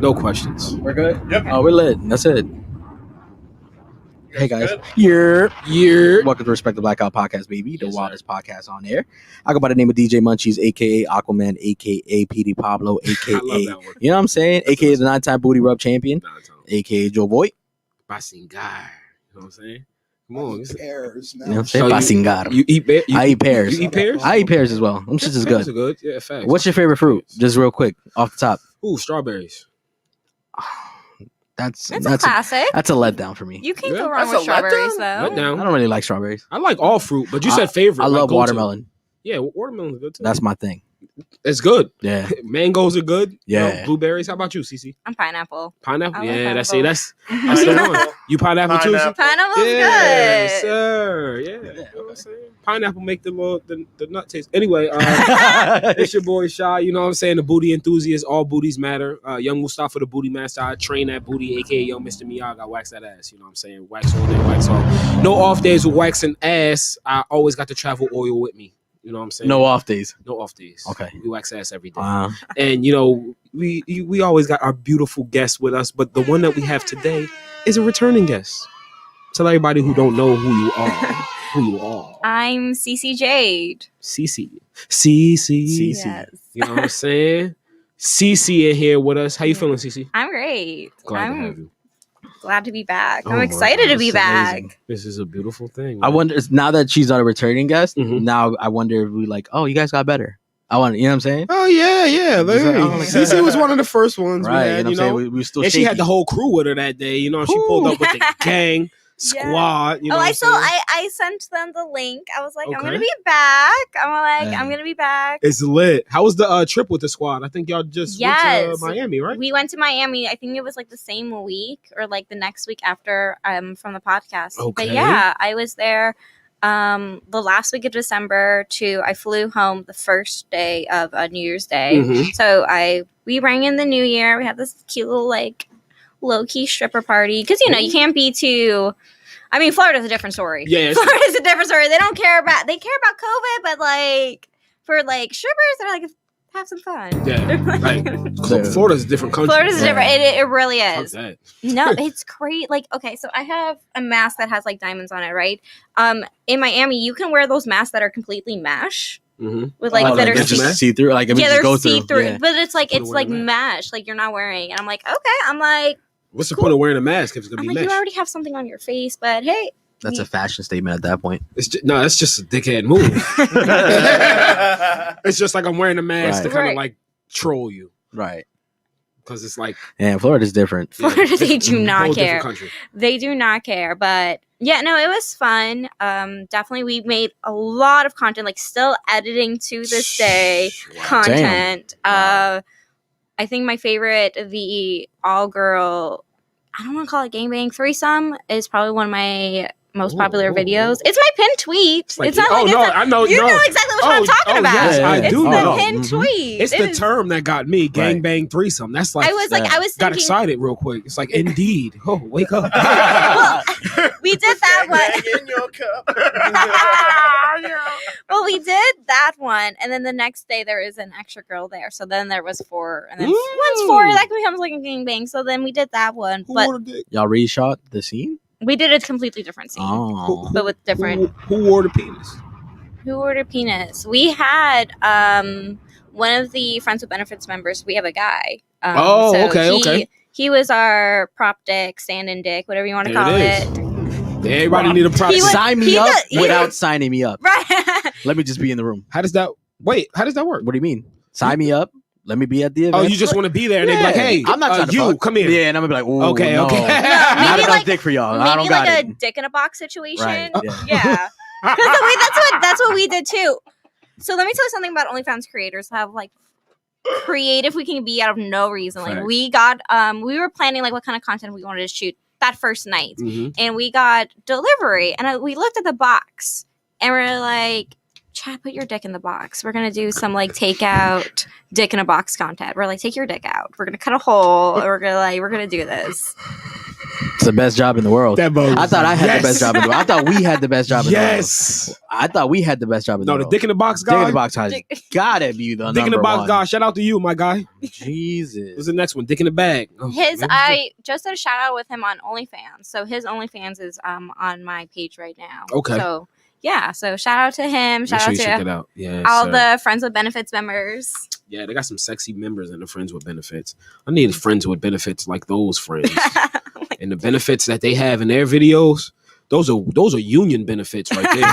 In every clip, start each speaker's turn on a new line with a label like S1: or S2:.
S1: No questions.
S2: We're good?
S3: Yep.
S2: Oh, we're lit. That's it. Hey guys, welcome to Respek the Blackout podcast, baby, the wildest podcast on air. I go by the name of DJ Munchies, aka Aquaman, aka PD Pablo, aka you know what I'm saying, aka the 9-time booty rub champion, aka Joe Boy.
S1: Passing guy. You know what I'm saying? Come on.
S3: Pears,
S2: you know what I'm saying? Pasingar.
S1: You eat pears?
S2: I eat pears.
S1: You eat pears?
S2: I eat pears as well. Them shits is
S1: Pears
S2: good.
S1: are good. Yeah, facts.
S2: What's your favorite fruit? Just real quick, off the top.
S1: Ooh, strawberries.
S4: It's a classic.
S2: That's a letdown for me.
S4: You can't go wrong with strawberries, though.
S1: Let down.
S2: I don't really like strawberries.
S1: I like all fruit, but you said favorite.
S2: I love
S1: go-to.
S2: watermelon.
S1: Yeah, watermelon's good too.
S2: That's my thing.
S1: It's good.
S2: Yeah.
S1: Mangoes are good.
S2: Yeah.
S1: You know, blueberries. How about you, CiCi?
S4: I'm pineapple.
S1: Pineapple?
S4: I
S1: That's
S4: love
S1: that's the one. You pineapple too?
S4: Pineapple's
S1: Yeah,
S4: good.
S1: sir. Yeah. You know what I'm saying? Pineapple make the nut taste. Anyway, it's your boy Shy. You know what I'm saying? The booty enthusiast. All booties matter. Young Mustafa, the booty master. I train that booty, aka Young Mr. Miyagi. I wax that ass. You know what I'm saying? Wax all day, wax all. No off days with waxing ass. I always got the travel oil with me. You know what I'm saying?
S2: No off days.
S1: No off days.
S2: Okay.
S1: We wax ass every day. And, you know, we always got our beautiful guests with us, but the one that we have today is a returning guest. Tell everybody who don't know who you are.
S4: I'm Cece Jade.
S1: Cece.
S4: Yes.
S1: You know what I'm saying? Cece in here with us. How you feeling, Cece?
S4: I'm great.
S1: Glad to have you.
S4: Glad to be back.
S1: Oh
S4: I'm
S1: my
S4: excited
S1: God,
S4: to be back.
S2: amazing.
S1: This is a beautiful thing.
S2: I wonder now that she's not a returning guest.
S1: Mhm.
S2: Now I wonder if we like. Oh, you guys got better. I want. You know what I'm saying?
S1: Oh yeah.
S2: Like,
S1: Cece was one of the first ones.
S2: Right.
S1: We had,
S2: you know what I'm saying? We still.
S1: and she
S2: shaky.
S1: had the whole crew with her that day. You know, she pulled up with the gang squad. You know
S4: I sent them the link. I was like, I'm
S1: Okay.
S4: gonna be back. I'm
S2: Yeah.
S4: gonna be back.
S1: It's lit. How was the trip with the squad? I think y'all just went
S4: Yes.
S1: to Miami, right?
S4: We went to Miami. I think it was like the same week or like the next week after from the podcast.
S1: Okay.
S4: But yeah, I was there the last week of December I flew home the first day of New Year's Day.
S1: Mhm.
S4: So we rang in the new year. We had this cute little like low-key stripper party because you know you can't be too. I mean, Florida's a different story.
S1: Yeah, it's-
S4: Florida's a different story. They care about COVID, but like for like strippers, they're like have some fun.
S1: Yeah, like Florida's a different country.
S4: Florida's different. It really
S1: Fuck
S4: is.
S1: that.
S4: No, it's great. Like, okay, so I have a mask that has like diamonds on it, right? In Miami, you can wear those masks that are completely mesh
S1: Mhm.
S4: with like that are
S1: just
S2: see through. Like I mean,
S4: yeah,
S2: just
S4: they're
S2: go
S4: see
S2: through.
S4: through,
S2: Yeah.
S4: but it's like
S1: Put it where they're at.
S4: mesh, like you're not wearing. And I'm like, okay, I'm like,
S1: What's the point of wearing a mask if it's gonna
S4: I'm
S1: be
S4: like,
S1: mesh?
S4: you already have something on your face, but hey,
S2: That's a fashion statement at that point.
S1: No, that's just a dickhead move. It's just like I'm wearing a mask to
S2: Right.
S1: kind of
S4: Right.
S1: like troll you
S2: Right.
S1: because it's like
S2: And Florida's different.
S4: Florida, they
S1: it's
S4: do
S1: a
S4: not
S1: whole different
S4: care.
S1: country.
S4: They do not care. But yeah, no, it was fun. Definitely, we made a lot of content, like still editing to this day. Content. I think my favorite, the all girl, I don't want to call it gangbang threesome, is probably one of my most popular videos. It's my pinned tweet.
S1: Like,
S4: It's not
S1: oh
S4: like
S1: no,
S4: it's a,
S1: I know.
S4: you
S1: no.
S4: know exactly what I'm talking about.
S1: Yes, I
S4: It's
S1: do
S4: the
S1: know.
S4: pinned
S2: Mhm.
S4: tweet.
S1: It's
S4: It
S1: the
S4: is-
S1: term that got me gangbang threesome. That's like
S4: I was like, I was
S1: got
S4: thinking.
S1: excited real quick. It's like indeed. Oh, wake up.
S4: Well, we did that one.
S3: Gang in your cup.
S4: Well, we did that one, and then the next day there is an extra girl there. So then there was 4, and then once 4, that becomes like a gangbang. So then we did that one,
S1: Who
S4: but
S1: wore the dick?
S2: Y'all reshot the scene?
S4: we did a completely different scene,
S2: Oh.
S4: but with different.
S1: Who wore the penis?
S4: Who ordered penis? We had one of the Friends with Benefits members. We have a guy.
S1: Okay.
S4: He was our prop dick, stand-in dick, whatever you want to
S1: There
S4: call
S1: it
S4: it.
S1: Everybody need a prop.
S4: He was-
S2: Sign me
S4: he's
S2: up
S4: a-
S2: without signing me up.
S4: Right.
S2: Let me just be in the room.
S1: How does that work?
S2: What do you mean? Sign me up. Let me be at the event.
S1: Oh, you just want to be there and they be like, hey,
S2: I'm not trying to
S1: you
S2: fuck.
S1: come here.
S2: Yeah, and I'm gonna be like, ooh,
S1: Okay,
S2: no.
S1: okay.
S4: No,
S2: Not
S4: maybe
S2: enough
S4: like-
S2: dick for y'all. I
S4: Maybe
S2: don't got
S4: like
S2: it.
S4: a dick in a box situation.
S2: Right, yeah.
S4: Yeah. Because that's what we did too. So let me tell you something about OnlyFans creators have like creative we can be out of no reason. Like
S1: Facts.
S4: we got we were planning like what kind of content we wanted to shoot that first night.
S1: Mhm.
S4: And we got delivery and we looked at the box and we're like, chat, put your dick in the box. We're gonna do some like takeout dick in a box content. We're like, take your dick out. We're gonna cut a hole. And we're gonna do this.
S2: the best job in the world.
S1: That bogus.
S2: I thought I had the best job in the world. I thought we had the best job in the world.
S1: Yes.
S2: I thought we had the best job in the world.
S1: No, the dick in the box guy.
S2: Dick in the box has gotta be the
S1: dick in the box
S2: one.
S1: guy. Shout out to you, my guy.
S2: Jesus.
S1: What's the next one? Dick in the bag. Oh,
S4: I just did a shout out with him on OnlyFans. So his OnlyFans is on my page right now.
S1: Okay.
S4: So yeah, so shout out to him. Shout out to all the Friends with Benefits members.
S1: Yeah, they got some sexy members in the Friends with Benefits. I need friends with benefits like those friends. And the benefits that they have in their videos, those are union benefits right there.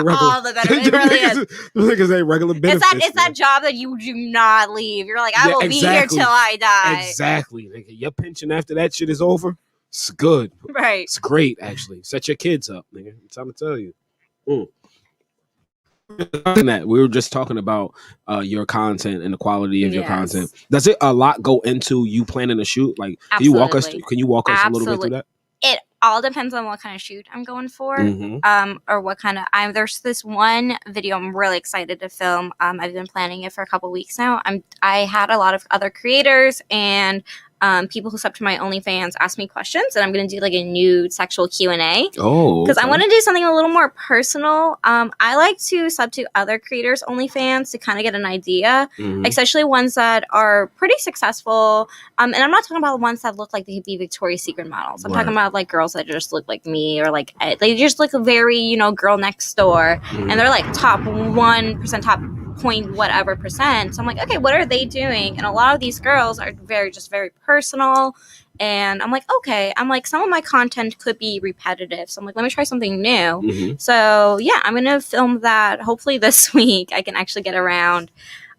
S4: All the benefits. It really is.
S1: Niggas ain't regular benefits.
S4: It's that job that you do not leave. You're like, I will be here till I die.
S1: Exactly. Nigga, your pension after that shit is over, it's good.
S4: Right.
S1: It's great, actually. Set your kids up, nigga. I'm trying to tell you. That we were just talking about your content and the quality of your content. Does it a lot go into you planning a shoot? Like, can you walk us a little bit through that?
S4: It all depends on what kind of shoot I'm going for, or what kind of. There's this one video I'm really excited to film. I've been planning it for a couple weeks now. I had a lot of other creators and people who sub to my OnlyFans ask me questions, and I'm going to do like a nude sexual Q&A.
S1: Oh,
S4: because I want to do something a little more personal. I like to sub to other creators' OnlyFans to kind of get an idea, especially ones that are pretty successful. And I'm not talking about ones that look like they could be Victoria's Secret models. I'm talking about like girls that just look like me, or like they just look very, girl next door, and they're like top 1%, top point whatever percent. So I'm like, okay, what are they doing? And a lot of these girls are very personal, and I'm like, okay, some of my content could be repetitive, so I'm like, let me try something new. So yeah, I'm gonna film that hopefully this week. I can actually get around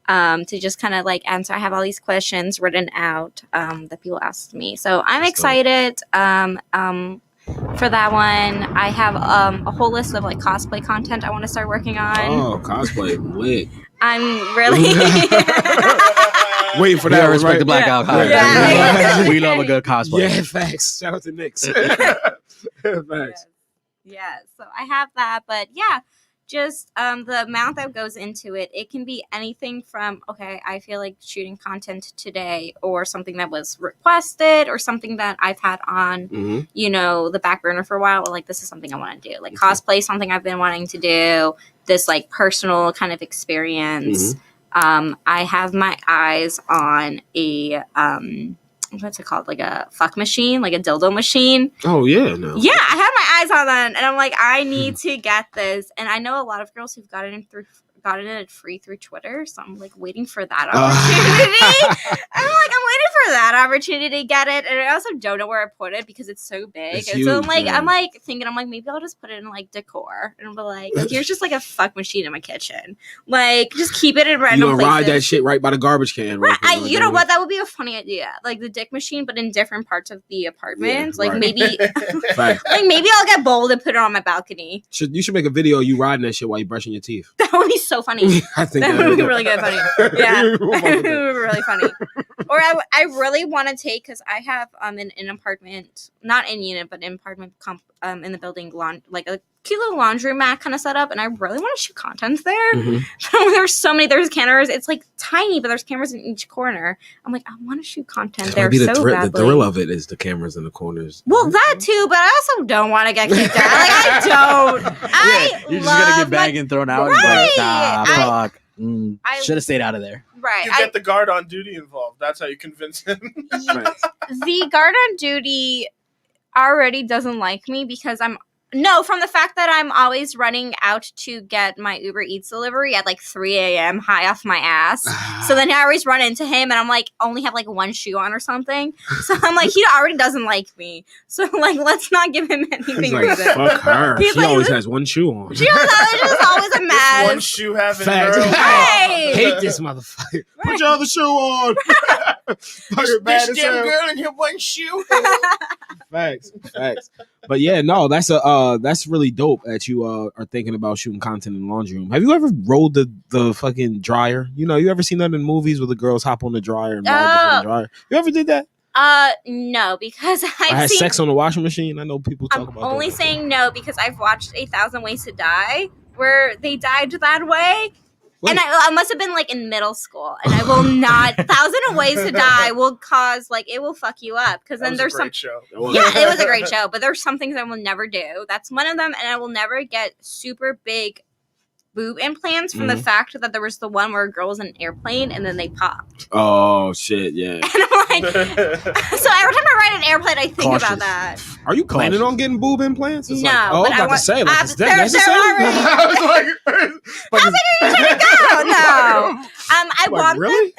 S4: to just kind of like answer. I have all these questions written out that people asked me, so I'm excited. For that one, I have a whole list of like cosplay content I want to start working on.
S1: Oh, cosplay lit.
S4: I'm really
S1: waiting for that.
S2: Respect the Blackout.
S4: Yeah.
S2: We love a good cosplay.
S1: Yeah, facts. Shout out to Nyx. Facts.
S4: Yeah, so I have that, but yeah, just the amount that goes into it, it can be anything from, okay, I feel like shooting content today, or something that was requested, or something that I've had on, the back burner for a while, or like, this is something I want to do. Like cosplay, something I've been wanting to do, this like personal kind of experience. I have my eyes on a, what's it called? Like a fuck machine, like a dildo machine.
S1: Oh, yeah. No.
S4: Yeah, I have my eyes on that, and I'm like, I need to get this. And I know a lot of girls who've gotten it free through Twitter, so I'm like waiting for that opportunity. I'm waiting for that opportunity to get it, and I also don't know where I put it because it's so big.
S1: It's
S4: and
S1: huge,
S4: so I'm like,
S1: man.
S4: Maybe I'll just put it in like decor, and I'll be like, here's just like a fuck machine in my kitchen. Like, just keep it in random
S1: places. You gonna ride that shit right by the garbage can.
S4: Right. You know what? That would be a funny idea. Like the dick machine, but in different parts of the apartment.
S1: Yeah,
S4: maybe, like maybe I'll get bold and put it on my balcony.
S1: You should make a video of you riding that shit while you're brushing your teeth.
S4: That would be so funny.
S1: I think
S4: that would be really good, funny. Yeah, it would be really funny. Or I really want to take, because I have an apartment, not in unit, but in apartment in the building, like a cute little laundry mat kind of setup, and I really want to shoot content there. There's cameras. It's like tiny, but there's cameras in each corner. I'm like, I want to shoot content there so badly.
S1: The thrill of it is the cameras in the corners.
S4: Well, that too, but I also don't want to get kicked out. Like, I don't.
S2: You're just gonna get bagged and thrown out.
S4: Right.
S2: Fuck. Should have stayed out of there.
S4: Right.
S3: You get the guard on duty involved. That's how you convince him.
S4: The guard on duty already doesn't like me because from the fact that I'm always running out to get my Uber Eats delivery at like 3 a.m. high off my ass. So then I always run into him, and I'm like, only have like one shoe on or something. So I'm like, he already doesn't like me. So like, let's not give him anything.
S1: He's like, fuck her. She always has one shoe on.
S4: She's always a mess.
S3: One shoe having girl.
S4: Right.
S1: Hate this motherfucker. Right. Put your other shoe on.
S3: This damn girl in here one shoe.
S1: Facts. But yeah, no, that's really dope that you are thinking about shooting content in the laundry room. Have you ever rolled the fucking dryer? You ever seen that in movies where the girls hop on the dryer and ride the dryer? You ever did that?
S4: No, because
S1: I had sex on the washing machine. I know people talk about that.
S4: I'm only saying no because I've watched 1,000 Ways to Die, where they died that way. And I must have been like in middle school, and I will not. 1,000 Ways to Die will cause like it will fuck you up because then there's some
S3: show.
S4: Yeah, it was a great show, but there's some things I will never do. That's one of them, and I will never get super big boob implants from the fact that there was the one where a girl was in an airplane and then they popped.
S1: Oh shit, yeah.
S4: And I'm like, so every time I ride an airplane, I think about that.
S1: Are you planning on getting boob implants? It's
S4: no,
S1: like,
S4: but
S1: I was about to say, like, is that
S4: they're
S1: necessary?
S3: I was like,
S4: How's it even trying to go? No. I want
S1: really?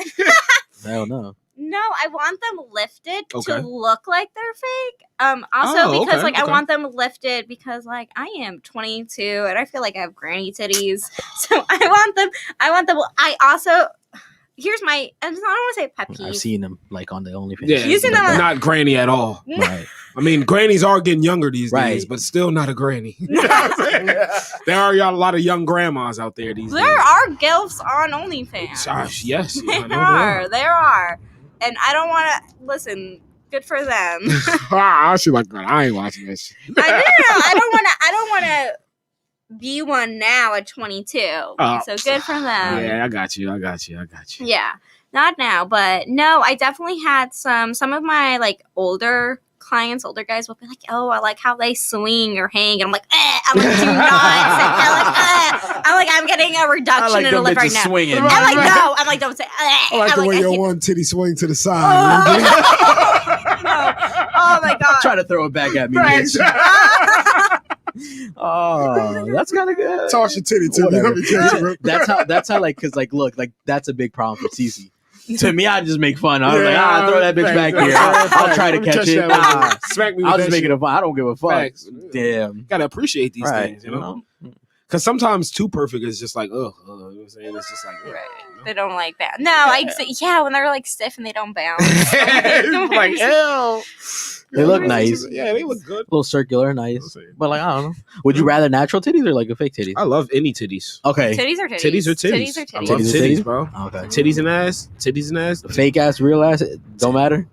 S2: Hell no.
S4: No, I want them lifted
S1: Okay.
S4: to look like they're fake. Also because I want them lifted because like I am 22 and I feel like I have granny titties. So I want them. I also here's my. I don't want to say pet peeve.
S2: I've seen them like on the OnlyFans.
S1: Yeah,
S4: You seen them on-
S1: not granny at all.
S2: Right.
S1: I mean, grannies are getting younger these
S2: Right.
S1: days, but still not a granny. There are a lot of young grandmas out there these days.
S4: There are gilfs on OnlyFans.
S1: Gosh, yes. I know
S4: There are. And I don't want to listen. Good for them.
S1: She's like, I ain't watching this.
S4: I don't want to be one now at 22. So good for them.
S1: Yeah, I got you.
S4: Yeah, not now, but no, I definitely had some of my like older guys will be like, oh, I like how they swing or hang, and I'm like, I'm like, do not. I'm like, I'm getting a reduction in a lip right now.
S2: Swinging.
S4: I'm like, no. I'm like, don't say.
S1: I like
S4: I'm
S1: the way
S4: I
S1: your
S4: can't-
S1: one titty swing to the side.
S4: No. Oh my god.
S2: Try to throw it back at me. bitch. Oh, that's kind of good.
S1: Toss your titty to me. Let me catch you.
S2: That's how like, cause like, look, like that's a big problem for CiCi. To me, I just make fun. I was like, throw that bitch back here. I'll try to catch it.
S1: Smack me with
S2: I'll
S1: that
S2: just make
S1: shit.
S2: it a fun. I don't give a fuck.
S1: Facts.
S2: Damn.
S1: Gotta appreciate these
S2: Right.
S1: things, you know? Because sometimes too perfect is just like, you know what I'm saying? It's just like,
S4: They don't like that. No, when they're like stiff and they don't bounce.
S1: like, ew.
S2: They look nice.
S1: Yeah, they look good.
S2: A little circular, nice. But like, I don't know. Would you rather natural titties or like a fake titties?
S1: I love any titties.
S2: Okay.
S4: Titties are titties.
S1: Titties are titties.
S4: Titties are
S1: I
S4: titties.
S1: love
S2: Titties are
S1: titties,
S2: titties?
S1: bro.
S2: Okay.
S1: Titties and ass.
S2: Fake ass, real ass, it don't matter.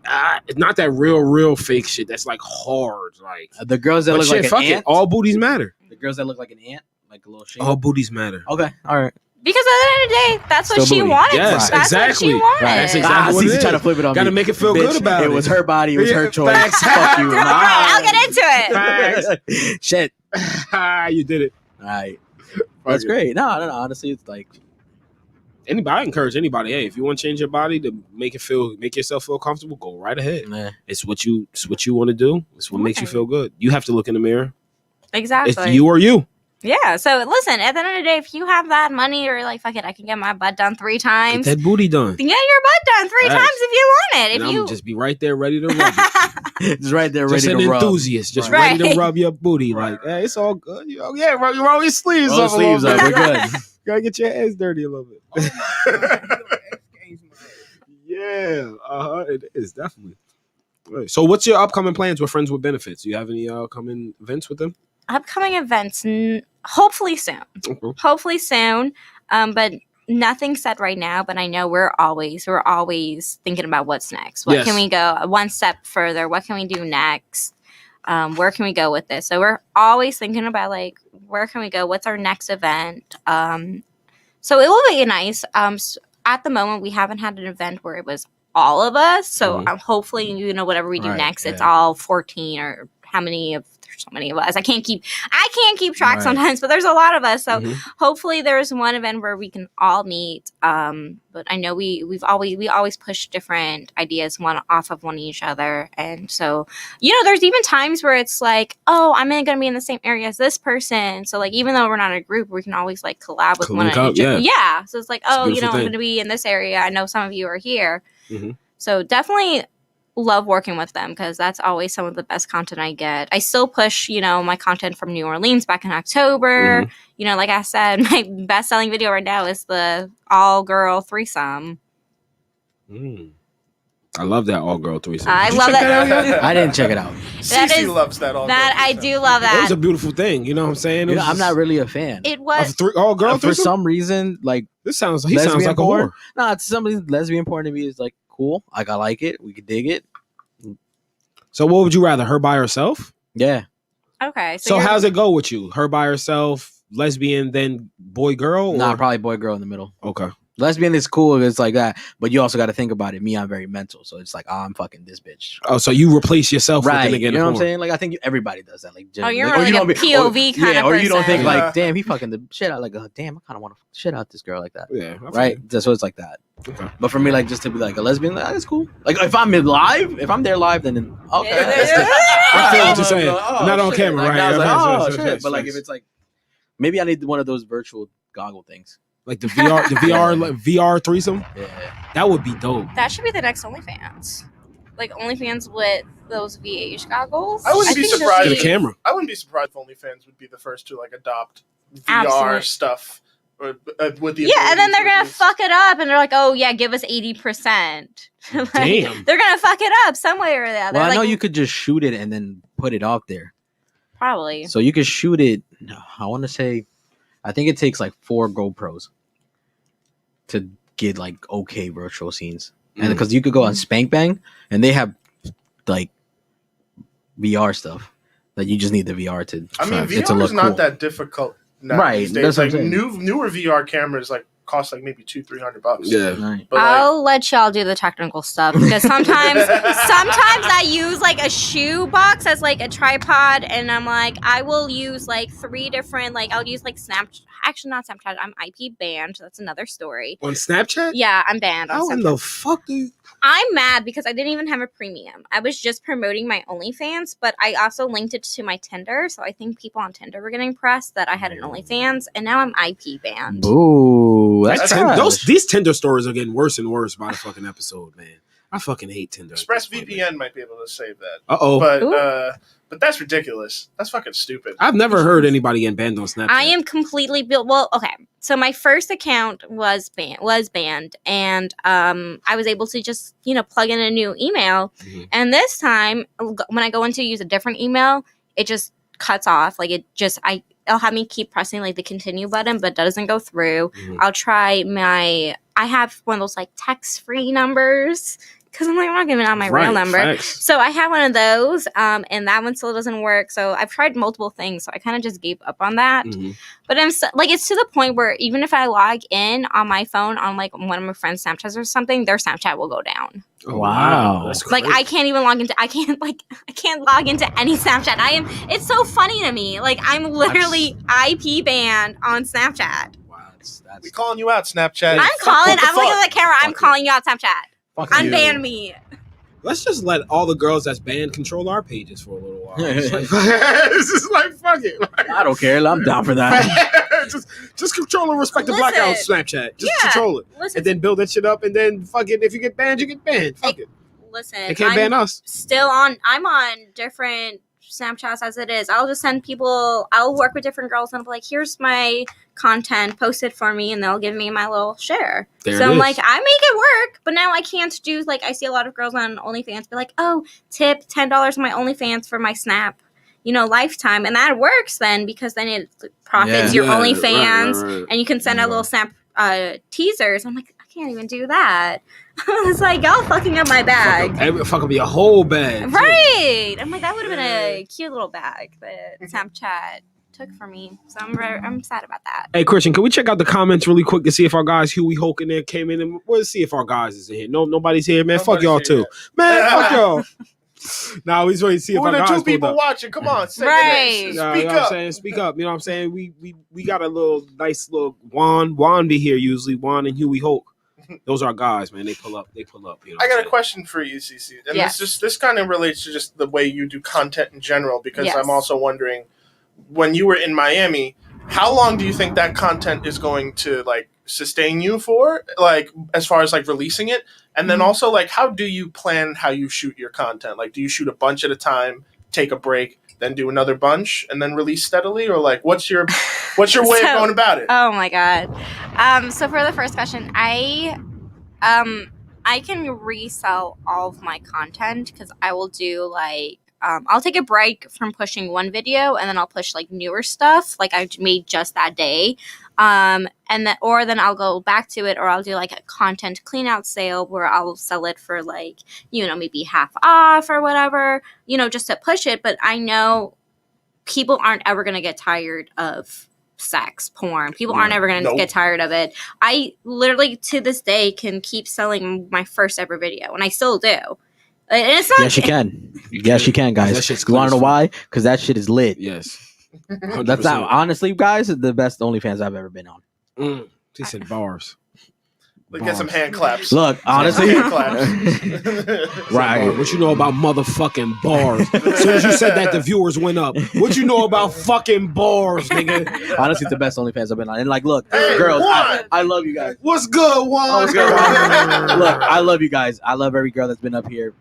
S1: It's not that real fake shit. That's like hard. Like
S2: The girls that
S1: but
S2: look
S1: shit,
S2: like
S1: fuck
S2: an
S1: it.
S2: ant.
S1: All booties matter.
S2: The girls that look like an ant, like a little shape.
S1: All booties matter.
S2: Okay, all right.
S4: Because at the end of the day, that's what
S2: Still
S4: she
S2: booty.
S4: wanted.
S1: Yes,
S4: That's
S1: exactly.
S4: what she wanted.
S2: Right.
S1: That's exactly what it
S2: CiCi
S1: is.
S2: trying to flip it on
S1: Gotta
S2: me.
S1: make it feel
S2: Bitch,
S1: good about it.
S2: It was her body. It was her choice.
S1: Facts.
S2: Fuck you.
S4: All right, I'll get into it.
S2: Shit.
S1: You did it.
S2: All right. That's great. No. Honestly, it's like
S1: Anybody, I encourage anybody. Hey, if you want to change your body to make yourself feel comfortable, go right ahead.
S2: nah.
S1: It's what you want to do. It's what makes you feel good. You have to look in the mirror.
S4: Exactly.
S1: It's you or you.
S4: Yeah. So listen, at the end of the day, if you have that money, or like, fuck it, I can get my butt done 3 times.
S1: Get that booty done.
S4: Get your butt done 3
S1: Facts.
S4: times if you want it.
S1: And
S4: If
S1: I'm
S4: you
S1: just be right there ready to rub it.
S2: Just right there, ready
S1: Just an
S2: to rub.
S1: enthusiast, just
S4: Right.
S1: ready to rub your booty. Like, hey, it's all good. Roll your sleeves
S2: Roll the
S1: up a little
S2: sleeves up.
S1: bit.
S2: We're good.
S1: Gotta get your hands dirty a little bit. Yeah, it is definitely. Right. So, what's your upcoming plans with Friends with Benefits? Do you have any upcoming events with them?
S4: Upcoming events, hopefully soon.
S1: Okay.
S4: Hopefully soon. But nothing set right now. But I know we're always thinking about what's next. What
S1: Yes.
S4: can we go one step further? What can we do next? Where can we go with this? So we're always thinking about like, where can we go? What's our next event? So it will be nice. At the moment, we haven't had an event where it was all of us. So hopefully, whatever we do
S2: Right,
S4: next, it's
S2: yeah.
S4: all 14 or how many of. There's so many of us. I can't keep track
S2: Right.
S4: sometimes, but there's a lot of us. So
S1: Mhm.
S4: hopefully there's one event where we can all meet. But I know we always push different ideas off of each other, and so there's even times where it's like, oh, I'm going to be in the same area as this person. So like even though we're not a group, we can always like collab with one
S1: Link up,
S4: another.
S1: yeah.
S4: Yeah. So it's like,
S1: It's a
S4: oh,
S1: beautiful
S4: I'm
S1: thing.
S4: going to be in this area. I know some of you are here.
S1: Mhm.
S4: So definitely love working with them because that's always some of the best content I get. I still push, my content from New Orleans back in October. Like I said, my best-selling video right now is the all-girl threesome.
S1: I love that all-girl threesome.
S4: I
S1: Did you
S4: love
S1: check
S4: that.
S1: out yet?
S2: I didn't check it out.
S4: That
S3: CiCi
S4: is-
S3: loves that all.
S4: That I do love
S1: It was
S4: that.
S1: a beautiful thing. You know what I'm saying? It was
S2: I'm not really a fan.
S4: It was.
S1: all-girl
S2: For
S1: threesome?
S2: some reason, like
S1: He sounds
S2: lesbian
S1: like a
S2: porn.
S1: whore.
S2: Nah, to some reason, lesbian porn to me is like cool. Like I like it. We could dig it.
S1: So what would you rather, her by herself?
S2: Yeah.
S4: Okay.
S1: So
S4: you're-
S1: how's it go with you? Her by herself, lesbian, then boy girl?
S2: Nah,
S1: or?
S2: probably boy girl in the middle.
S1: Okay.
S2: Lesbian is cool if it's like that, but you also got to think about it. Me, I'm very mental, so it's like, oh, I'm fucking this bitch.
S1: Oh, so you replace yourself
S2: Right?
S1: with
S2: You know what I'm saying? Like, I think everybody does that. Like,
S4: Oh, you're
S2: like,
S4: like
S2: you
S4: a
S2: don't be-
S4: POV kind of
S2: or you don't
S4: person.
S2: think like, damn, he fucking the shit out. Like, damn, I kind of want to shit out this girl like that.
S1: Yeah.
S2: Right? So it's like that.
S1: Okay.
S2: But for me, like, just to be like a lesbian, like, that's cool. Like, if I'm there live, then okay.
S1: I feel what you're saying.
S2: Oh,
S1: Not on
S2: shit.
S1: camera,
S2: Like,
S1: right?
S2: I was like,
S1: Yeah,
S2: oh
S1: sure,
S2: shit. But like, if it's like, maybe I need one of those virtual goggle things.
S1: like the VR, like VR threesome,
S2: Yeah.
S1: that would be dope.
S4: That should be the next OnlyFans. Like OnlyFans with those VH goggles.
S3: I wouldn't be
S4: think
S3: surprised.
S1: The camera.
S3: I wouldn't be surprised if OnlyFans would be the first to like adopt VR
S4: Absolutely.
S3: stuff with the
S4: Yeah, and then they're gonna
S3: ability to
S4: fuck it up, and they're like, "Oh yeah, give us 80%." Like,
S1: Damn.
S4: they're gonna fuck it up some way or the other.
S2: Well, I
S4: like,
S2: know you could just shoot it and then put it out there.
S4: probably.
S2: So you could shoot it. I want to say, I think it takes like 4 GoPros to get like okay virtual scenes, and because you could go on Spank Bang and they have like VR stuff that you just need the VR to.
S3: I mean,
S2: it to
S3: VR
S2: look
S3: is not
S2: cool.
S3: that difficult now
S2: Right,
S3: these days.
S2: that's what
S3: Like
S2: I'm saying.
S3: newer VR cameras like cost like maybe $200-300.
S1: Yeah.
S2: Right.
S3: But like,
S4: I'll let y'all do the technical stuff because sometimes I use like a shoe box as like a tripod, and I'm like, I will use like 3 different, like I'll use like actually not Snapchat, I'm IP banned, so that's another story.
S1: On Snapchat?
S4: Yeah, I'm banned on
S1: How in
S4: Snapchat.
S1: the fuck do you?
S4: I'm mad because I didn't even have a premium. I was just promoting my OnlyFans, but I also linked it to my Tinder, so I think people on Tinder were getting pressed that I had an OnlyFans, and now I'm IP banned.
S2: Ooh, that's
S1: Those these Tinder stories are getting worse and worse by the fucking episode, man. I fucking hate Tinder.
S3: ExpressVPN might be able to save that.
S1: Uh-oh.
S3: But that's ridiculous. That's fucking stupid.
S1: I've never heard anybody getting banned on Snapchat.
S4: I am completely built. Well, okay. So my first account was banned, and I was able to just plug in a new email.
S1: Mhm.
S4: And this time, when I go in to use a different email, it just cuts off. Like it'll have me keep pressing like the continue button, but it doesn't go through.
S1: Mhm.
S4: I'll try I have one of those like text-free numbers because I'm like, I'm not giving out my real number.
S1: Facts.
S4: So I have one of those, and that one still doesn't work. So I've tried multiple things, so I kind of just gave up on that.
S1: Mhm.
S4: But I'm it's to the point where even if I log in on my phone on like one of my friends' Snapchats or something, their Snapchat will go down.
S1: Oh,
S2: Wow.
S1: That's
S4: Like
S1: crazy.
S4: I can't even log into. I can't log into any Snapchat. It's so funny to me. Like I'm literally IP banned on Snapchat.
S1: Wow, that's
S3: We calling you out, Snapchat.
S4: I'm calling.
S3: What the
S4: I'm looking
S3: fuck?
S4: at the camera. I'm
S2: Fuck
S4: calling you out, Snapchat.
S2: Fuck you.
S4: Unban me.
S1: Let's just let all the girls that's banned control our pages for a little while. It's just like fuck it. Like,
S2: I don't care. I'm down for that.
S1: just control and respect the
S4: Listen.
S1: blackout Snapchat. Just
S4: Yeah.
S1: control it.
S4: Listen,
S1: And then build that shit up and then fuck it. If you get banned, you get banned. Fuck it.
S4: listen.
S1: They can't ban us.
S4: I'm on different Snapchats as it is. I'll just send people. I'll work with different girls and I'll be like, here's my content, post it for me, and they'll give me my little share.
S1: There
S4: So
S1: it
S4: I'm
S1: is.
S4: like, I make it work, but now I can't do like I see a lot of girls on OnlyFans be like, oh, tip $10 on my OnlyFans for my Snap, lifetime, and that works then because then it profits your
S1: Yeah,
S4: OnlyFans,
S1: right.
S4: and you can send out little Snap teasers. I'm like, I can't even do that. It's like y'all fucking up my bag.
S1: Fuck up your whole bag.
S4: Right. I'm like, that would have been a cute little bag that Snapchat took from me. So I'm sad about that.
S1: Hey Christian, can we check out the comments really quick to see if our guys Huey Hulk in there came in, and we'll see if our guys is in here. Nobody's here, man. Fuck y'all too, man. Fuck y'all. Nah, we just waiting to see if
S3: Who
S1: our
S3: are the
S1: guys
S3: two
S1: pulled
S3: people
S1: up.
S3: watching? Come on, say
S4: Right.
S3: your names.
S1: Nah,
S3: Speak
S1: you know what I'm
S3: up.
S1: saying? Speak up. You know what I'm saying? We got a little nice little Juan be here usually. Juan and Huey Hulk. Those are guys, man. They pull up. You know
S3: I got a
S1: what
S3: question for you, CiCi, and
S4: Yes.
S3: this kind of relates to just the way you do content in general. Because
S4: Yes.
S3: I'm also wondering, when you were in Miami, how long do you think that content is going to like sustain you for? Like as far as like releasing it, and then also like how do you plan how you shoot your content? Like, do you shoot a bunch at a time, take a break, then do another bunch, and then release steadily, or like what's your way of going about it?
S4: Oh my god. So for the first question, I can resell all of my content because I will do like I'll take a break from pushing one video and then I'll push like newer stuff like I made just that day. And then I'll go back to it, or I'll do like a content clean out sale where I'll sell it for like, maybe half off or whatever, just to push it. But I know people aren't ever going to get tired of sex porn. People aren't ever going to
S3: Nope.
S4: get tired of it. I literally, to this day, can keep selling my first ever video, and I still do. And it's not.
S2: Yes, you can. Yes, you can, guys.
S1: That shit's
S2: You want to know
S1: clear as
S2: why? Because that shit is lit.
S1: Yes.
S2: That's not, honestly, guys, the best OnlyFans I've ever been on.
S1: She said bars.
S3: Like, get some hand claps.
S2: Look, honestly,
S3: Hand claps.
S2: right.
S1: What you know about motherfucking bars? As soon as you said that, the viewers went up. What you know about fucking bars, nigga?
S2: Honestly, it's the best OnlyFans I've been on. And like, look,
S3: Hey,
S2: girls,
S3: Juan!
S2: I love you guys.
S1: What's good, Juan?
S2: Oh, what's good, Juan? Look, I love you guys. I love every girl that's been up here.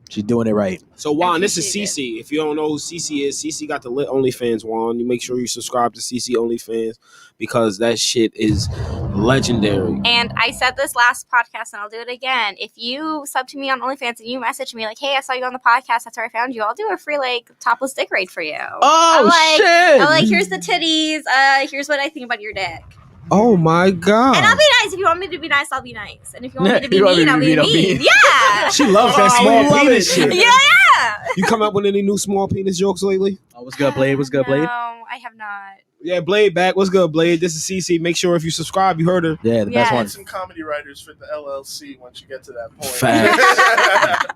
S2: She's doing it right.
S1: So Juan, this is
S4: appreciate
S1: CiCi. If you don't know who CiCi is, CiCi got the lit OnlyFans, Juan. You make sure you subscribe to CiCi OnlyFans because that shit is legendary.
S4: And I said this last podcast, and I'll do it again. If you sub to me on OnlyFans and you message me like, "Hey, I saw you on the podcast. That's where I found you," I'll do a free like topless dick raid for you.
S2: Oh, shit.
S4: I'm like, here's the titties. Here's what I think about your dick.
S1: Oh my god.
S4: And I'll be nice. If you want me to be nice, I'll be nice. And if you want me to be
S2: You want me
S4: mean,
S2: to
S4: I'll
S2: be
S4: be
S2: mean, I'll be
S4: mean.
S2: mean.
S4: Yeah.
S1: She loves that
S2: Oh,
S1: small
S2: we love
S1: penis
S2: it.
S1: shit.
S4: Yeah.
S1: You come up with any new small penis jokes lately?
S2: Oh, what's good, Blade? What's good, Blade?
S4: No, I have not.
S1: Yeah, Blade back. What's good, Blade? This is CiCi. Make sure if you subscribe, you heard her.
S2: Yeah, the
S4: Yes.
S2: best
S3: Get
S2: one.
S3: some comedy writers for the LLC once you get to that point.
S1: Facts.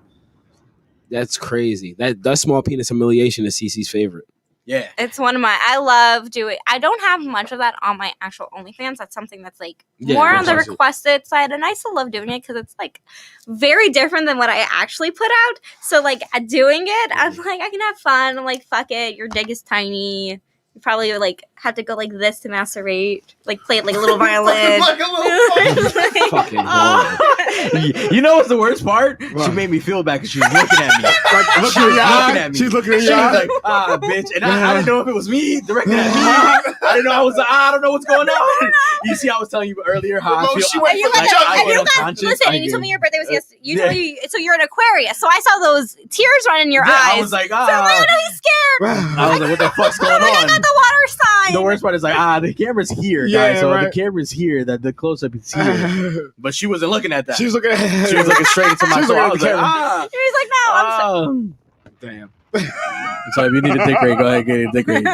S1: That's crazy. That small penis humiliation is CiCi's favorite.
S2: Yeah.
S4: It's one of my. I love doing. I don't have much of that on my actual OnlyFans. That's something that's like
S1: Yeah,
S4: more on the
S1: requested.
S4: requested side, and I still love doing it because it's like very different than what I actually put out. So like doing it, I'm like I can have fun. I'm like fuck it. Your dick is tiny. You probably like have to go like this to masturbate. Like play it like a little violin.
S3: Like a little
S1: Fucking
S2: You know what's the worst part? She
S1: What?
S2: made me feel bad because she was looking at me.
S1: Look
S2: She was looking at me.
S1: She's looking at
S2: She
S1: you.
S2: was like, bitch. And I didn't know if it was me directed at me. I didn't know. I don't know what's going on. You see, I was telling you earlier how I
S3: Remote,
S2: feel.
S3: she went
S4: And you
S3: for the
S4: like,
S3: jugular.
S4: and you
S2: went
S4: got
S2: unconscious.
S4: listen,
S2: I
S4: and you told
S2: did.
S4: me your birthday was yes. You
S2: Yeah.
S4: told me, so you're an Aquarius. So I saw those tears run in your
S2: Yeah,
S4: eyes.
S2: I was like,
S4: so I know he's scared.
S2: I was like, what the fuck's going
S4: I'm like, I got
S2: on?
S4: the water sign.
S2: The worst part is like, the camera's here,
S1: Yeah,
S2: guys. So
S1: right.
S2: the camera's here. That the close up is here. But she wasn't looking at that.
S1: She was looking at.
S2: She was looking straight into my
S1: She was
S2: soul.
S1: looking
S2: I
S1: at
S2: was
S1: the
S2: like,
S1: camera.
S4: He was like, no, I'm
S1: Damn.
S2: So if you need a dick rate, go ahead and get a dick rate.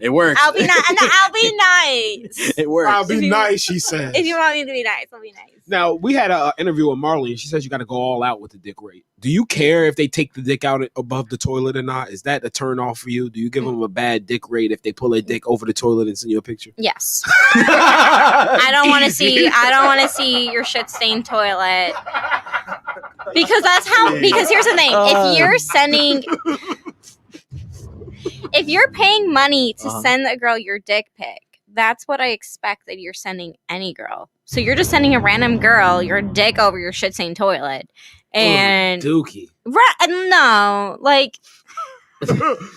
S2: It works.
S4: I'll be nice. I'll be nice.
S2: It works.
S1: I'll be nice, she says.
S4: If you want me to be nice, I'll be nice.
S1: Now, we had an interview with Marley, and she says you got to go all out with the dick rate. Do you care if they take the dick out above the toilet or not? Is that a turn off for you? Do you give them a bad dick rate if they pull their dick over the toilet and send you a picture?
S4: Yes. I don't want to see. I don't want to see your shit stained toilet. Because that's how. Because here's the thing: if you're sending, if you're paying money to send a girl your dick pic, that's what I expect that you're sending any girl. So you're just sending a random girl your dick over your shit stained toilet, and
S1: Dookie.
S4: no, like.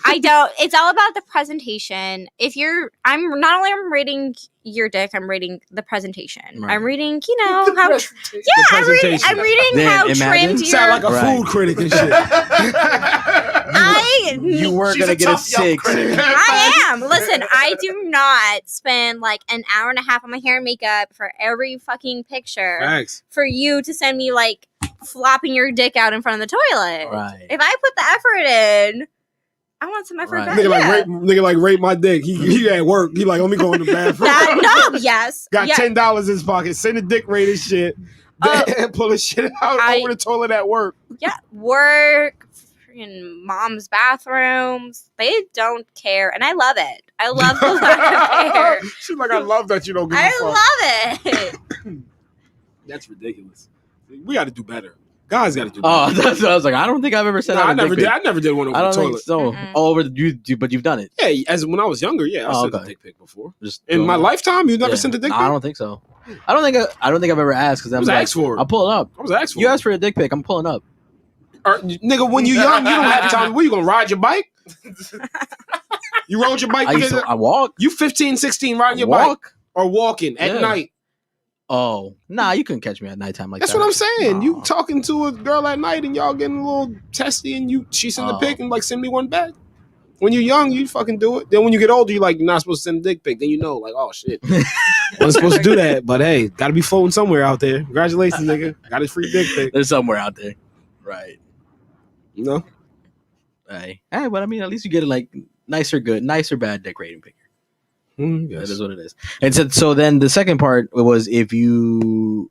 S4: I don't. It's all about the presentation. If you're, I'm not only I'm rating your dick, I'm rating the presentation.
S2: Right.
S4: I'm reading, you know, how.
S1: The
S4: I'm reading.
S1: presentation.
S4: I'm reading
S2: Then
S4: how
S2: imagine-
S4: trimmed
S1: Sound
S4: your.
S1: like a
S2: Right.
S1: food critic and shit.
S2: You were
S3: She's
S2: gonna
S3: a
S2: get a
S3: tough Yelp
S2: 6.
S3: critic.
S4: I am. Listen, I do not spend like an hour and a half on my hair and makeup for every fucking picture
S1: Thanks.
S4: for you to send me like flopping your dick out in front of the toilet.
S2: Right.
S4: If I put the effort in, I want some effort
S2: Right.
S4: back.
S1: Nigga
S4: Yeah.
S1: like rape my dick. He at work. He like, let me go in the bathroom.
S4: No, yes.
S1: Got
S4: Yeah.
S1: $10 in his pocket. Send a dick rate and shit. Pull his shit out over the toilet at work.
S4: Yeah, work, freaking mom's bathrooms. They don't care, and I love it. I love the lack of care.
S1: She's like, I love that you don't give a
S4: I
S1: fuck.
S4: love it.
S1: That's ridiculous. We got to do better. Guys got to do
S2: Oh,
S1: better.
S2: that's what I was like. I don't think I've ever said
S1: Nah,
S2: that.
S1: I never did one over
S2: I
S1: the
S2: don't think
S1: toilet.
S2: so.
S4: Mm-mm.
S2: Oh, over but you've done it.
S1: Yeah, as when I was younger, yeah, I
S2: Oh,
S1: sent a
S2: okay.
S1: dick pic before.
S2: Just
S1: In my lifetime, you never
S2: Yeah.
S1: sent a dick
S2: Nah,
S1: pic?
S2: I don't think so. I don't think I've ever asked because
S1: I
S2: I'm
S1: was
S2: like,
S1: asked for it.
S2: I'll pull it up.
S1: I was asked for
S2: You
S1: it.
S2: asked for a dick pic. I'm pulling up.
S1: Nigga, when you young, you don't have time. Where you gonna ride your bike? You rode your bike?
S2: I walk.
S1: You 15, 16 riding your
S2: Walk.
S1: bike or walking at
S2: Yeah.
S1: night?
S2: Oh, nah, you couldn't catch me at nighttime like
S1: That's
S2: that.
S1: what I'm saying. You
S2: Aw.
S1: talking to a girl at night and y'all getting a little testy and she send a
S2: Oh.
S1: pic and like send me one back. When you're young, you fucking do it. Then when you get older, you're like, you're not supposed to send a dick pic. Then you know, like, oh shit, I wasn't supposed to do that. But hey, gotta be floating somewhere out there. Congratulations, nigga. Got his free dick pic.
S2: There's somewhere out there. Right.
S1: You know?
S2: Hey, but I mean, at least you get a like nicer bad dick rating picture.
S1: Yes.
S2: That is what it is. And so then the second part was if you.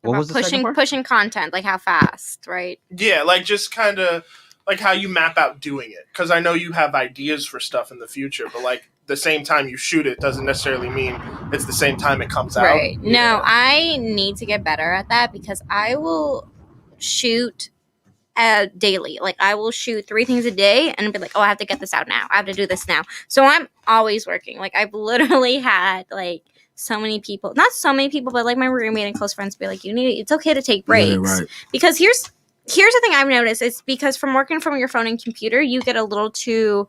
S2: What
S4: About
S2: was the second part?
S4: pushing content, like how fast, right?
S3: Yeah, like just kind of like how you map out doing it. Because I know you have ideas for stuff in the future, but like the same time you shoot it doesn't necessarily mean it's the same time it comes out.
S4: Right.
S3: Yeah.
S4: No, I need to get better at that because I will shoot daily. Like I will shoot 3 things a day and be like, oh, I have to get this out now. I have to do this now. So I'm always working. Like I've literally had like so many people, not so many people, but like my roommate and close friends be like, it's okay to take breaks.
S2: Right.
S4: Because here's the thing I've noticed. It's because from working from your phone and computer, you get a little too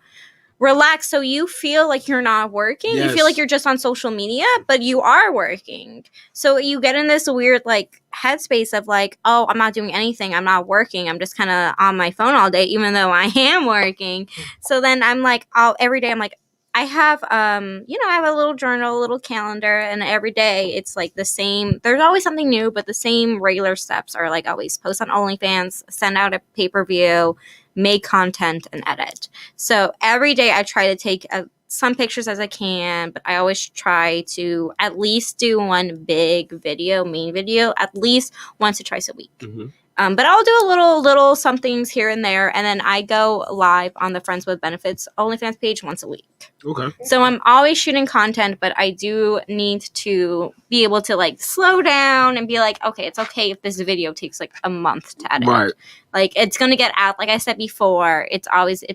S4: relaxed, so you feel like you're not working.
S1: Yes.
S4: You feel like you're just on social media, but you are working. So you get in this weird like headspace of like, oh, I'm not doing anything, I'm not working, I'm just kind of on my phone all day, even though I am working. So then I'm like, every day I'm like, I have I have a little journal, a little calendar, and every day it's like the same. There's always something new, but the same regular steps are like always post on OnlyFans, send out a pay-per-view, make content, and edit. So every day I try to take some pictures as I can, but I always try to at least do one big video, main video, at least once or twice a week.
S1: Mm-hmm.
S4: But I'll do a little somethings here and there, and then I go live on the Friends with Benefits OnlyFans page once a week.
S1: Okay.
S4: So I'm always shooting content, but I do need to be able to like slow down and be like, okay, it's okay if this video takes like a month to edit.
S1: Right.
S4: Like it's gonna get out. Like I said before, it's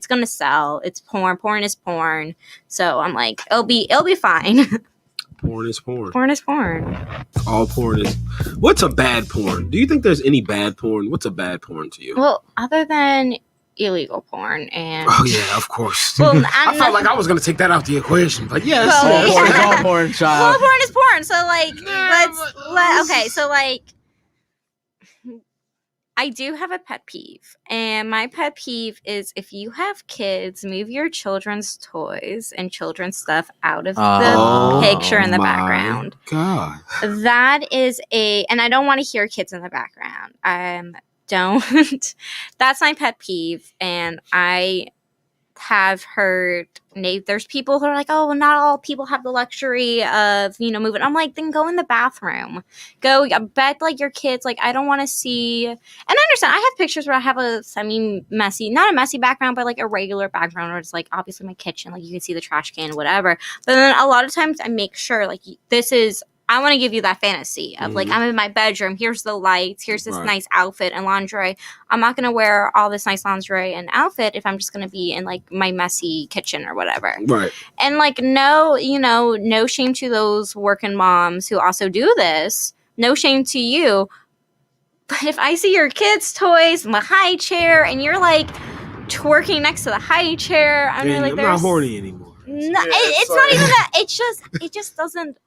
S4: gonna sell. It's porn. Porn is porn. So I'm like, it'll be fine.
S1: Porn is porn.
S4: Porn is porn.
S1: All porn is. What's a bad porn? Do you think there's any bad porn? What's a bad porn to you?
S4: Well, other than illegal porn and
S1: oh yeah, of course.
S4: well,
S1: I felt like I was gonna take that out the equation, but yes,
S4: Well,
S2: All porn is all porn,
S4: well,
S2: child.
S4: porn is porn. So like, okay. So like, I do have a pet peeve, and my pet peeve is if you have kids, move your children's toys and children's stuff out of the picture in the background.
S1: God,
S4: that is and I don't want to hear kids in the background. Don't. That's my pet peeve, and I have heard there's people who are like, oh, not all people have the luxury of moving. I'm like, then go in the bathroom, go bet like your kids. Like I don't want to see. And I understand I have pictures where I have a semi-messy, not a messy background, but like a regular background where it's like obviously my kitchen, like you can see the trash can, whatever. But then a lot of times I make sure like I want to give you that fantasy of like, I'm in my bedroom, here's the lights, here's this nice outfit and lingerie. I'm not going to wear all this nice lingerie and outfit if I'm just going to be in like my messy kitchen or whatever.
S1: Right.
S4: And like, no shame to those working moms who also do this. No shame to you. But if I see your kids' toys in the high chair and you're like twerking next to the high chair, I'm
S1: not horny anymore.
S4: No, it's not even that. It just doesn't.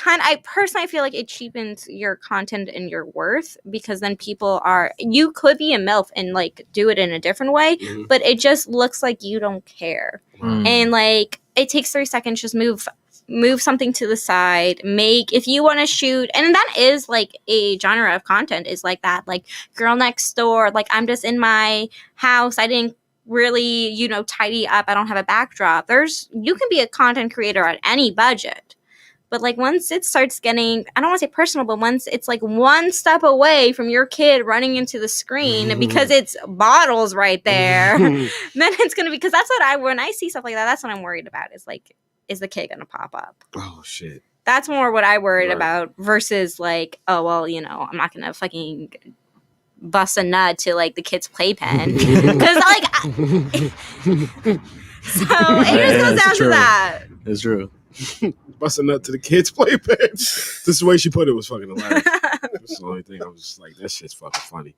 S4: I personally feel like it cheapens your content and your worth, because then you could be a MILF and like do it in a different way, but it just looks like you don't care. And like it takes 3 seconds, just move something to the side, if you want to shoot, and that is like a genre of content is like that, like girl next door, like I'm just in my house, I didn't really tidy up, I don't have a backdrop. You can be a content creator at any budget. But like once it starts getting, I don't want to say personal, but once it's like one step away from your kid running into the screen because it's bottles right there, then it's going to be, because that's when I see stuff like that, that's what I'm worried about, is like, is the kid going to pop up? Oh, shit. That's more what I worried about versus like, oh, well, I'm not going to fucking bust a nut to like the kid's playpen. Because like, so it just goes down to that.
S2: It's true.
S1: Busting nut to the kids' playpen. This is the way she put it was fucking hilarious. That's the only thing I was just like, that shit's fucking funny.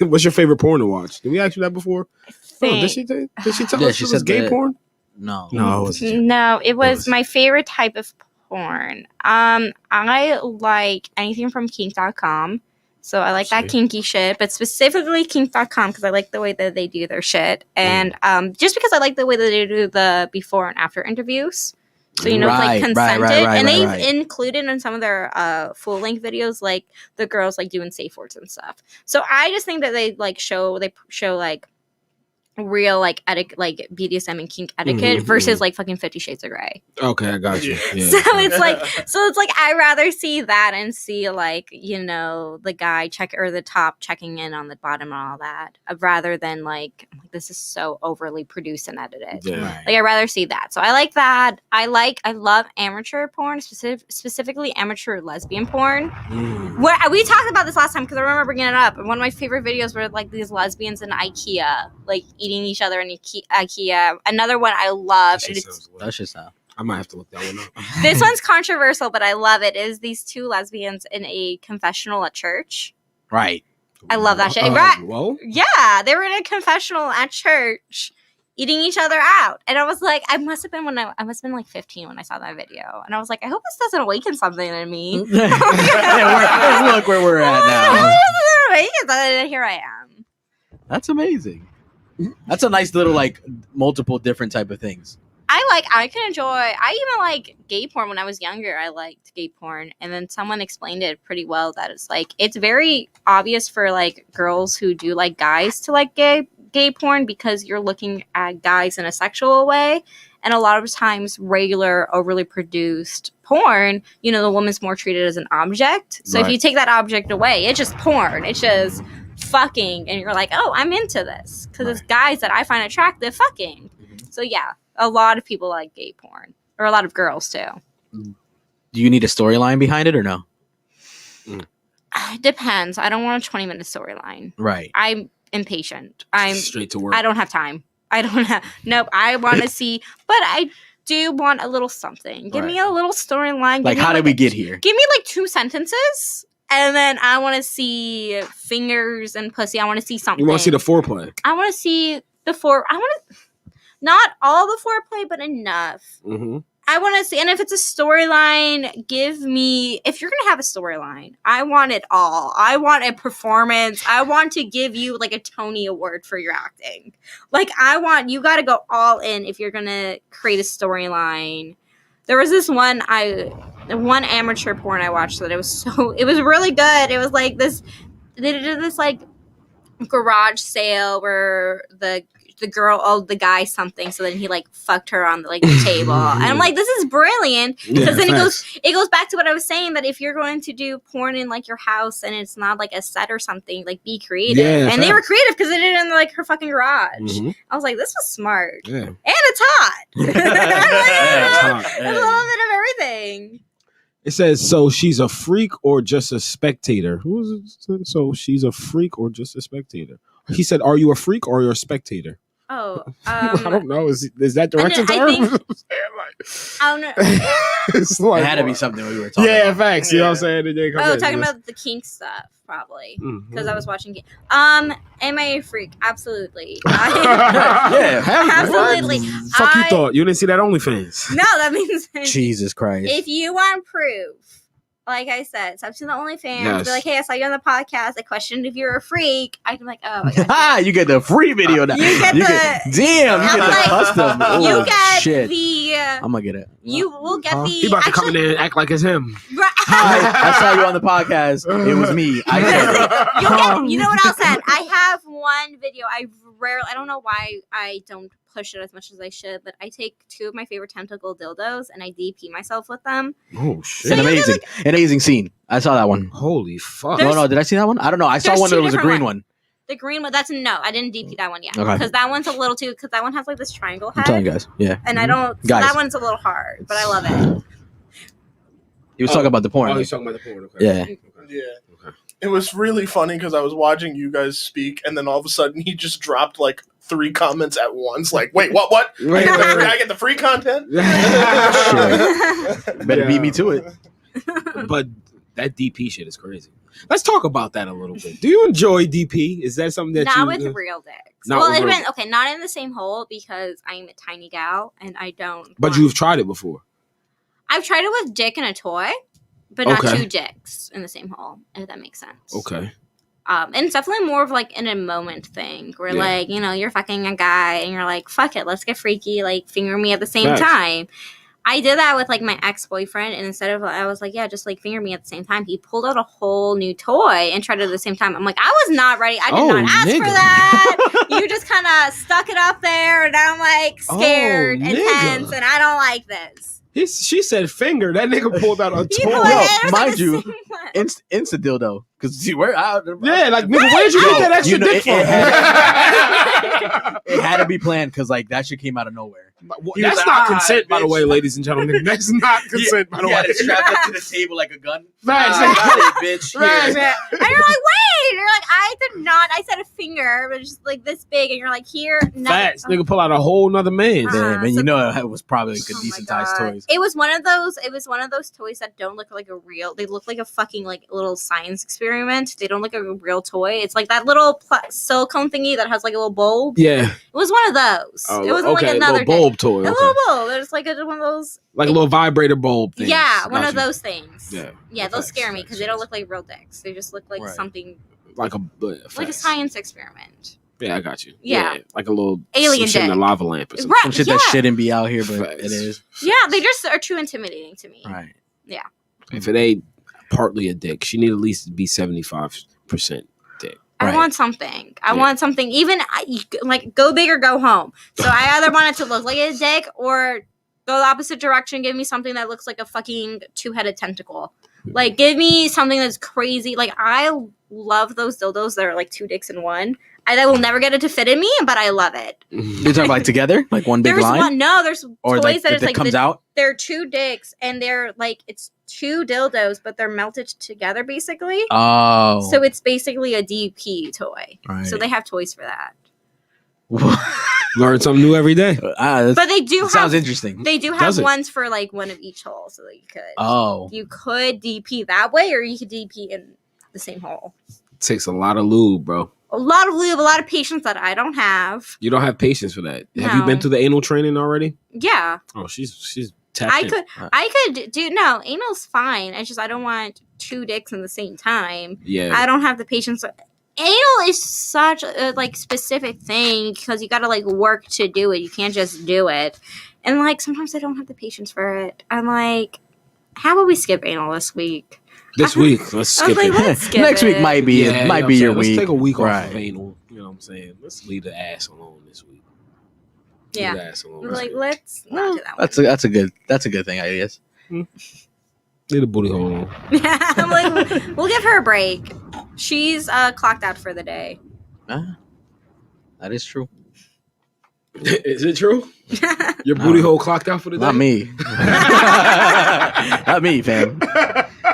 S1: What's your favorite porn to watch? Did we ask you that before? Oh, did she tell us it was gay porn?
S2: No,
S4: it was my favorite type of porn. I like anything from kink.com. So I like that kinky shit, but specifically kink.com because I like the way that they do their shit. And just because I like the way that they do the before and after interviews. So, it's like consented. And they've included in some of their full length videos, like the girls like doing safe words and stuff. So I just think that they show like real like like BDSM and kink etiquette versus like fucking 50 Shades of Grey.
S1: Okay, I got you. Yeah.
S4: So it's like I'd rather see that and see like, you know, the guy or the top checking in on the bottom and all that, rather than like this is so overly produced and edited.
S1: Yeah.
S4: Like I'd rather see that. So I like that. I love amateur porn, specifically amateur lesbian porn. Where we talked about this last time because I remember bringing it up. And one of my favorite videos were like these lesbians in IKEA, like eating each other in IKEA. Another one I love.
S2: That shit sound.
S1: I might have to look that one up.
S4: This one's controversial, but I love it. Is these two lesbians in a confessional at church?
S2: Right.
S4: I love that shit. Right?
S1: Whoa.
S4: Yeah, they were in a confessional at church, eating each other out, and I was like, I must have been like 15 when I saw that video, and I was like, I hope this doesn't awaken something in me.
S2: Look where we're at now.
S4: And here I am.
S2: That's amazing. That's a nice little like multiple different type of things.
S4: I can enjoy. I even like gay porn when I was younger. I liked gay porn, and then someone explained it pretty well that it's like it's very obvious for like girls who do like guys to like gay porn because you're looking at guys in a sexual way, and a lot of times regular overly produced porn, you know, the woman's more treated as an object. So if you take that object away, it's just porn. It's just fucking, and you're like, oh, I'm into this because it's guys that I find attractive fucking. So yeah, a lot of people like gay porn, or a lot of girls too.
S2: Do you need a storyline behind it or no?
S4: It depends. I don't want a 20-minute storyline.
S2: Right.
S4: I'm impatient. I'm
S1: straight to work.
S4: I don't have time. Nope. I want to see, but I do want a little something. Give me a little storyline.
S2: Like, how did we get here?
S4: Give me like 2 sentences. And then I want to see fingers and pussy. I want to see something.
S1: You want to see the foreplay?
S4: I want to see the not all the foreplay, but enough.
S1: Mm-hmm.
S4: I want to see, and if it's a storyline, if you're going to have a storyline, I want it all. I want a performance. I want to give you like a Tony Award for your acting. Like you got to go all in if you're going to create a storyline. There was this one amateur porn I watched that it was really good. It was like they did this like garage sale where the girl owed the guy something, so then he like fucked her on the table. And I'm like, this is brilliant because then it goes back to what I was saying, that if you're going to do porn in like your house and it's not like a set or something, like be creative. And they were creative because they did it in like her fucking garage. I was like, this was smart. And it's hot. A little bit of everything.
S1: It says, so she's a freak or just a spectator? Who is it? So she's a freak or just a spectator? He said, are you a freak or you're a spectator?
S4: Oh,
S1: I don't know. Is that directed term?
S4: I don't know.
S1: It's like,
S2: it had to be something we were talking about.
S1: Yeah, facts. You know what I'm saying?
S4: Talking about the kink stuff, probably. Because I was watching am I a freak? Absolutely. Absolutely.
S1: Fuck you thought. You didn't see that OnlyFans.
S4: No, that means
S2: Jesus Christ.
S4: If you want proof, like I said, sub to the OnlyFans.
S1: Yes.
S4: Be like, hey, I saw you on the podcast. I questioned if you're a freak. I'm like, oh, I got
S2: you get the free video now. You get the custom.
S4: You get
S2: shit.
S4: the.
S2: I'm gonna get it.
S4: You will get the.
S1: He about to come in there and act like it's him.
S2: Hi, I saw you on the podcast. It was me.
S4: You know what else said? I have one video. I don't know why I don't push it as much as I should, but I take 2 of my favorite tentacle dildos and I DP myself with them.
S1: Oh shit!
S2: So amazing scene. I saw that one.
S1: Holy fuck!
S2: No, did I see that one? I don't know. I saw one that was a green one.
S4: The green one, I didn't DP that one yet.
S2: Okay.
S4: Because that one's a little too, because that one has like this triangle head.
S2: I'm telling you guys. Yeah.
S4: And I don't, so that one's a little hard, but I love it.
S2: He was talking about the porn.
S1: Oh, he's talking about the porn. Okay.
S2: Yeah.
S3: Yeah. Okay. It was really funny because I was watching you guys speak, and then all of a sudden he just dropped like 3 comments at once. Like, wait, what?
S1: Wait.
S3: I get the free content?
S2: Better beat me to it.
S1: But that DP shit is crazy. Let's talk about that a little bit. Do you enjoy DP? Is that something that
S4: not with real dicks? Well, not in the same hole because I'm a tiny gal and I don't.
S1: But you've tried it before.
S4: I've tried it with dick and a toy, but not 2 dicks in the same hole. If that makes sense.
S1: Okay.
S4: And it's definitely more of like in a moment thing where like, you know, you're fucking a guy and you're like, fuck it, let's get freaky, like finger me at the same time. I did that with like my ex-boyfriend, and instead of I was like, yeah, just like finger me at the same time, he pulled out a whole new toy and tried it at the same time. I'm like, I was not ready. I did not ask for that. You just kind of stuck it up there, and I'm like scared and tense, and I don't like this.
S1: She said finger. That nigga pulled out a toy.
S2: No, mind you, insta dildo. Because we're out.
S1: Yeah, like nigga, where'd you get that extra dick from?
S2: It had to be planned because like that shit came out of nowhere.
S1: That's not consent, by the way, ladies and gentlemen. That's not consent, by the way.
S2: Yeah, it's strapped up to the table like a gun.
S1: Facts.
S2: Bitch.
S4: And you're like, wait. You're like, I did not. I said a finger, but it's just like this big, and you're like, here.
S1: Facts. Nigga pull out a whole nother man.
S2: Damn, and you know it was probably like a decent sized toys.
S4: It was one of those. It was one of those toys that don't look like a real. They look like a fucking like little science experiment. They don't look like a real toy. It's like that little silicone thingy that has like a little bulb.
S1: Yeah.
S4: It was one of those. It wasn't like another
S1: bulb toy.
S4: A little bulb. It was like one of those.
S1: Like a little vibrator bulb thing.
S4: Yeah, one of those things.
S1: Yeah.
S4: Yeah, those scare me because they don't look like real dicks. They just look like something.
S1: Like
S4: a science experiment.
S1: Yeah, I got you.
S4: Yeah.
S1: Like a little
S4: alien
S1: shit in a lava lamp or something.
S4: Right,
S2: some shit that shouldn't be out here, but it is.
S4: Yeah, they just are too intimidating to me.
S2: Right.
S4: Yeah.
S1: If it ain't partly a dick, she need at least be 75% dick.
S4: I want something. I want something. Even like go big or go home. So I either want it to look like a dick or go the opposite direction. Give me something that looks like a fucking 2-headed tentacle. Like give me something that's crazy. Like I love those dildos that are like 2 dicks in one. I will never get it to fit in me, but I love it.
S2: You're talking like together, like one big line.
S4: There's
S2: or
S4: toys
S2: like,
S4: that it's like
S2: comes out.
S4: They're 2 dicks, and they're like it's 2 dildos, but they're melted together basically.
S2: Oh,
S4: so it's basically a DP toy.
S2: Right.
S4: So they have toys for that.
S1: Learn something new every day.
S4: But they do have,
S2: sounds interesting.
S4: They do have ones for like one of each hole, so that you could.
S2: Oh,
S4: you could DP that way, or you could DP in the same hole.
S1: It takes a lot of lube, bro.
S4: A lot of lube, a lot of patience that I don't have.
S1: You don't have patience for that.
S4: No.
S1: Have you been through the anal training already?
S4: Yeah.
S1: Oh, she's tapped in.
S4: I could do anal's fine. It's just I don't want 2 dicks in the same time.
S1: Yeah.
S4: I don't have the patience. Anal is such a like specific thing because you gotta like work to do it. You can't just do it. And like sometimes I don't have the patience for it. I'm like, how about we skip anal this week?
S1: This week, let's skip
S4: like,
S1: it.
S4: let's skip
S2: Next week might be your week.
S1: Let's take a week
S2: right.
S1: off of anal. You know what I'm saying? Let's leave the ass alone this week.
S4: Yeah.
S1: Leave the ass alone.
S4: Like let's not do that one.
S2: That's a good thing, I guess.
S1: Leave the booty hole alone.
S4: I'm like, we'll give her a break. She's clocked out for the day.
S2: That is true.
S1: Is it true? Your booty hole clocked out for the day?
S2: Not me. Not me, fam.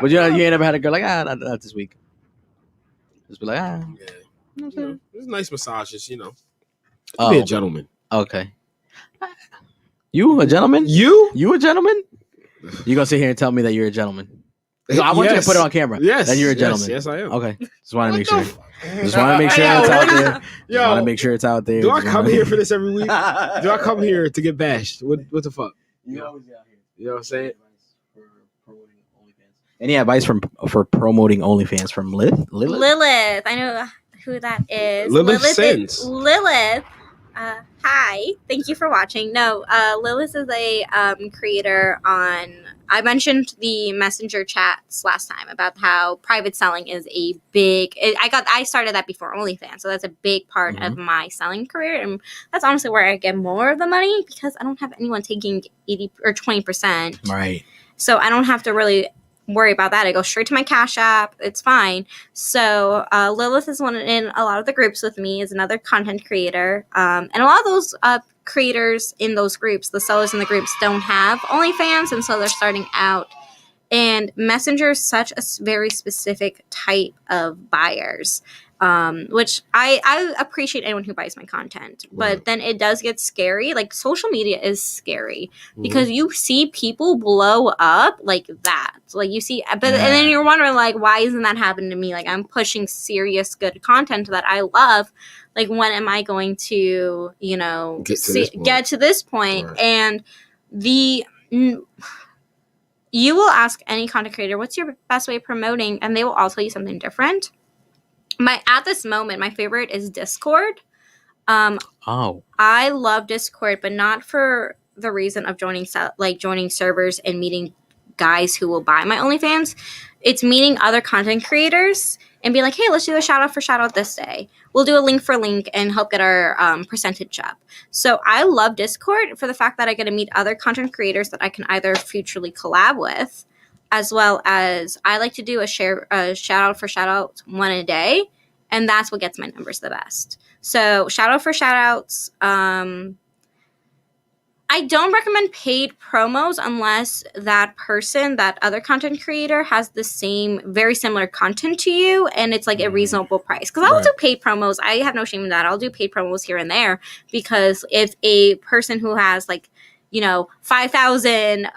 S2: But you ain't ever had a girl like, not this week. Just be like,
S1: Yeah. You know, it's nice massages, you know.
S2: Oh,
S1: Be a gentleman.
S2: Okay. You a gentleman? You a gentleman? You gonna sit here and tell me that you're a gentleman? I want you to put it on camera.
S1: Yes.
S2: That you're a gentleman.
S1: Yes, I am.
S2: Okay. Just want to make sure. Just want to make sure it's out there. Just want to make sure it's out there.
S1: Do I come here for this every week? Do I come here to get bashed? What the fuck?
S2: You always out here.
S1: You know what I'm saying?
S2: Any advice for promoting OnlyFans from Lilith?
S4: Lilith. I know who that is.
S1: Lilith Sins.
S4: Lilith. Hi. Thank you for watching. No, Lilith is a creator on. I mentioned the messenger chats last time about how private selling is a big. I started that before OnlyFans, so that's a big part of my selling career, and that's honestly where I get more of the money because I don't have anyone taking 80 or 20%.
S2: Right.
S4: So I don't have to really worry about that. I go straight to my Cash App. It's fine. So Lilith is one in a lot of the groups with me, is another content creator. And a lot of those creators in those groups, the sellers in the groups, don't have OnlyFans, and so they're starting out. And Messenger is such a very specific type of buyers, which I appreciate anyone who buys my content. But then it does get scary. Like social media is scary because you see people blow up like that. Like you see, and then you're wondering like, why isn't that happening to me? Like I'm pushing serious good content that I love. Like when am I going to, get to this point?
S1: Right.
S4: And you will ask any content creator, what's your best way of promoting? And they will all tell you something different. At this moment, my favorite is Discord. I love Discord, but not for the reason of joining servers and meeting guys who will buy my OnlyFans. It's meeting other content creators and be like, hey, let's do a shout out for shout out this day. We'll do a link for link and help get our percentage up. So I love Discord for the fact that I get to meet other content creators that I can either futurely collab with, as well as I like to do a shout out for shout out one a day. And that's what gets my numbers the best. So shout out for shout outs. I don't recommend paid promos unless that other content creator has the same, very similar content to you and it's like a reasonable price. Because I will do paid promos. I have no shame in that. I'll do paid promos here and there because if a person who has 5,000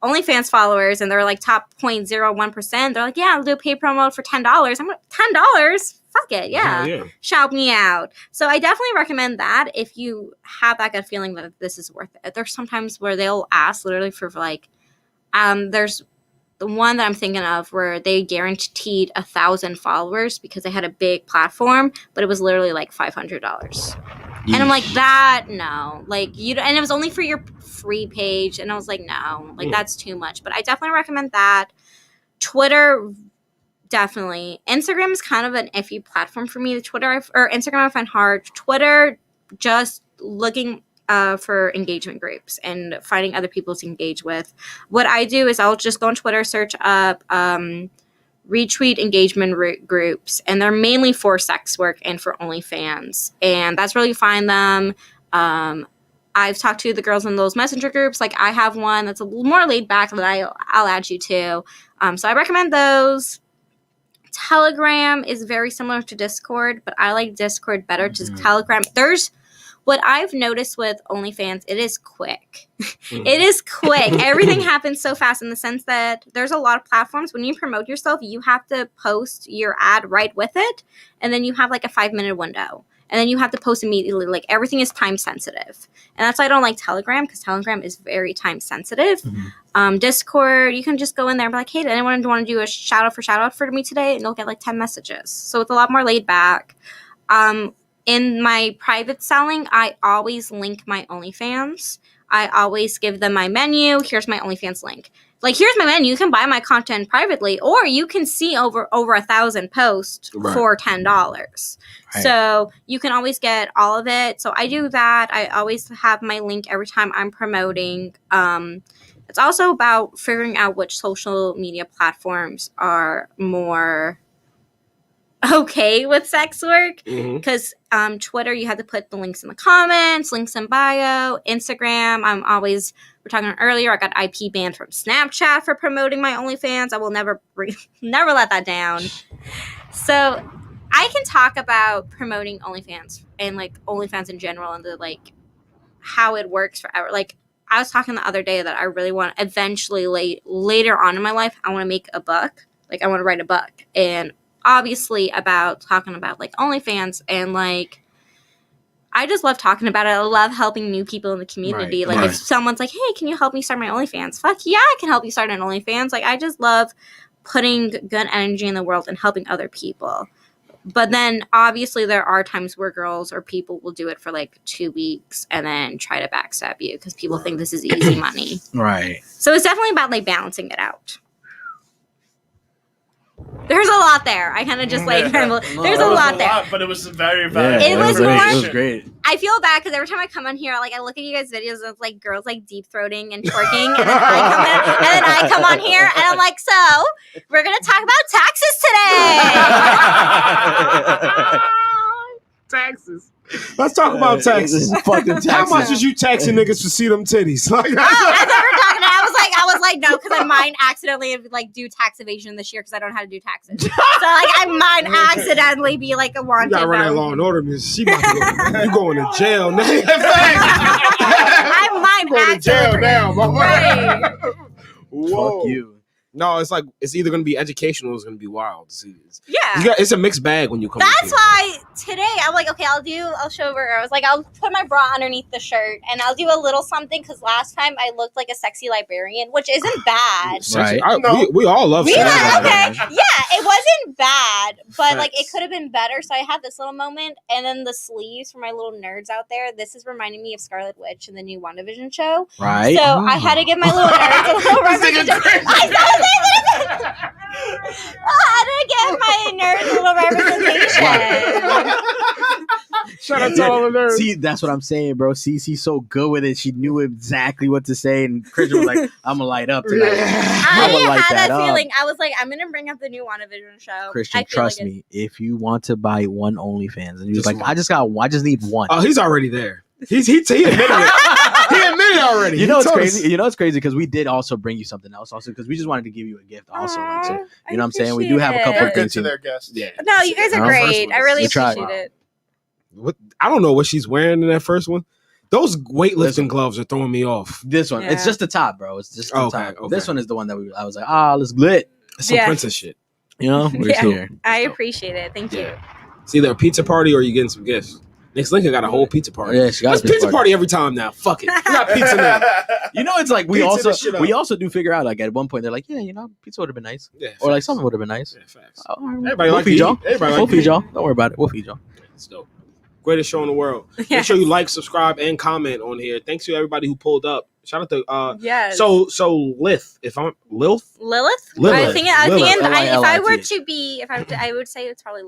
S4: OnlyFans followers and they're like top 0.01%, they're like, yeah, I'll do a paid promo for $10. I'm like, $10? Fuck it, yeah. Shout me out. So I definitely recommend that if you have that gut feeling that this is worth it. There's sometimes where they'll ask literally for there's the one that I'm thinking of where they guaranteed 1,000 followers because they had a big platform, but it was literally like $500. And I'm like, that, no. And it was only for your free page. And I was like, no, that's too much. But I definitely recommend that. Twitter, definitely. Instagram is kind of an iffy platform for me. Instagram I find hard. Twitter, just looking for engagement groups and finding other people to engage with. What I do is I'll just go on Twitter, search up retweet engagement groups, and they're mainly for sex work and for OnlyFans. And that's where you find them. I've talked to the girls in those messenger groups. I have one that's a little more laid back that I'll add you to. So I recommend those. Telegram is very similar to Discord, but I like Discord better to Telegram. What I've noticed with OnlyFans, it is quick. It is quick. Everything happens so fast in the sense that there's a lot of platforms. When you promote yourself, you have to post your ad right with it, and then you have a 5-minute window. And then you have to post immediately. Everything is time sensitive. And that's why I don't like Telegram, because Telegram is very time sensitive. Discord, you can just go in there and be like, hey, did anyone want to do a shout out for me today? And you'll get 10 messages. So it's a lot more laid back. In my private selling, I always link my OnlyFans. I always give them my menu. Here's my OnlyFans link. Here's my menu. You can buy my content privately, or you can see over 1,000 posts for $10. Right. So you can always get all of it. So I do that. I always have my link every time I'm promoting. It's also about figuring out which social media platforms are more okay with sex work, because Twitter, you have to put the links in the comments, links in bio. Instagram, we're talking earlier, I got IP banned from Snapchat for promoting my OnlyFans. I will never let that down. So I can talk about promoting OnlyFans and OnlyFans in general and the how it works forever. I was talking the other day that I really want eventually later on in my life, I want to make a book. I want to write a book, and obviously talking about OnlyFans, and I just love talking about it. I love helping new people in the community. If someone's like, hey, can you help me start my OnlyFans? Fuck yeah, I can help you start an OnlyFans. I just love putting good energy in the world and helping other people. But then obviously there are times where girls or people will do it for 2 weeks and then try to backstab you because people think this is easy money. Right. So it's definitely about balancing it out. There's a lot there. I kind of just there's a lot there.
S3: But it was very valuable.
S4: It was
S2: great.
S4: I feel bad because every time I come on here, I look at you guys' videos of girls deep throating and twerking, and then I come on here and I'm like, so we're gonna talk about taxes today.
S1: Taxes. Let's talk about taxes.
S2: Fucking taxes.
S1: How much is you taxing niggas to see them titties?
S4: I thought we were talking. I was like, no, because I might accidentally do tax evasion this year because I don't know how to do taxes. So I might accidentally be a wanted.
S1: You gotta run that Law and Order, Miss. She about to go. You going to jail now?
S4: I might
S1: going to jail now, my
S4: right.
S2: Whoa. Fuck you.
S1: No, it's like it's either gonna be educational or it's gonna be wild.
S4: Yeah.
S1: It's a mixed bag when you come.
S4: That's why today I'm like, okay, I'll show her. I was like, I'll put my bra underneath the shirt and I'll do a little something because last time I looked like a sexy librarian, which isn't bad.
S2: Right.
S1: We all love
S4: Okay.
S1: librarian.
S4: Yeah, it wasn't bad, but like it could have been better. So I had this little moment, and then the sleeves for my little nerds out there. This is reminding me of Scarlet Witch in the new WandaVision show.
S2: Right.
S4: So I had to give my little nerds a little representation. I had to give my nerds a little representation.
S1: Shout out to all the nerds.
S2: See, that's what I'm saying, bro. CiCi's so good with it. She knew exactly what to say, and Christian was like, "I'm gonna light up tonight."
S4: I had that feeling. I was like, I'm gonna bring up the new WandaVision show.
S2: Christian, trust me. If you want to buy one OnlyFans, and he was like, "I just need one."
S1: Oh, he's already there. He admitted it. He admitted it already.
S2: You know it's crazy. You know it's crazy because we did also bring you something else, also because we just wanted to give you a gift, also. So, you know what I'm saying? We do have a couple
S3: They're
S2: of
S3: good
S2: things
S3: to their guests.
S1: Yeah.
S4: No, you guys are great. I really appreciate it.
S1: What I don't know what she's wearing in that first one. Those weightlifting gloves are throwing me off.
S2: This one, it's just the top, bro. It's just the top.
S1: Okay.
S2: This one is the one that I was like, let's glit.
S1: It's some princess shit.
S2: You know, we're here.
S4: I appreciate it. Thank you.
S1: It's either a pizza party or you getting some gifts. Next Lincoln got a whole pizza party.
S2: Yeah, she got
S1: a pizza party every time now. Fuck it. We got pizza now.
S2: You know, it's like we also do figure out like at one point they're like, yeah, you know, pizza would have been nice. Yeah, or like something would have been nice.
S1: Yeah, facts.
S2: Everybody we'll feed y'all. We'll feed y'all. Don't worry about it. We'll feed y'all.
S1: It's dope. Greatest show in the world. Yes. Make sure you like, subscribe, and comment on here. Thanks to everybody who pulled up. Shout out to
S4: yes.
S1: So Lilith. If I'm Lilith?
S4: I think if I were to be, I would say it's probably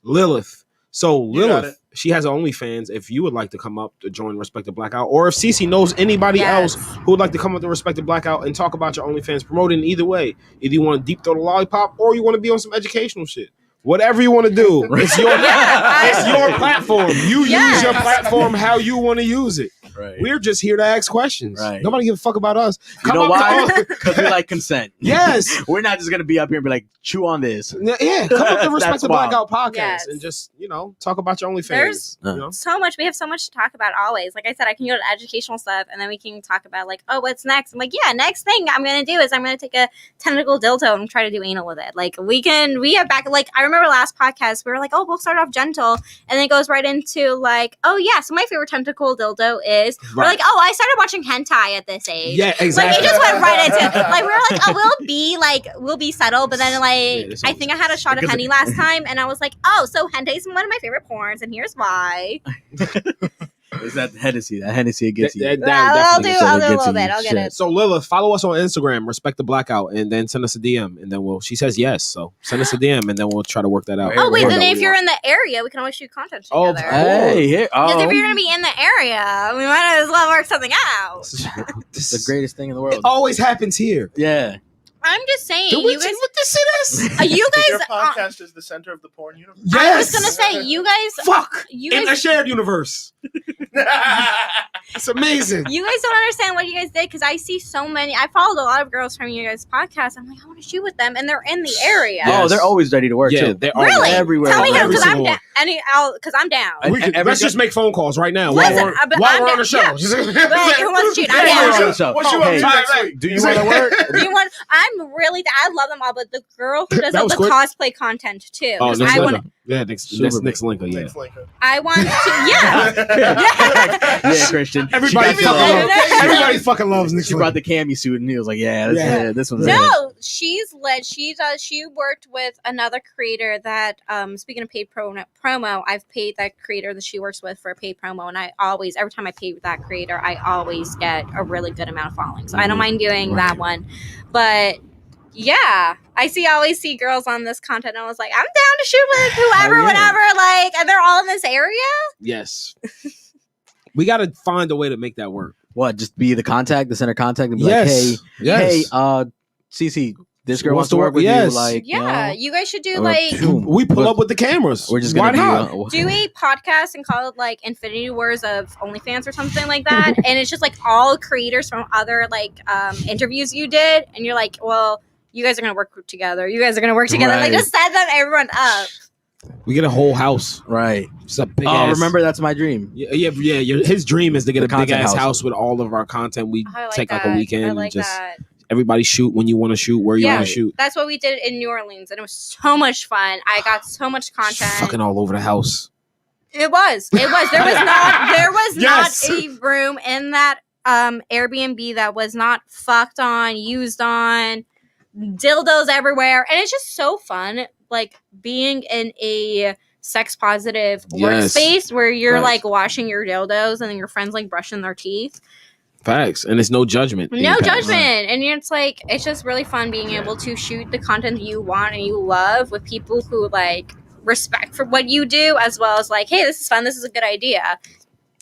S1: Lilith. So Lilith, she has OnlyFans. If you would like to come up to join Respek the Blackout, or if CiCi knows anybody else who would like to come up to Respek the Blackout and talk about your OnlyFans, promote it in either way. Either you want to deep throw the lollipop, or you want to be on some educational shit. Whatever you want to do, it's your platform. You use your platform how you want to use it. Right. We're just here to ask questions. Right. Nobody give a fuck about us.
S2: You know why? Because we like consent.
S1: Yes.
S2: We're not just going to be up here and be like, chew on this.
S1: Yeah. Come up to Respek the Blackout podcast and just, talk about your OnlyFans.
S4: There's so much. We have so much to talk about always. Like I said, I can go to educational stuff and then we can talk about like, oh, what's next? I'm like, next thing I'm going to do is I'm going to take a tentacle dildo and try to do anal with it. Like we have back, like I remember last podcast, we were like, oh, we'll start off gentle. And then it goes right into like, oh yeah, so my favorite tentacle dildo is, we're like, oh, I started watching hentai at this age.
S1: Yeah, exactly.
S4: Like it just went right into like we were like, oh, we'll be subtle, but then like I think I had a shot of Henny last time, and I was like, oh, so hentai is one of my favorite porns, and here's why.
S2: Is that Hennessy? That Hennessy gets you.
S4: I'll do a little bit. I'll get it.
S1: So Lilith, follow us on Instagram, Respek the Blackout, and then send us a DM, and then she says yes. So send us a DM, and then we'll try to work that out.
S4: Oh wait, then if you're in the area, we can always shoot content together. Because if you're gonna be in the area, we might as well work something out.
S2: This is the greatest thing in the world.
S1: It always happens here.
S2: Yeah.
S4: I'm just saying.
S1: Do you guys, what this shit is?
S4: You guys.
S3: Your podcast is the center of the porn universe.
S1: Yes.
S4: I was gonna say you guys.
S1: In a shared universe. It's amazing.
S4: You guys don't understand what you guys did because I see so many. I followed a lot of girls from you guys' podcast. I'm like, I want to shoot with them, and they're in the area.
S2: Yes. Oh, they're always ready to work too.
S1: They're
S4: really
S2: everywhere.
S4: Tell me who, because I'm down. Because I'm down.
S1: Let's just make phone calls right now while we're on the show.
S4: Yeah. Who wants to shoot? I'm down.
S3: What you want to next week?
S2: Do you want to work?
S4: I'm really. I love them all, but the girl who does all the cosplay content too.
S1: Oh, next Linka. Yeah, next Linka. Yeah.
S4: I want to.
S2: Yeah, Christian.
S1: Everybody fucking loves Nick.
S2: She brought the cami suit, and he was like, "Yeah, this one's
S4: no." She's lit. She worked with another creator that. Speaking of paid promo, I've paid that creator that she works with for a paid promo, and I always, every time I pay that creator, I always get a really good amount of following. So I don't mind doing that one, but. Yeah, I always see girls on this content, and I was like, I'm down to shoot with whoever, whatever, like, and they're all in this area?
S1: Yes. We got to find a way to make that work.
S2: What, just be the center contact, and be like, hey, CiCi, this girl wants to work with you, like,
S4: you guys should do, like...
S1: We pull up with the cameras.
S2: We're just gonna
S4: do a podcast and call it, like, Infinity Wars of OnlyFans or something like that, and it's just, like, all creators from other, like, interviews you did, and you're like, well... You guys are going to work together. Right. Like, just set them everyone up.
S1: We get a whole house.
S2: Right.
S1: It's a big ass.
S2: Remember, that's my dream.
S1: Yeah. His dream is to get a big ass house with all of our content. We take like a weekend and just everybody shoot when you want to shoot, where you want to shoot.
S4: That's what we did in New Orleans, and it was so much fun. I got so much content.
S1: Fucking all over the house.
S4: It was. There was not a room in that Airbnb that was not fucked on, used on, dildos everywhere, and it's just so fun, like being in a sex positive workspace where you're like washing your dildos and then your friends like brushing their teeth.
S1: Facts. And it's no judgment.
S4: No judgment. And it's like, it's just really fun being able to shoot the content that you want and you love with people who like respect for what you do, as well as like, hey, this is fun, this is a good idea.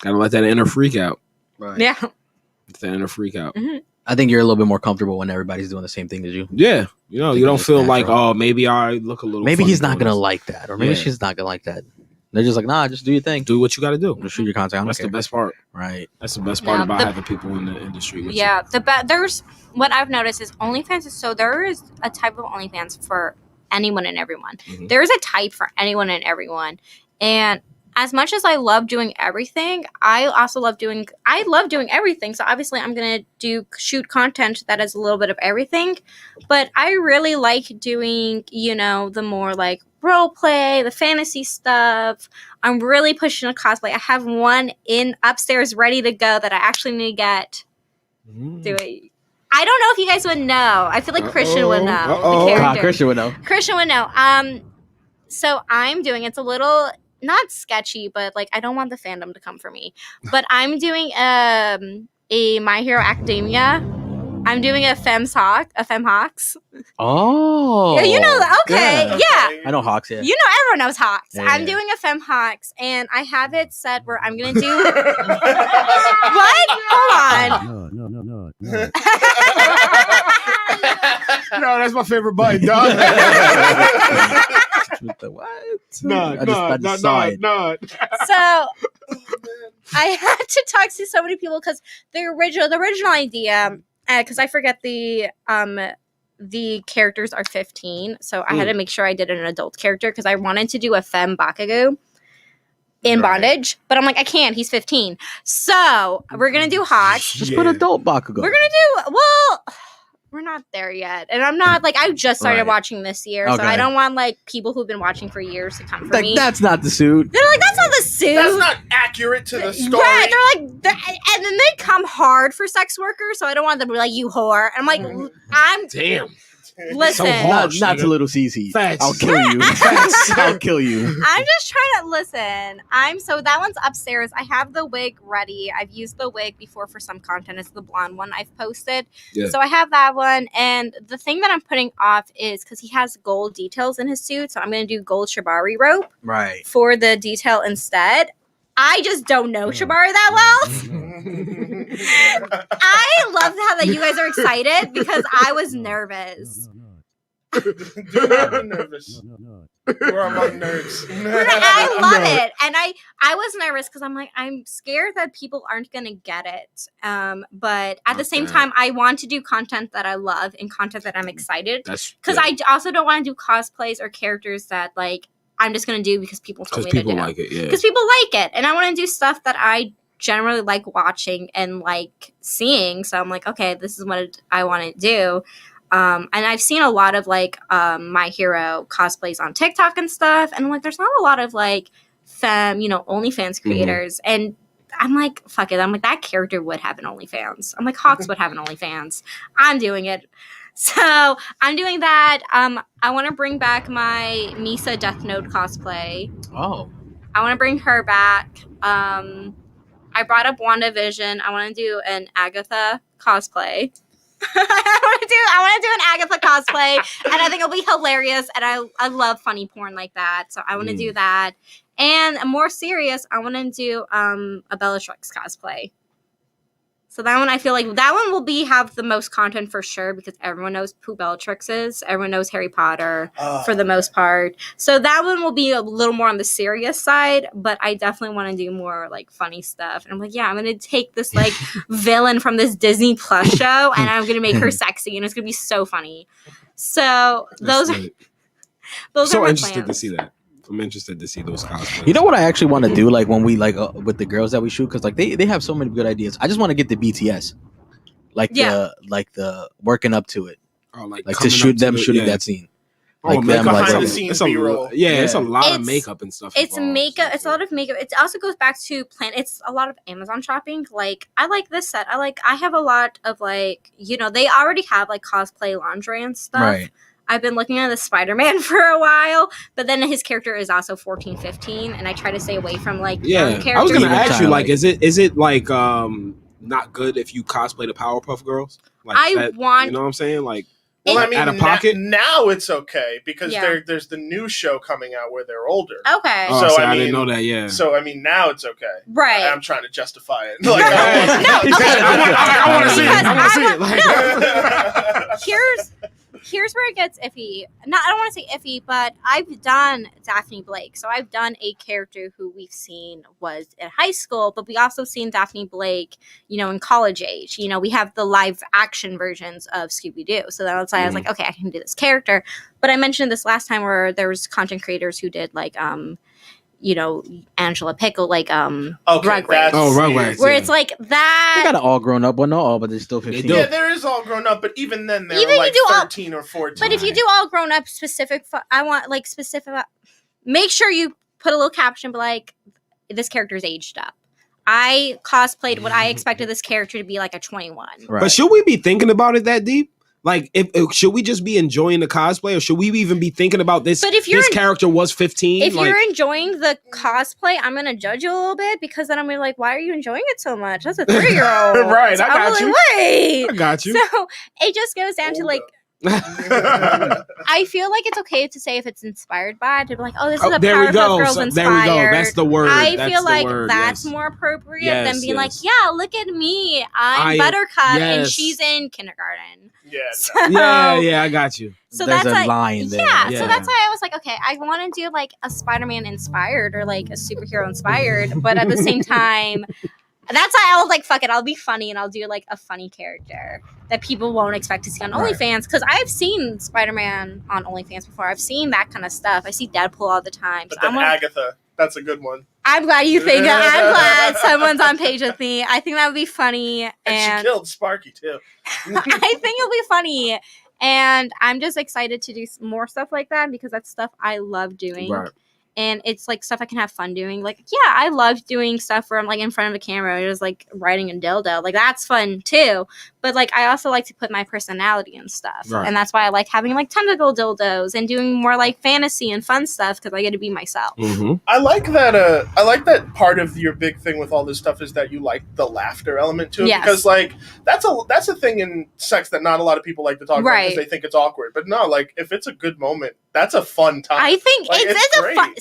S1: Gotta let that inner freak out.
S2: Right.
S4: Yeah.
S1: Let that inner freak out.
S4: Mm-hmm.
S2: I think you're a little bit more comfortable when everybody's doing the same thing as you.
S1: Yeah. You know, you don't feel like, oh, maybe I look a little
S2: Maybe
S1: funny
S2: he's not
S1: doing
S2: going to
S1: this.
S2: like that. Or maybe she's not going to like that. They're just like, nah, just do your thing.
S1: Do what you got to do.
S2: Just shoot your content.
S1: That's the best part.
S2: Right.
S1: That's the best part about having people in the industry with you.
S4: There's what I've noticed is OnlyFans is there is a type of OnlyFans for anyone and everyone.
S1: Mm-hmm.
S4: There is a type for anyone and everyone. And as much as I love doing everything, I love doing everything. So obviously I'm going to shoot content that is a little bit of everything, but I really like doing, the more like role play, the fantasy stuff. I'm really pushing a cosplay. I have one upstairs ready to go that I actually need to get doing. I don't know if you guys would know. I feel like Christian would know. The character.
S2: Christian would know.
S4: Christian would know. So I'm doing, it's a little not sketchy, but like I don't want the fandom to come for me. But I'm doing a My Hero Academia. I'm doing a FemHawks.
S2: Oh.
S4: Yeah, you know that. Okay, yeah.
S2: I know Hawks, yeah.
S4: You know, everyone knows Hawks.
S2: Yeah,
S4: I'm doing a FemHawks, and I have it set where I'm going to do... What? Hold on.
S5: No.
S1: No, that's my favorite button, dog.
S2: What?
S1: No.
S4: So I had to talk to so many people because the original idea, because I forget the characters are 15, so I had to make sure I did an adult character because I wanted to do a femme Bakugo in bondage, but I'm like, I can't. He's 15, so we're gonna do Hawks.
S2: Just put adult Bakugo.
S4: We're gonna do we're not there yet, and I'm not like I just started watching this year, so I don't want like people who've been watching for years to come for me.
S2: That's not the suit.
S4: They're like, that's not the suit.
S3: That's not accurate to the story.
S4: Right? They're like, and then they come hard for sex workers, so I don't want them to be like, you whore. And I'm like,
S1: Damn.
S4: Listen,
S1: So harsh,
S2: not to little CiCi.
S1: Facts.
S2: I'll kill you. I'll kill you.
S4: I'm just trying to listen. So that one's upstairs. I have the wig ready. I've used the wig before for some content. It's the blonde one I've posted.
S1: Yeah.
S4: So I have that one. And the thing that I'm putting off is because he has gold details in his suit. So I'm going to do gold shibari rope for the detail instead. I just don't know Shibari that well. I love how that you guys are excited because I was nervous.
S3: Do not be nervous. We're among nerds.
S4: I love it. And I was nervous because I'm like, I'm scared that people aren't going to get it. But at the same time, I want to do content that I love and content that I'm excited. Because I also don't want to do cosplays or characters that like, I'm just going to do because people told me to do.
S1: Because people like it, yeah.
S4: Because people like it. And I want to do stuff that I generally like watching and like seeing. So I'm like, okay, this is what I want to do. And I've seen a lot of like My Hero cosplays on TikTok and stuff. And I'm like, there's not a lot of like OnlyFans creators. Mm-hmm. And I'm like, fuck it. I'm like, that character would have an OnlyFans. I'm like, Hawks would have an OnlyFans. I'm doing it. So I'm doing that. I want to bring back my Misa Death Note cosplay.
S2: Oh.
S4: I want to bring her back. I brought up WandaVision. I want to do an Agatha cosplay. I want to do an Agatha cosplay, and I think it'll be hilarious. And I love funny porn like that, so I want to do that. And more serious, I want to do a Bellatrix cosplay. So that one, I feel like that one will have the most content for sure because everyone knows who Bellatrix is. Everyone knows Harry Potter for the most part. So that one will be a little more on the serious side, but I definitely want to do more like funny stuff. And I'm like, yeah, I'm going to take this like villain from this Disney Plus show and I'm going to make her sexy and it's going to be so funny. So those are my
S1: interested
S4: plans.
S1: to see that. I'm interested to see those cosplays.
S2: You know what I actually want to do, like when we like with the girls that we shoot, because like they have so many good ideas. I just want to get the BTS, like
S4: Yeah.
S2: the working up to it,
S1: Oh, like
S2: to shoot them shooting that scene.
S1: Oh,
S2: Like
S1: makeup
S2: them,
S3: behind
S2: like,
S3: the scenes
S1: it's a
S3: B-roll.
S1: it's a lot of
S4: It's-
S1: makeup and stuff.
S4: It's
S1: involved.
S4: makeup. It's a lot of makeup. It also goes back to plan. It's a lot of Amazon shopping. Like I like this set. I have a lot of like they already have like cosplay lingerie and stuff.
S2: Right.
S4: I've been looking at the Spider-Man for a while, but then his character is also 14, 15, and I try to stay away from like young characters.
S1: I was gonna
S2: Even
S1: ask you
S2: kinda
S1: like,
S2: like-
S1: is it like not good if you cosplay the Powerpuff Girls? Like
S4: I want-
S1: you know what I'm saying? Like,
S3: Well, I mean,
S1: out of pocket.
S3: now it's okay because
S4: Yeah.
S3: there's the new show coming out where they're older.
S4: Okay.
S1: Oh,
S3: So,
S1: so
S3: I
S1: I didn't
S3: mean-
S1: know that. Yeah.
S3: So I mean, now it's okay.
S4: Right.
S3: I'm trying to justify it.
S1: Yeah.
S3: Like,
S1: I want to see it. I want to see it.
S3: Like,
S4: Here's where it gets iffy. I don't want to say iffy, but I've done Daphne Blake. So I've done a character who we've seen was in high school, but we also seen Daphne Blake, in college age. We have the live action versions of Scooby-Doo. So that's why I was like, okay, I can do this character. But I mentioned this last time where there was content creators who did like Angela Pickle, like
S3: okay,
S4: Rugrats.
S1: Rugrats.
S4: Where
S1: yeah.
S4: it's like
S2: They
S4: that.
S2: got all grown up. Well, not all, but they're still 15.
S1: do.
S3: yeah, there is all grown up, but even then they're
S4: Even
S3: like
S4: you do all-
S3: 13 or 14.
S4: But if you do all grown up specific, I want like specific. Make sure you put a little caption, but like this character's aged up. I cosplayed what I expected this character to be like a 21.
S2: Right.
S1: But should we be thinking about it that deep? Like, should we just be enjoying the cosplay, or should we even be thinking about this?
S4: But if you're
S1: this character was 15,
S4: If
S1: like,
S4: you're enjoying the cosplay, I'm gonna judge you a little bit because then I'm gonna be like, why are you enjoying it so much? That's a 3-year-old.
S1: Right,
S4: So
S1: I got
S4: I'm
S1: you.
S4: like, wait.
S1: I got you.
S4: So it just goes down to like, I feel like it's okay to say if it's inspired by, to be like, oh, this is a
S1: there we
S4: Powerpuff
S1: go.
S4: Girls
S1: So,
S4: inspired.
S1: there we go. That's the word.
S4: I
S1: That's
S4: feel
S1: the
S4: like
S1: word,
S4: that's
S1: yes.
S4: more appropriate
S1: Yes,
S4: than being like,
S1: yes.
S4: yeah, look at me. I'm Buttercup and
S1: yes.
S4: she's in kindergarten.
S3: Yeah,
S4: So,
S1: Yeah, I got you.
S4: So
S2: There's
S4: that's
S2: a
S4: like,
S2: line there.
S4: yeah,
S1: Yeah.
S4: so that's why I was like, okay, I want to do like a Spider-Man inspired or like a superhero inspired, but at the same time, that's why I was like, fuck it, I'll be funny and I'll do like a funny character that people won't expect to see on
S2: Right.
S4: OnlyFans, because I've seen Spider-Man on OnlyFans before. I've seen that kind of stuff. I see Deadpool all the time.
S3: but
S4: So
S3: then Agatha, that's a good one.
S4: I'm glad you think that. I'm glad someone's on page with me. I think that would be funny,
S3: And
S4: and
S3: she killed Sparky too.
S4: I think it'll be funny. And I'm just excited to do more stuff like that because that's stuff I love doing.
S1: Right.
S4: And it's like stuff I can have fun doing. Like, yeah, I love doing stuff where I'm like in front of the camera, just like writing a dildo. Like, that's fun too. But like, I also like to put my personality in stuff.
S1: Right.
S4: And that's why I like having like tentacle dildos and doing more like fantasy and fun stuff because I get to be myself.
S1: Mm-hmm.
S3: I like that. I like that part of your big thing with all this stuff is that you like the laughter element to it.
S4: Yes.
S3: Because like that's a thing in sex that not a lot of people like to talk about
S4: Right.
S3: because they think it's awkward. But no, like if it's a good moment, that's a fun time.
S4: I think
S3: Like,
S4: it's a
S3: great.
S4: fun.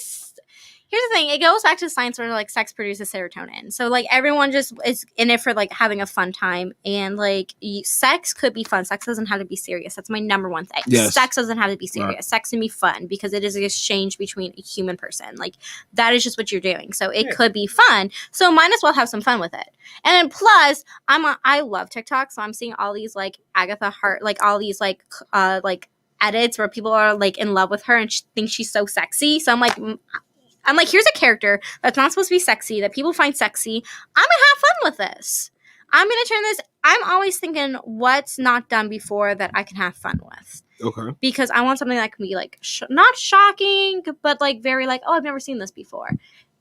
S4: Here's the thing: it goes back to science where like sex produces serotonin. So like everyone just is in it for like having a fun time, and like sex could be fun. Sex doesn't have to be serious. That's my number one thing.
S1: Yes.
S4: Sex doesn't have to be serious.
S1: Right.
S4: Sex can be fun because it is an exchange between a human person. Like that is just what you're doing. So it
S3: Yeah.
S4: could be fun. So might as well have some fun with it. And then plus, I love TikTok, so I'm seeing all these like Agatha Hart, like all these like edits where people are like in love with her and think she's so sexy. So I'm like, here's a character that's not supposed to be sexy, that people find sexy. I'm gonna have fun with this. I'm gonna turn this. I'm always thinking what's not done before that I can have fun with,
S1: Okay.
S4: because I want something that can be like not shocking, but like very like, oh, I've never seen this before.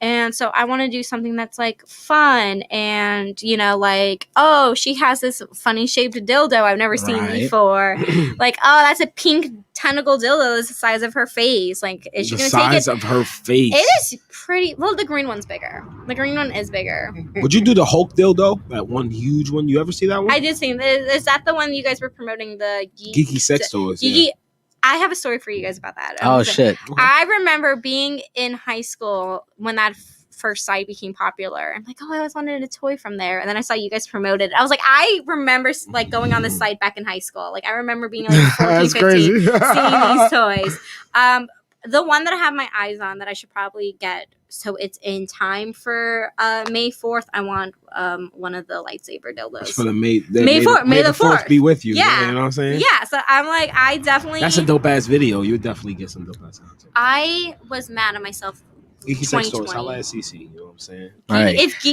S4: And so I want to do something that's like fun and, like, oh, she has this funny shaped dildo I've never seen
S2: Right.
S4: before. Like, oh, that's a pink tentacle dildo that's the size of her face. Like, is she
S1: The
S4: going to take
S1: size
S4: it?
S1: of her face.
S4: It is pretty. Well, the green one's bigger. The green one is bigger.
S1: Would you do the Hulk dildo? That one huge one. You ever see that one?
S4: I did see. Is that the one you guys were promoting? The
S1: Geeky sex toys.
S4: Geeky. I have a story for you guys about that.
S2: Oh shit!
S4: I remember being in high school when that first site became popular. I'm like, oh, I always wanted a toy from there. And then I saw you guys promote it. I was like, I remember like going on this site back in high school. Like I remember being like 14,
S1: That's
S4: 15,
S1: crazy.
S4: seeing these toys. The one that I have my eyes on that I should probably get so it's in time for May 4th, I want one of the lightsaber dildos.
S1: For the May
S4: May
S1: the
S4: 4th.
S1: be with you.
S4: Yeah.
S1: You know what I'm saying?
S4: Yeah, so I'm like, I definitely...
S1: That's a dope ass video. You would definitely get some dope ass content.
S4: I was mad at myself.
S1: Geeky sex toys.
S4: 2020.
S1: Holla at CiCi. You know what I'm saying?
S2: All right.
S4: If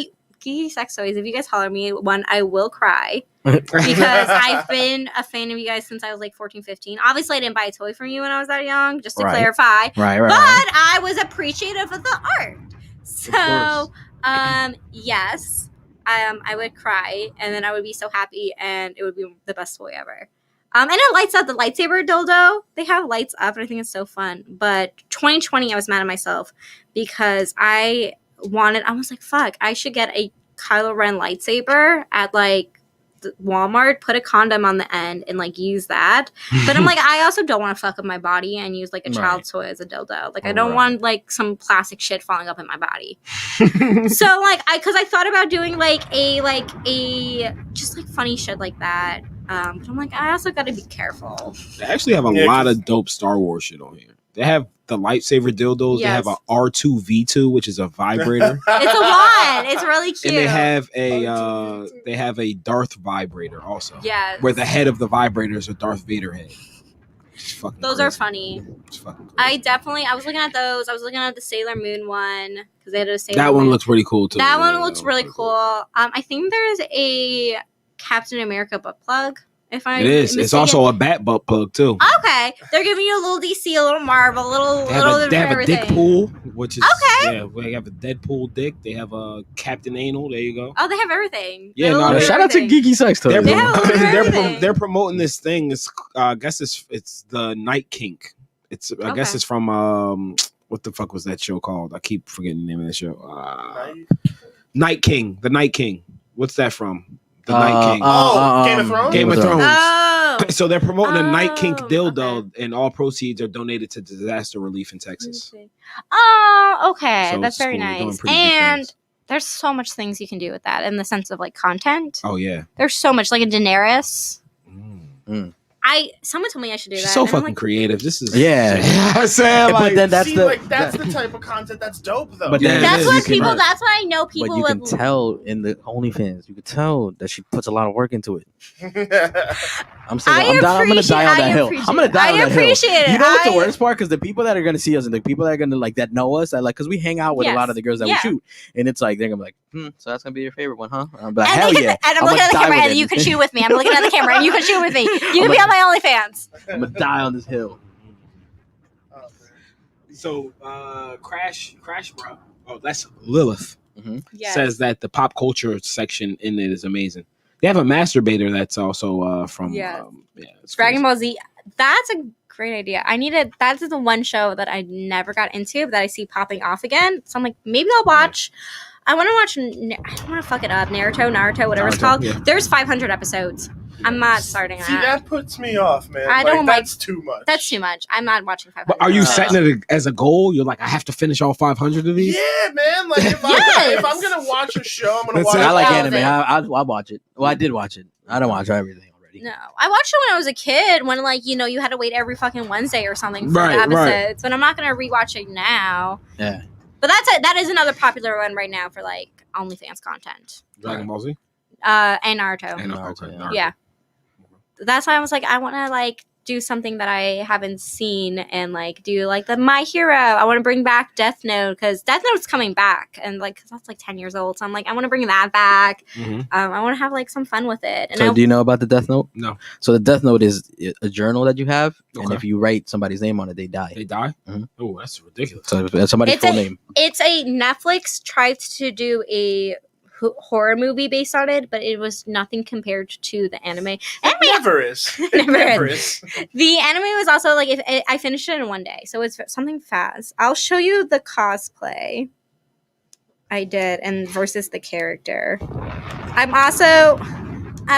S4: Geeky Sex Toys, if you guys holler at me, one, I will cry. Because I've been a fan of you guys since I was like 14, 15. Obviously, I didn't buy a toy from you when I was that young, just to clarify.
S2: Right.
S4: But I was appreciative of the art. So, yes, I would cry, and then I would be so happy, and it would be the best toy ever. And it lights up the lightsaber dildo. They have lights up, and I think it's so fun. But 2020, I was mad at myself because I was like, fuck, I should get a Kylo Ren lightsaber at like Walmart, put a condom on the end and like use that. But I'm like, I also don't want to fuck up my body and use like a child's toy as a dildo. Like I don't want like some plastic shit falling up in my body. So like because I thought about doing like a just like funny shit like that. But I'm like, I also got to be careful.
S1: They actually have a lot of dope Star Wars shit on here. They have the lightsaber dildos. Yes. They have a R2V2, which is a vibrator.
S4: It's a wand. It's really cute.
S1: And they have a Darth vibrator also. Yeah. Where the head of the vibrator is a Darth Vader head.
S4: Those are funny. I was looking at those. I was looking at the Sailor Moon one because they had a Sailor
S1: That one
S4: Moon.
S1: looks pretty cool too.
S4: That one looks really cool. I think there's a Captain America butt plug. It is.
S1: It's also a bat butt plug too.
S4: Okay, they're giving you a little DC, a little Marvel,
S1: They have a dick pool, which is okay. Yeah, they have a Deadpool dick. They have a Captain Anal. There you go.
S4: Oh, they have everything.
S2: Yeah, shout out to Geeky Sex Toys.
S1: They're promoting this thing. It's I guess it's the Night Kink. I guess it's from what the fuck was that show called? I keep forgetting the name of that show. Night King. The Night King. What's that from? The Night King.
S3: Game of Thrones?
S1: Game of Thrones.
S4: Oh.
S1: So they're promoting a Night Kink dildo, and all proceeds are donated to disaster relief in Texas.
S4: Oh, okay.
S1: So
S4: that's very nice. And there's so much things you can do with that in the sense of like content.
S1: Oh, yeah.
S4: There's so much. Like a Daenerys. Someone told me I should do that.
S1: She's so fucking creative. This is
S2: I'm saying,
S3: but then that's the type of content that's dope though.
S2: But
S4: that's what people. That's what I know people.
S2: But you can tell in the OnlyFans. You can tell that she puts a lot of work into it. I'm saying I'm gonna die on that hill. I'm gonna die on that hill. You know what's the worst part? Because the people that are gonna see us and the people that are gonna like that know us, that like, because we hang out with a lot of the girls that we shoot, and it's like they're gonna be like, so that's gonna be your favorite one, huh? I'm like, hell yeah.
S4: And I'm looking at the camera, and you can shoot with me. I'm looking at the camera, and you can shoot with me. You can be on my OnlyFans.
S2: I'm gonna die on this hill.
S1: So, Crash, bro. Oh, that's Lilith. Says that the pop culture section in it is amazing. They have a masturbator that's also from
S4: Dragon Ball Z. That's a great idea. That's the one show that I never got into, but that I see popping off again. So I'm like, maybe I'll watch. I want to watch. I don't want to fuck it up. Naruto, whatever it's called. Yeah. There's 500 episodes. I'm not starting that.
S3: See, that puts me off, man.
S4: I don't like.
S3: That's too much.
S4: That's too much. I'm not watching 500.
S1: But are you setting it as a goal? You're like, I have to finish all 500 of these?
S3: Yeah, man. Like, if I'm going to watch a show, I'm going to watch it.
S2: I like anime. I'll watch it. Well, I did watch it. I don't watch everything already.
S4: No. I watched it when I was a kid, when, like, you had to wait every fucking Wednesday or something for the episodes. Right. But I'm not going to rewatch it now.
S2: Yeah.
S4: But that is another popular one right now for, like, OnlyFans content.
S1: Dragon Ball Z?
S4: And Naruto. Yeah. That's why I was like, I want to like do something that I haven't seen and like do like the My Hero. I want to bring back Death Note because Death Note's coming back and like cause that's like 10 years old. So I'm like, I want to bring that back. I want to have like some fun with it. And
S2: so do you know about the Death Note?
S1: No.
S2: So the Death Note is a journal that you have, and if you write somebody's name on it, they die.
S1: They die? Oh, that's ridiculous.
S2: So that's somebody's full name.
S4: It's a Netflix tried to do a horror movie based on it, but it was nothing compared to the anime.
S3: It never is. It never is.
S4: The anime was also like I finished it in one day, so it's something fast. I'll show you the cosplay I did and versus the character. I'm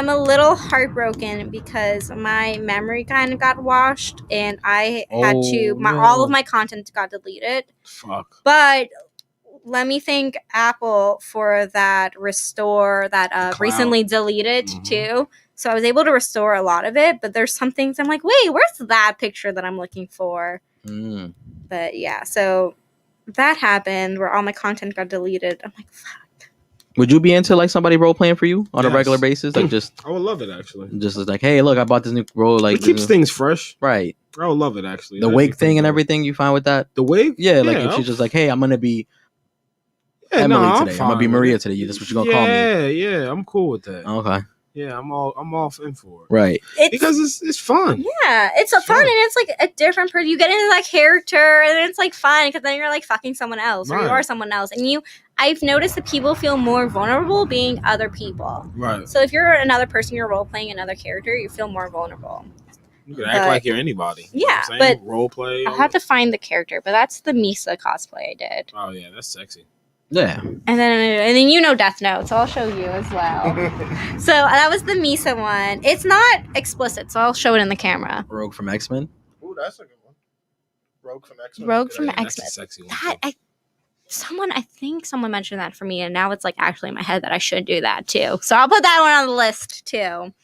S4: a little heartbroken because my memory kind of got washed, and I had to all of my content got deleted.
S1: Fuck.
S4: But let me thank Apple for that restore that recently deleted too. So I was able to restore a lot of it, but there's some things I'm like, wait, where's that picture that I'm looking for? But yeah, so that happened where all my content got deleted. I'm like, fuck.
S2: Would you be into like somebody role playing for you on a regular basis? Like just
S1: I would love it actually.
S2: Just like, hey, look, I bought this new role. Like
S1: it keeps things fresh.
S2: Right.
S1: I would love it actually.
S2: The wig thing and everything, you fine with that?
S1: The wig?
S2: Yeah, like if she's just like, hey, I'm gonna be Emily
S1: I'm
S2: today. I'm gonna be
S1: fine
S2: Maria
S1: with it.
S2: today. That's what you're gonna call me.
S1: Yeah, I'm cool with that.
S2: Okay.
S1: Yeah, I'm all in for it.
S2: Right.
S1: Because it's fun.
S4: Yeah, it's a fun and it's like a different person. You get into that character and it's like fun because then you're like fucking someone else or you are someone else. And I've noticed that people feel more vulnerable being other people.
S1: Right.
S4: So if you're another person, you're role playing another character, you feel more vulnerable.
S1: You could act like you're anybody.
S4: Yeah,
S1: you know
S4: but
S1: role play.
S4: I'll have to find the character, but that's the Misa cosplay I did.
S1: Oh yeah, that's sexy.
S2: Yeah.
S4: And then Death Note, so I'll show you as well. So that was the Misa one. It's not explicit, so I'll show it in the camera.
S2: Rogue from X-Men.
S3: Ooh, that's a good one. Rogue from X-Men.
S4: Rogue from
S1: That's
S4: X-Men.
S1: a sexy one.
S4: I think someone mentioned that for me, and now it's like actually in my head that I should do that too. So I'll put that one on the list too,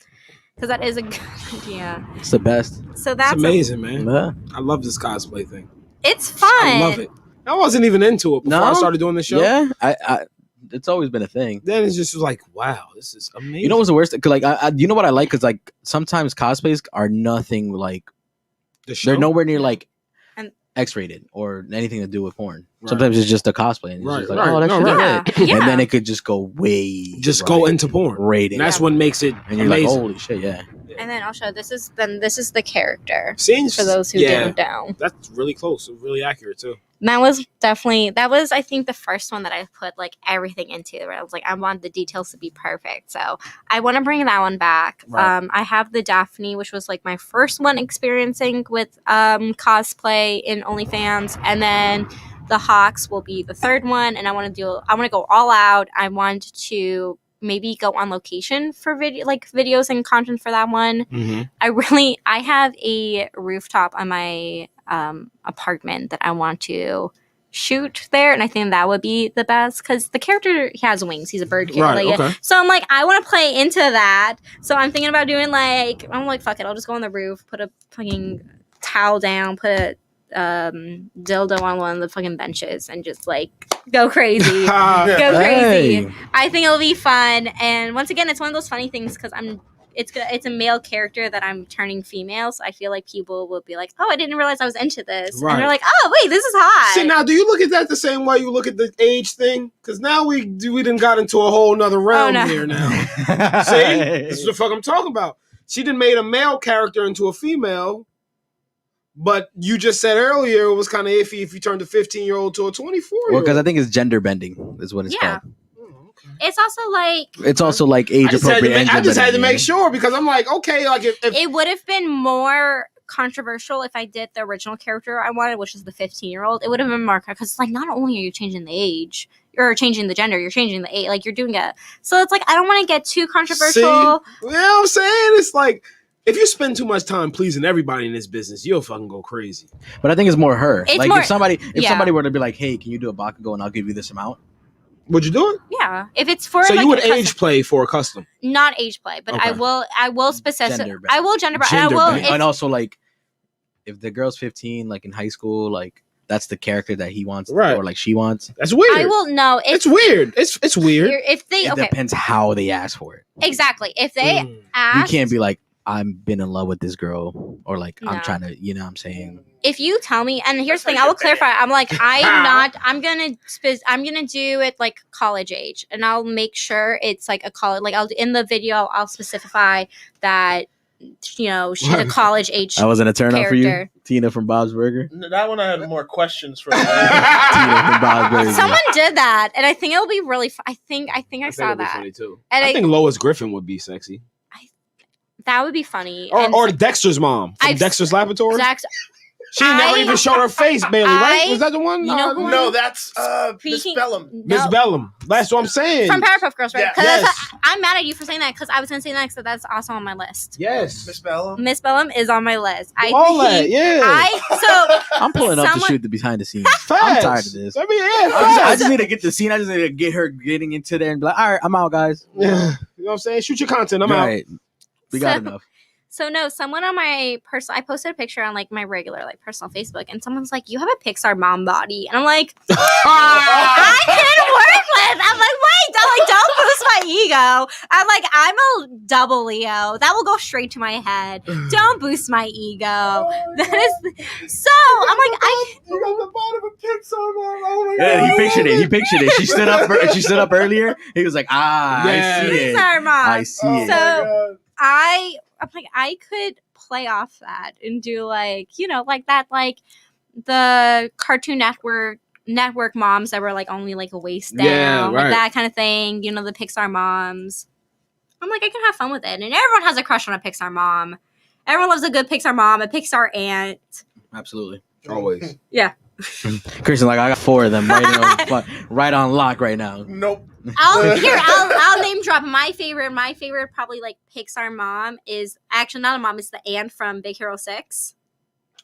S4: because that is a good idea.
S2: It's the best.
S4: So that's
S1: it's amazing, man.
S2: Yeah.
S1: I love this cosplay thing.
S4: It's fun.
S1: I love it. I wasn't even into it before I started doing the show.
S2: Yeah, I it's always been a thing.
S1: Then it's just like, wow, this is amazing.
S2: You know what's the worst? Cause like, you know what I like? Cause like sometimes cosplays are nothing like they're nowhere near like X-rated or anything to do with porn. Right. Sometimes it's just a cosplay, and it's just like, oh, that's shit. And then it could just go way,
S1: go into porn
S2: rating.
S1: And that's what makes it
S2: and you're
S1: amazing.
S2: like, holy shit, yeah.
S4: And then I'll show this is the character.
S1: Scenes
S4: for those who didn't know.
S1: That's really close, really accurate too.
S4: And that was I think the first one that I put like everything into. Where I was like, I want the details to be perfect, so I want to bring that one back. Right. I have the Daphne, which was like my first one experiencing with cosplay in OnlyFans, and then the Hawks will be the third one. And I want to go all out. I want to maybe go on location for videos and content for that one. Mm-hmm. I have a rooftop on my apartment that I want to shoot there, and I think that would be the best because the character has wings. He's a bird kid.
S1: Right, okay.
S4: So I'm like, I want to play into that. So I'm thinking about doing I'm like, fuck it, I'll just go on the roof, put a fucking towel down, put a dildo on one of the fucking benches, and just like go crazy. Go crazy. Hey. I think it'll be fun. And once again, it's one of those funny things because it's a male character that I'm turning female, so I feel like people will be like, oh, I didn't realize I was into this. Right. And they're like, oh, wait, this is hot.
S1: See, now, do you look at that the same way you look at the age thing? Because now we done got into a whole nother realm here now. See? This is the fuck I'm talking about. She done made a male character into a female, but you just said earlier it was kind of iffy if you turned a 15-year-old to a 24-year-old.
S2: Well, because I think it's gender bending is what it's called.
S4: It's also like
S2: age appropriate.
S1: I just had to make sure because I'm like, okay, like if
S4: it would have been more controversial if I did the original character I wanted, which is the 15-year-old. It would have been more because it's like not only are you changing the age or changing the gender, you're changing the age. Like you're doing it. So it's like I don't want to get too controversial.
S1: See, you know what I'm saying? It's like if you spend too much time pleasing everybody in this business, you'll fucking go crazy.
S2: But I think it's more her.
S4: It's
S2: like
S4: more,
S2: if somebody were to be like, hey, can you do a Bakugo and I'll give you this amount?
S1: Would you do it?
S4: Yeah, if it's for
S1: so you would age play for a custom,
S4: not age play, but okay. I will specify. I will gender
S2: and also like if the girl's 15, like in high school, like that's the character that he wants or like she wants.
S1: That's weird.
S4: I will no.
S1: It's weird. It's weird.
S4: If they
S2: it depends how they ask for it.
S4: Exactly. If they ask,
S2: you can't be like, I've been in love with this girl, or like I'm trying to, you know what I'm saying?
S4: If you tell me, and here's the thing, I will clarify. I'm like, I'm gonna do it like college age, and I'll make sure it's like a college. Like in the video, I'll specify that she's a college age.
S2: That wasn't a turn on for you, Tina from Bob's Burger.
S3: That one I had more questions for.
S2: Tina from Bob's Burger.
S4: Someone did that, and I think it'll be really. I think I saw that.
S1: Funny too. And I think Lois Griffin would be sexy.
S4: That would be funny.
S1: Or Dexter's mom from Dexter's Laboratory. She never even showed her face, Bailey, right? Was that the one?
S3: No, that's Miss Bellum.
S1: Miss Bellum. That's what I'm saying.
S4: From Powerpuff Girls, right?
S1: Yeah. Yes.
S4: I'm mad at you for saying that because I was going to say next, so that's also on my list.
S1: Yes.
S3: Miss Bellum.
S4: Miss Bellum is on my list.
S1: Yeah.
S2: I'm pulling up to shoot the behind the scenes.
S1: Facts.
S2: I'm tired of this. I just need to get the scene. I just need to get her getting into there and be like, all right, I'm out, guys.
S1: Yeah. You know what I'm saying? Shoot your content. I'm out.
S2: We got enough.
S4: So no, someone on my I posted a picture on like my regular like personal Facebook, and someone's like, "You have a Pixar mom body," and I'm like, "I can work with." I'm like, "Wait, don't boost my ego. I'm a double Leo. That will go straight to my head. Don't boost my ego. That is so. I'm like,
S3: You got the bottom of Pixar, man. Oh my
S2: Yeah,
S3: god.
S2: he pictured it. She stood up. She stood up earlier. He was like, I see it.
S4: Pixar mom.
S2: I see
S3: Oh
S2: it.
S3: my
S4: So-
S3: God.
S4: I'm like, I could play off that and do the Cartoon Network moms that were only a waist down,
S1: Yeah, right.
S4: that kind of thing. The Pixar moms. I'm like, I can have fun with it, and everyone has a crush on a Pixar mom. Everyone loves a good Pixar mom, a Pixar aunt.
S2: Absolutely.
S1: Always.
S4: Yeah.
S2: Christian, I got 4 of them right on lock right now.
S3: Nope.
S4: I'll name drop my favorite probably Pixar mom is actually not a mom, it's the aunt from Big Hero 6.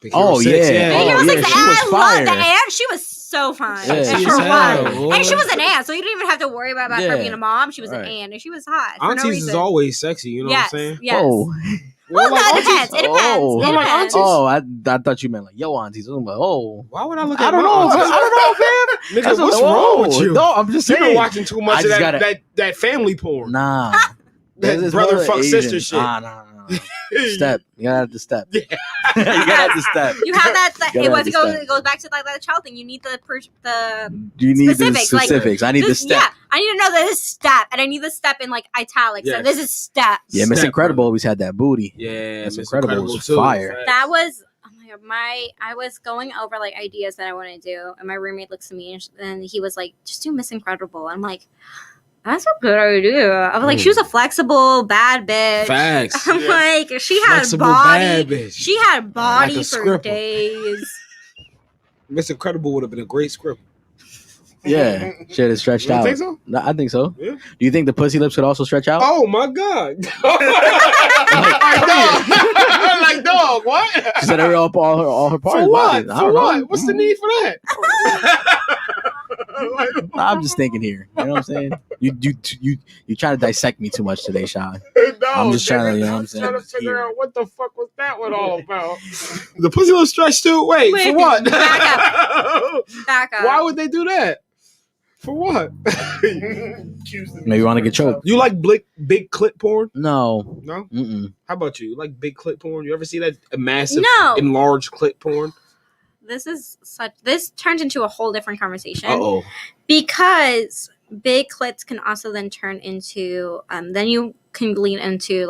S1: Big Hero
S2: Oh,
S1: 6,
S2: yeah.
S4: Big Hero
S2: Oh,
S4: 6,
S2: yeah, she was
S4: I
S2: fire.
S4: love the aunt. She was so fun.
S2: Yeah,
S4: And
S2: she
S4: for
S2: was
S4: one.
S2: hell,
S4: And she was an aunt, so you didn't even have to worry about her
S2: Yeah.
S4: being a mom. She was
S2: Right.
S4: an aunt, and she was hot for no
S1: Aunties
S4: reason.
S1: is always sexy, you know
S4: yes,
S1: what I'm saying?
S4: yes.
S2: Oh,
S4: Well,
S1: like
S4: no, it
S1: aunties?
S4: depends. It depends.
S2: Oh.
S4: It
S1: You like
S4: depends.
S1: aunties?
S2: oh, I thought you meant yo aunties. I'm like, oh,
S1: Why would I look at
S2: I don't
S1: my
S2: know.
S1: aunties?
S2: I don't know, fam.
S1: Nigga, what's wrong with you?
S2: No, I'm just
S1: You've
S2: saying.
S1: been watching too much
S2: I
S1: of
S2: just
S1: that family porn.
S2: Nah.
S1: That
S2: This is
S1: brother
S2: more
S1: fuck
S2: Asian.
S1: sister shit.
S2: Nah. Step. You gotta have the step.
S1: Yeah.
S2: You gotta have the step.
S4: You have that.
S2: Gotta have the step.
S4: It goes back to that child thing. You need the
S2: You need
S4: specifics,
S2: the specifics. I need the step.
S4: Yeah, I need to know that this step, and I need the step in italics.
S1: Yes.
S4: And this is steps.
S2: Yeah, Miss
S1: Step,
S2: Incredible
S1: brother.
S2: always had that booty.
S1: Yeah,
S2: Miss
S1: Miss
S2: Incredible was
S1: too.
S2: fire.
S4: That was oh my god. I was going over ideas that I want to do, and my roommate looks at me and he was like, "Just do Miss Incredible." I'm like, "That's a good idea." I was like, "She was a flexible bad bitch."
S1: Facts.
S4: I'm
S3: Yeah.
S4: like, she had
S1: Flexible
S4: body.
S1: bad bitch.
S4: She had body
S1: Like a
S4: for
S1: scripper.
S4: days.
S1: Miss Incredible would have been a great script.
S2: Yeah, she had it stretched
S1: You don't
S2: out.
S1: think so?
S2: No, I think so.
S1: Yeah.
S2: Do you think the pussy lips could also stretch out?
S1: Oh my god! Like dog, what?
S2: She said every all her parts.
S1: For what?
S2: I
S1: For
S2: don't
S1: what?
S2: know.
S1: What's the need for that?
S2: I'm just thinking here. You know what I'm saying? You try to dissect me too much today, Sean.
S1: No,
S2: I'm just trying to,
S1: nigga,
S2: you know what I'm
S1: I'm
S2: saying?
S1: trying to
S2: Just
S1: figure
S2: hear.
S1: out what the fuck was that one all about. The pussy little stretched too. Wait,
S4: Wait,
S1: for what?
S4: Back up.
S1: Why would they do that? For what?
S2: Maybe you want to get choked.
S1: You like big clit porn?
S2: No.
S1: No.
S2: Mm-mm.
S1: How about you? You like big clit porn? You ever see that massive,
S4: No.
S1: enlarged clit porn?
S4: This turns into a whole different conversation.
S1: Oh.
S4: Because big clits can also then turn into then you can lean into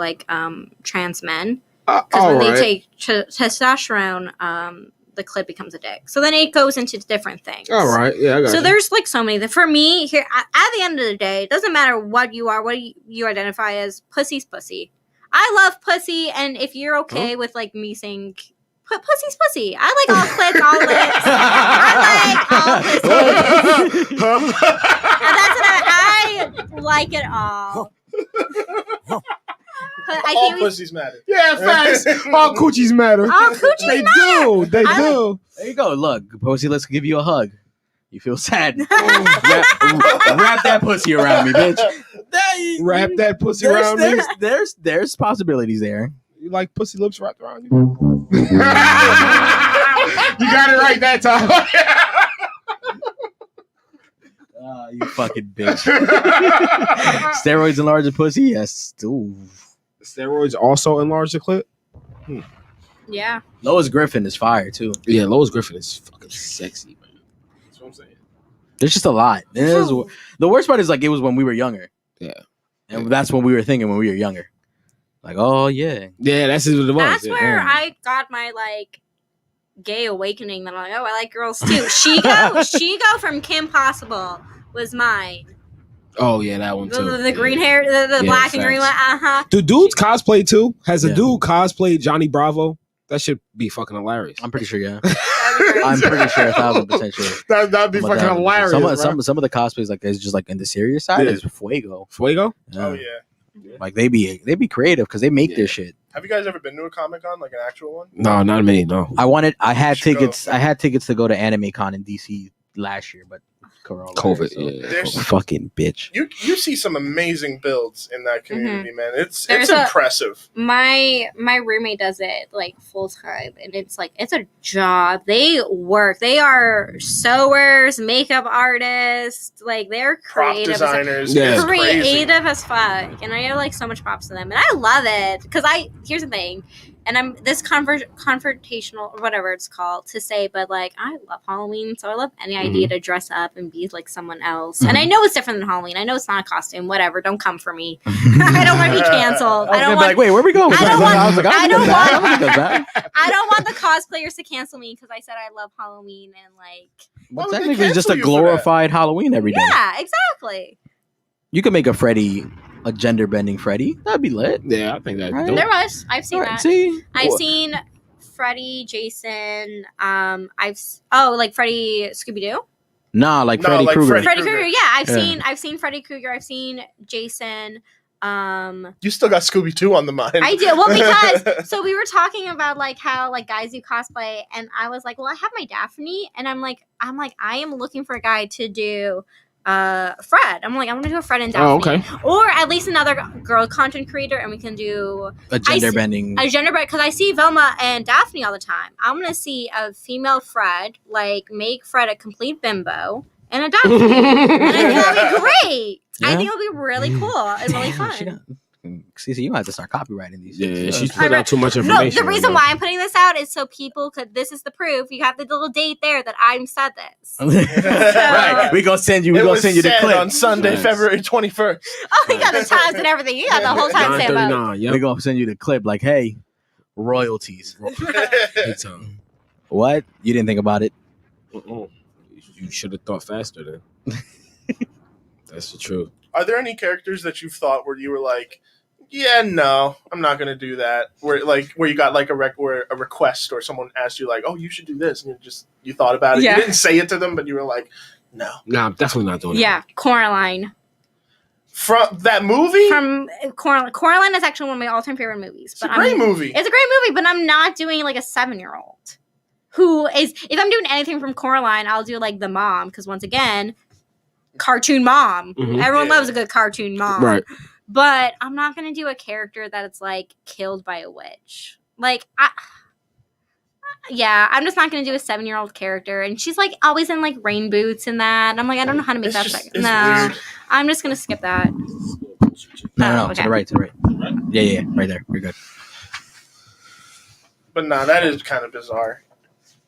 S4: trans men, because
S1: All
S4: when
S1: right.
S4: they take testosterone, the clit becomes a dick, so then it goes into different things.
S1: All right. Yeah, I got
S4: So
S1: you.
S4: there's so many that for me here at the end of the day, it doesn't matter what you are, what you identify as. Pussy's pussy. I love pussy, and if you're okay with me saying pussy's pussy, I like all clits, all lips. I like all pussy. And that's what I like it all. But I
S3: All
S4: think
S3: pussies matter.
S1: Yeah, facts. All coochies matter.
S4: all coochies
S1: They
S4: matter.
S1: do. They
S4: I
S1: do.
S2: There you go. Look, pussy, let's give you a hug. You feel sad. wrap that pussy around me, bitch.
S1: Wrap that pussy around me.
S2: There's possibilities there.
S1: You like pussy lips wrapped around you? You got it right that time.
S2: You fucking bitch. Steroids enlarge a pussy? Yes. Ooh.
S1: Steroids also enlarge the clit?
S4: Yeah.
S2: Lois Griffin is fire too.
S1: Yeah, Lois Griffin is fucking sexy, man. That's what I'm saying.
S2: There's just a lot. The worst part is it was when we were younger.
S1: Yeah.
S2: And that's what we were thinking when we were younger. Oh yeah.
S1: Yeah, that's what it was.
S4: That's
S1: yeah.
S4: where I got my gay awakening. That I'm I like girls too. Shigo from Kim Possible was mine.
S1: Oh yeah, that one too.
S4: The green hair, the
S1: Yeah,
S4: black and green one.
S1: facts. Do dudes cosplay too? Has a
S2: Yeah.
S1: dude cosplayed Johnny Bravo? That should be fucking hilarious.
S2: I'm pretty sure, yeah.
S4: Uh-huh.
S2: I'm pretty sure 1,000% sure.
S1: That'd be
S2: Oh my
S1: fucking
S2: God.
S1: hilarious.
S2: Some of the cosplays is just in the serious side
S1: Yeah.
S2: is Fuego.
S1: Fuego?
S3: Oh yeah.
S2: They be creative because they make
S1: Yeah.
S2: their shit.
S3: Have you guys ever been to a Comic-Con, an actual one?
S1: No, not me. No.
S2: I had
S3: Should
S2: tickets.
S3: go.
S2: I had tickets to go to Anime Con in DC last year, but
S1: COVID.
S2: So.
S1: Yeah.
S3: There's-
S2: Fucking bitch.
S3: You see some amazing builds in that community, man. It's
S4: There's
S3: impressive.
S4: My roommate does it like full time, and it's a job. They work. They are sewers, makeup artists. Like they're
S3: Prop
S4: creative.
S3: designers.
S1: Yeah.
S3: It's crazy.
S4: Creative as fuck, and I have like so much props to them, and I love it because here's the thing, and I'm this confrontational or whatever it's called to say, but like I love Halloween, so I love any idea to dress up and be like someone else. And I know it's different than Halloween. I know it's not a costume. Whatever, don't come for me. I don't want to be canceled. I don't want.
S2: Like, wait, where are we going?
S4: I don't want-
S2: I was like,
S4: I don't
S2: want.
S4: I don't want the cosplayers to cancel me because I said I love Halloween and like.
S2: Well,
S3: Why would they
S2: technically, it's just a
S3: cancel you for
S2: glorified Halloween every day.
S4: Yeah, exactly.
S2: You could make a gender bending Freddy. That'd be lit.
S1: Yeah, I think that's
S2: Right.
S1: dope.
S4: There was. I've seen
S2: All right,
S4: that.
S2: see,
S4: I've seen Freddy, Jason. Like Freddy, Scooby Doo.
S2: Nah, like
S3: No,
S2: Freddy
S3: like
S2: Krueger.
S3: Freddy
S4: Freddy
S3: Krueger.
S4: Krueger. Yeah,
S2: Yeah.
S4: I've seen Freddy Krueger. I've seen Jason.
S3: You still got Scooby 2 on the mind.
S4: I do. Well, because so we were talking about like how like guys do cosplay, and I was like, well, I have my Daphne, and I'm like, I am looking for a guy to do Fred. I'm like, I want to do a Fred and Daphne.
S1: Oh, okay.
S4: Or at least another girl content creator, and we can do
S2: A gender bending.
S4: a gender bend because I see Velma and Daphne all the time. I'm gonna see a female Fred, like make Fred a complete bimbo and a Daphne, and I think that'd be great. I
S2: Yeah.
S4: think it'll be really cool and really fun.
S2: CiCi, you have to start copywriting these.
S1: Yeah,
S2: things.
S1: she's putting out too much information.
S4: No, the reason
S1: right
S4: why I'm putting this out is so people could. This is the proof. You have the little date there that I'm said this.
S2: Right, we gonna send you. We
S3: It
S2: gonna
S3: was
S2: send you the
S3: said
S2: clip.
S3: on Sunday,
S1: Yes.
S3: February 21st.
S4: Oh, you got the times and everything. You got the whole time stamp up.
S1: 9:39. Yep.
S2: We gonna send you the clip. Like, hey, royalties.
S1: Big time.
S2: What? You didn't think about it?
S1: You should have thought faster then. That's the truth.
S3: Are there any characters that you've thought where you were like, yeah, no, I'm not gonna do that? Where you got like a request or someone asked you like, oh, you should do this, and you thought about it.
S4: Yeah.
S3: You didn't say it to them, but you were like, no.
S1: Nah, I'm definitely not doing
S4: Yeah, Coraline
S3: From that movie,
S4: from Coraline. Coraline is actually one of my all-time favorite movies.
S3: it's a great movie.
S4: It's a great movie, but I'm not doing like a 7-year-old who is. If I'm doing anything from Coraline, I'll do like the mom because once again, cartoon mom.
S1: Mhm.
S4: Everyone
S3: Yeah.
S4: loves a good cartoon mom.
S1: Right.
S4: But I'm not gonna do a character that it's like killed by a witch. Like, I'm just not gonna do a 7-year-old character, and she's like always in like rain boots and that. And I'm like, I don't know how to make
S3: It's
S4: that.
S3: just-
S4: Like,
S3: it's
S4: no,
S3: weird.
S4: I'm just gonna skip that.
S2: No,
S4: okay.
S2: to the right, to the right. Yeah, right there. We're good.
S3: But nah, that is kind of bizarre.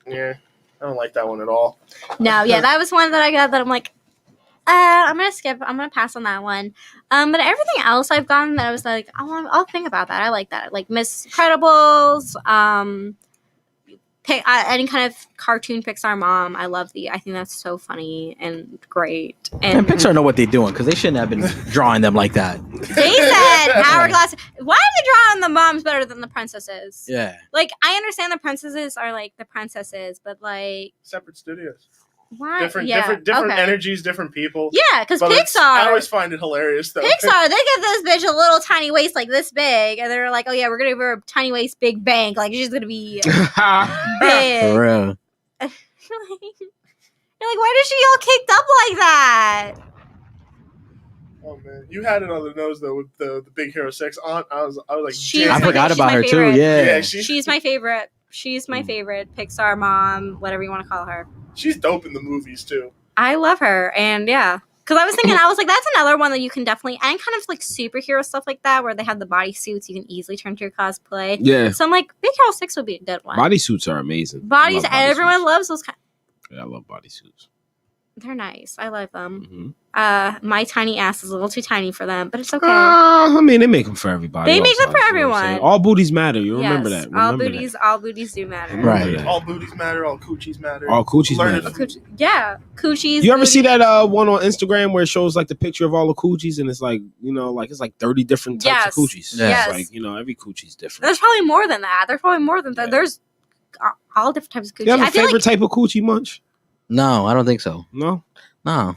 S3: Yeah, I don't like that one at all.
S4: No, yeah, that was one that I got that I'm like, I'm gonna skip. I'm gonna pass on that one. But everything else I've gotten that I was like, I'll think about that. I like that. Like Miss Credibles. Any kind of cartoon Pixar mom. I think that's so funny and great.
S2: And Pixar know what they're doing because they shouldn't have been drawing them like that.
S4: They said hourglass. Why are they drawing the moms better than the princesses?
S2: Yeah.
S4: Like I understand the princesses are like the princesses, but like
S3: Separate studios,
S4: why?
S3: different
S4: okay.
S3: energies, different people.
S4: Yeah, because
S3: But
S4: Pixar.
S3: I always find it hilarious though.
S4: Pixar, they give this bitch a little tiny waist like this big, and they're like, "Oh yeah, we're gonna give her a tiny waist, big bank. Like she's gonna be big."
S2: For real.
S4: You're like, why does she all kicked up like that?
S3: Oh man, you had it on the nose though with the Big Hero 6 on. I was like,
S4: She's
S3: damn.
S2: I
S4: my-
S2: forgot
S4: she's
S2: about
S4: my
S2: her
S4: favorite.
S2: too. Yeah.
S3: Yeah,
S4: She's my favorite. She's my favorite Pixar mom, whatever you want to call her.
S3: she's dope in the movies too.
S4: I love her, and yeah. Because I was thinking, that's another one that you can definitely, and kind of like superhero stuff like that, where they have the bodysuits you can easily turn to your cosplay.
S1: Yeah.
S4: So I'm like, Big Hero 6 would be a good one.
S1: Bodysuits are amazing.
S4: Bodies,
S1: I love
S4: everyone
S1: bodysuits.
S4: loves those kind.
S1: Yeah, I love bodysuits.
S4: They're nice. I like them.
S1: Mm-hmm.
S4: My tiny ass is a little too tiny for them, but it's okay.
S1: I mean, they make them for everybody.
S4: They make
S1: also,
S4: them for
S1: you know what I'm saying?
S4: everyone.
S1: All booties matter. You remember
S4: Yes,
S1: that. Remember
S4: all booties do matter.
S2: Right.
S1: Remember that.
S3: All booties matter. All coochies matter.
S1: All coochies
S3: Learn
S1: matter.
S3: it.
S4: Yeah, coochies.
S1: You ever see
S4: booties.
S1: that one on Instagram where it shows like the picture of all the coochies and it's like, it's like 30 different types
S4: Yes.
S1: of coochies.
S2: Yeah.
S4: Yes.
S1: It's like, every coochie's different.
S4: There's probably more than that.
S1: Yeah.
S4: There's all different types of coochies.
S1: You have a
S4: I feel
S1: favorite
S4: like
S1: type of coochie, Monch?
S2: No, I don't think so.
S1: No?
S2: No.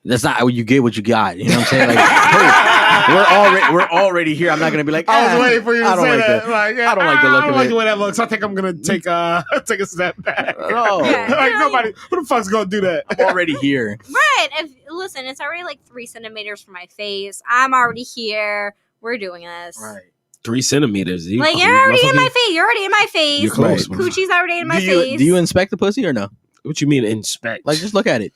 S2: That's not how you get what you got. You know what I'm saying? Like, hey, we're already here. I'm not gonna be like.
S1: I was waiting for you to say that.
S2: I don't like the look
S1: I don't
S2: of
S1: like
S2: it.
S1: the way that looks. I think I'm gonna take a step back.
S2: No.
S4: Yeah.
S1: Like nobody. Who the fuck's gonna do that?
S2: I'm already here.
S4: Right. Listen, it's already like 3 centimeters from my face. I'm already here. We're doing this.
S2: Right.
S1: 3 centimeters.
S4: You're already in my face. You're already in my face.
S1: You're close.
S4: Coochie's already in my face.
S2: Do you inspect the pussy or no?
S1: What you mean inspect?
S2: Like just look at it.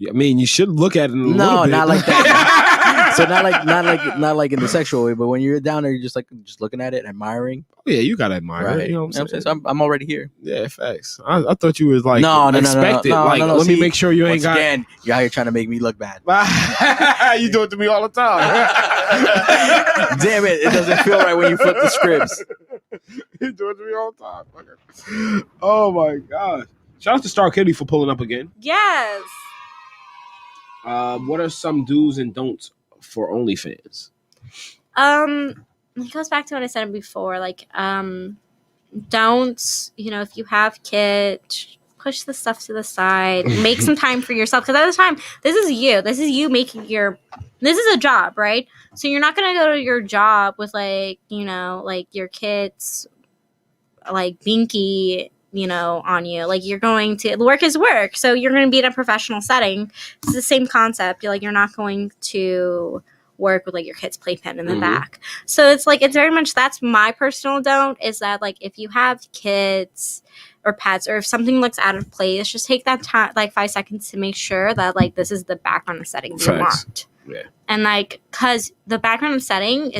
S1: I mean, you should look at it.
S2: No, not like that. So not like in the sexual way, but when you're down there, you're just looking at it, admiring.
S1: Yeah, you gotta admire
S2: Right.
S1: it. You know what I'm saying?
S2: So I'm already here.
S1: Yeah, facts. I thought you was like
S2: No.
S1: expected. Like, let me make sure you ain't got.
S2: Again, you're out here trying to make me look bad.
S1: You do it to me all the time.
S2: Damn it! It doesn't feel right when you flip the scripts.
S1: You do it to me all the time. Fucker. Oh my god! Shout out to Star Kitty for pulling up again.
S4: Yes.
S1: What are some do's and don'ts for OnlyFans?
S4: It goes back to what I said before. Like, don't, if you have kids, push the stuff to the side. Make some time for yourself. Because at the time, this is you. This is you making this is a job, right? So you're not going to go to your job with like your kids, like binky, on you. Like you're going to work is work. So you're going to be in a professional setting. It's the same concept. You're not going to work with like your kid's playpen in the back. So it's like, it's very much, that's my personal don't, is that like if you have kids or pets or if something looks out of place, just take that time, like 5 seconds to make sure that like this is the background setting you want.
S1: Yeah.
S4: And like, cause the background setting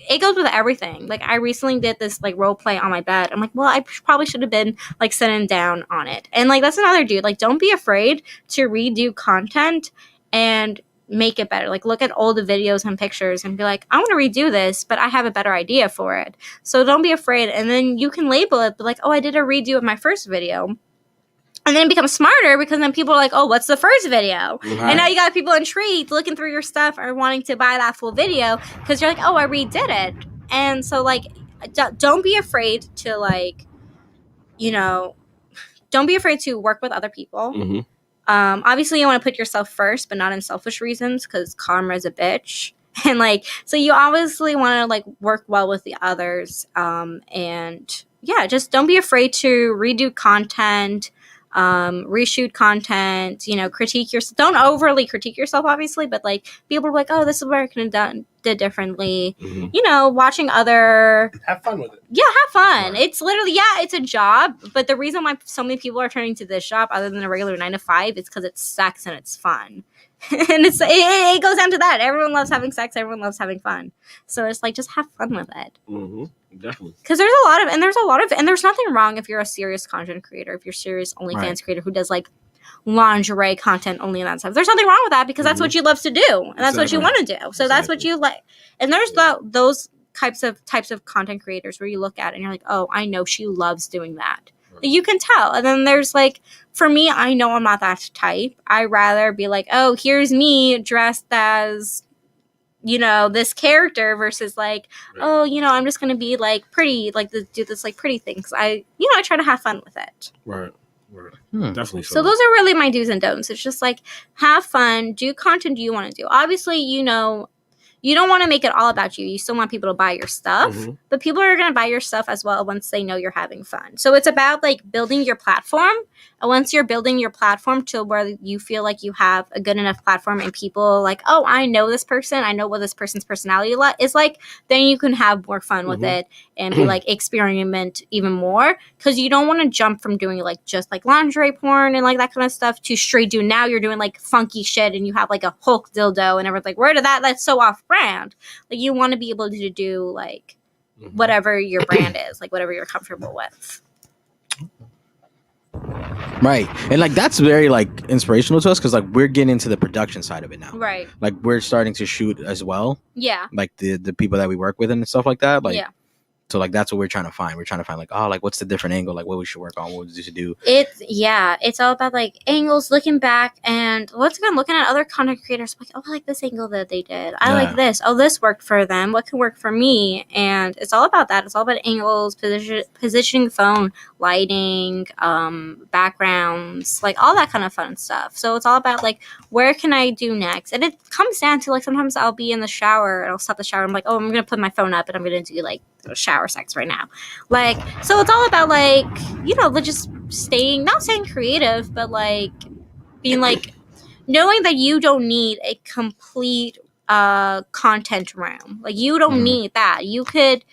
S4: it goes with everything. Like I recently did this like role play on my bed. I'm like, well, I probably should have been like sitting down on it. And like, that's another dude. Like, don't be afraid to redo content and make it better. Like look at all the videos and pictures and be like, I want to redo this, but I have a better idea for it. So don't be afraid. And then you can label it, but like, oh, I did a redo of my first video. And then become smarter because then people are like, oh, what's the first video? Right. And now you got people intrigued looking through your stuff or wanting to buy that full video because you're like, oh, I redid it. And so like, don't be afraid to like, don't be afraid to work with other people.
S1: Mm-hmm.
S4: Obviously you want to put yourself first, but not in selfish reasons because karma is a bitch. And like, so you obviously want to like work well with the others. And yeah, just don't be afraid to redo content, reshoot content, critique yourself. Don't overly critique yourself, obviously, but like people are like, oh, this is where I could have did differently. Mm-hmm. Watching other.
S3: Have fun with it.
S4: Yeah, have fun.
S3: Right.
S4: It's literally, it's a job, but the reason why so many people are turning to this job other than a regular 9 to 5 is because it's sex and it's fun. And it goes down to that. Everyone loves having sex. Everyone loves having fun. So it's like, just have fun with it.
S1: Mm-hmm. Definitely.
S4: Because there's nothing wrong if you're a serious content creator, if you're a serious OnlyFans creator who does like lingerie content only and that stuff. There's nothing wrong with that because that's what you love to do. And that's what you want to do. So that's what you like. And there's those types of content creators where you look at it and you're like, oh, I know she loves doing that. You can tell. And then there's like, for me, I know I'm not that type. I rather be like, oh, here's me dressed as, this character versus like, oh, I'm just going to be like pretty, like do this like pretty thing. Cause I try to have fun with it.
S1: Right. Definitely.
S4: So those are really my do's and don'ts. It's just like, have fun, do content you want to do. Obviously, you don't want to make it all about you. You still want people to buy your stuff, but people are going to buy your stuff as well once they know you're having fun. So it's about like building your platform. And once you're building your platform to where you feel like you have a good enough platform and people like, oh, I know this person. I know what this person's personality is like. Then you can have more fun with it and be like experiment even more. Because you don't want to jump from doing like just like lingerie porn and like that kind of stuff to straight do. Now you're doing like funky shit and you have like a Hulk dildo and everyone's like, where did that? That's so off brand. Like you want to be able to do like whatever your brand is, like whatever you're comfortable with.
S2: Right. And like that's very like inspirational to us because like we're getting into the production side of it now.
S4: Right.
S2: Like we're starting to shoot as well.
S4: Yeah.
S2: Like the people that we work with and stuff like that. Like So like that's what we're trying to find. We're trying to find like, oh, like what's the different angle, like what we should work on, what we should do.
S4: It's all about like angles, looking back, and once again looking at other content creators, like, oh, I like this angle that they did. I like this. Oh, this worked for them. What can work for me? And it's all about that. It's all about angles, positioning the phone, lighting, backgrounds, like all that kind of fun stuff. So it's all about like, where can I do next? And it comes down to like, sometimes I'll be in the shower and I'll stop the shower. I'm like, oh, I'm gonna put my phone up and I'm gonna do like shower sex right now. Like, so it's all about like, you know, just not staying creative, but like being like, knowing that you don't need a complete content room. Like, you don't need that. You could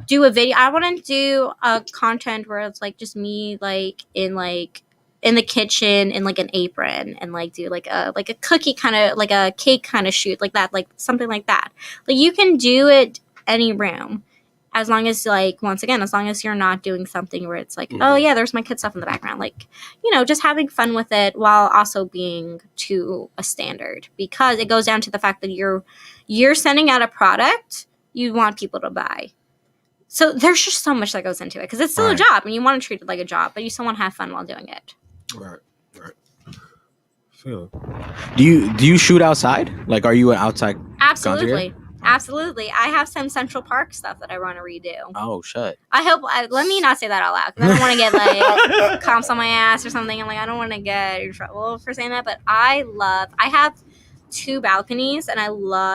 S4: do a video. I want to do a content where it's like just me like in the kitchen in like an apron and like do like a cookie kind of, like a cake kind of shoot, like that, like something like that. Like, you can do it any room, as long as like, once again, as long as you're not doing something where it's like, oh yeah, there's my kid stuff in the background, like, you know, just having fun with it while also being to a standard, because it goes down to the fact that you're sending out a product you want people to buy. So there's just so much that goes into it, because it's still a job and you want to treat it like a job, but you still want to have fun while doing it.
S1: Right. Feel.
S2: Do you shoot outside? Like, are you an outside?
S4: Absolutely. Absolutely. I have some Central Park stuff that I want to redo.
S2: Oh, shit.
S4: Let me not say that out loud, because I don't want to get like comps on my ass or something. I'm like, I don't want to get in trouble for saying that, but I have 2 balconies and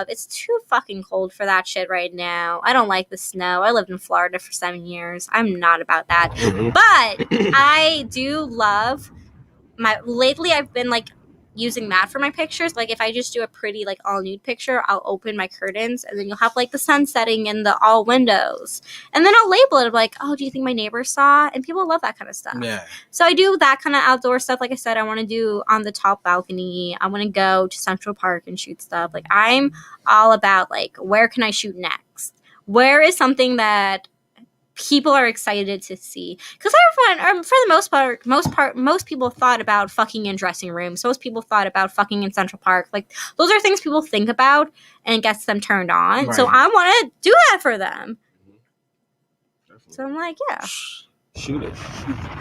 S4: it's too fucking cold for that shit right now. I don't like the snow. I lived in Florida for 7 years. I'm not about that. But I do love lately I've been like using that for my pictures. Like, if I just do a pretty like all nude picture, I'll open my curtains and then you'll have like the sun setting in the all windows, and then I'll label it like, oh, do you think my neighbors saw? And people love that kind of stuff. Yeah. So I do that kind of outdoor stuff. Like I said, I want to do on the top balcony. I want to go to Central Park and shoot stuff. Like, I'm all about like, where can I shoot next? Where is something that people are excited to see? Because everyone, for the most people thought about fucking in dressing rooms. Most people thought about fucking in Central Park. Like, those are things people think about and it gets them turned on. Right. So I want to do that for them. Definitely. So I'm like, yeah.
S1: Shoot it.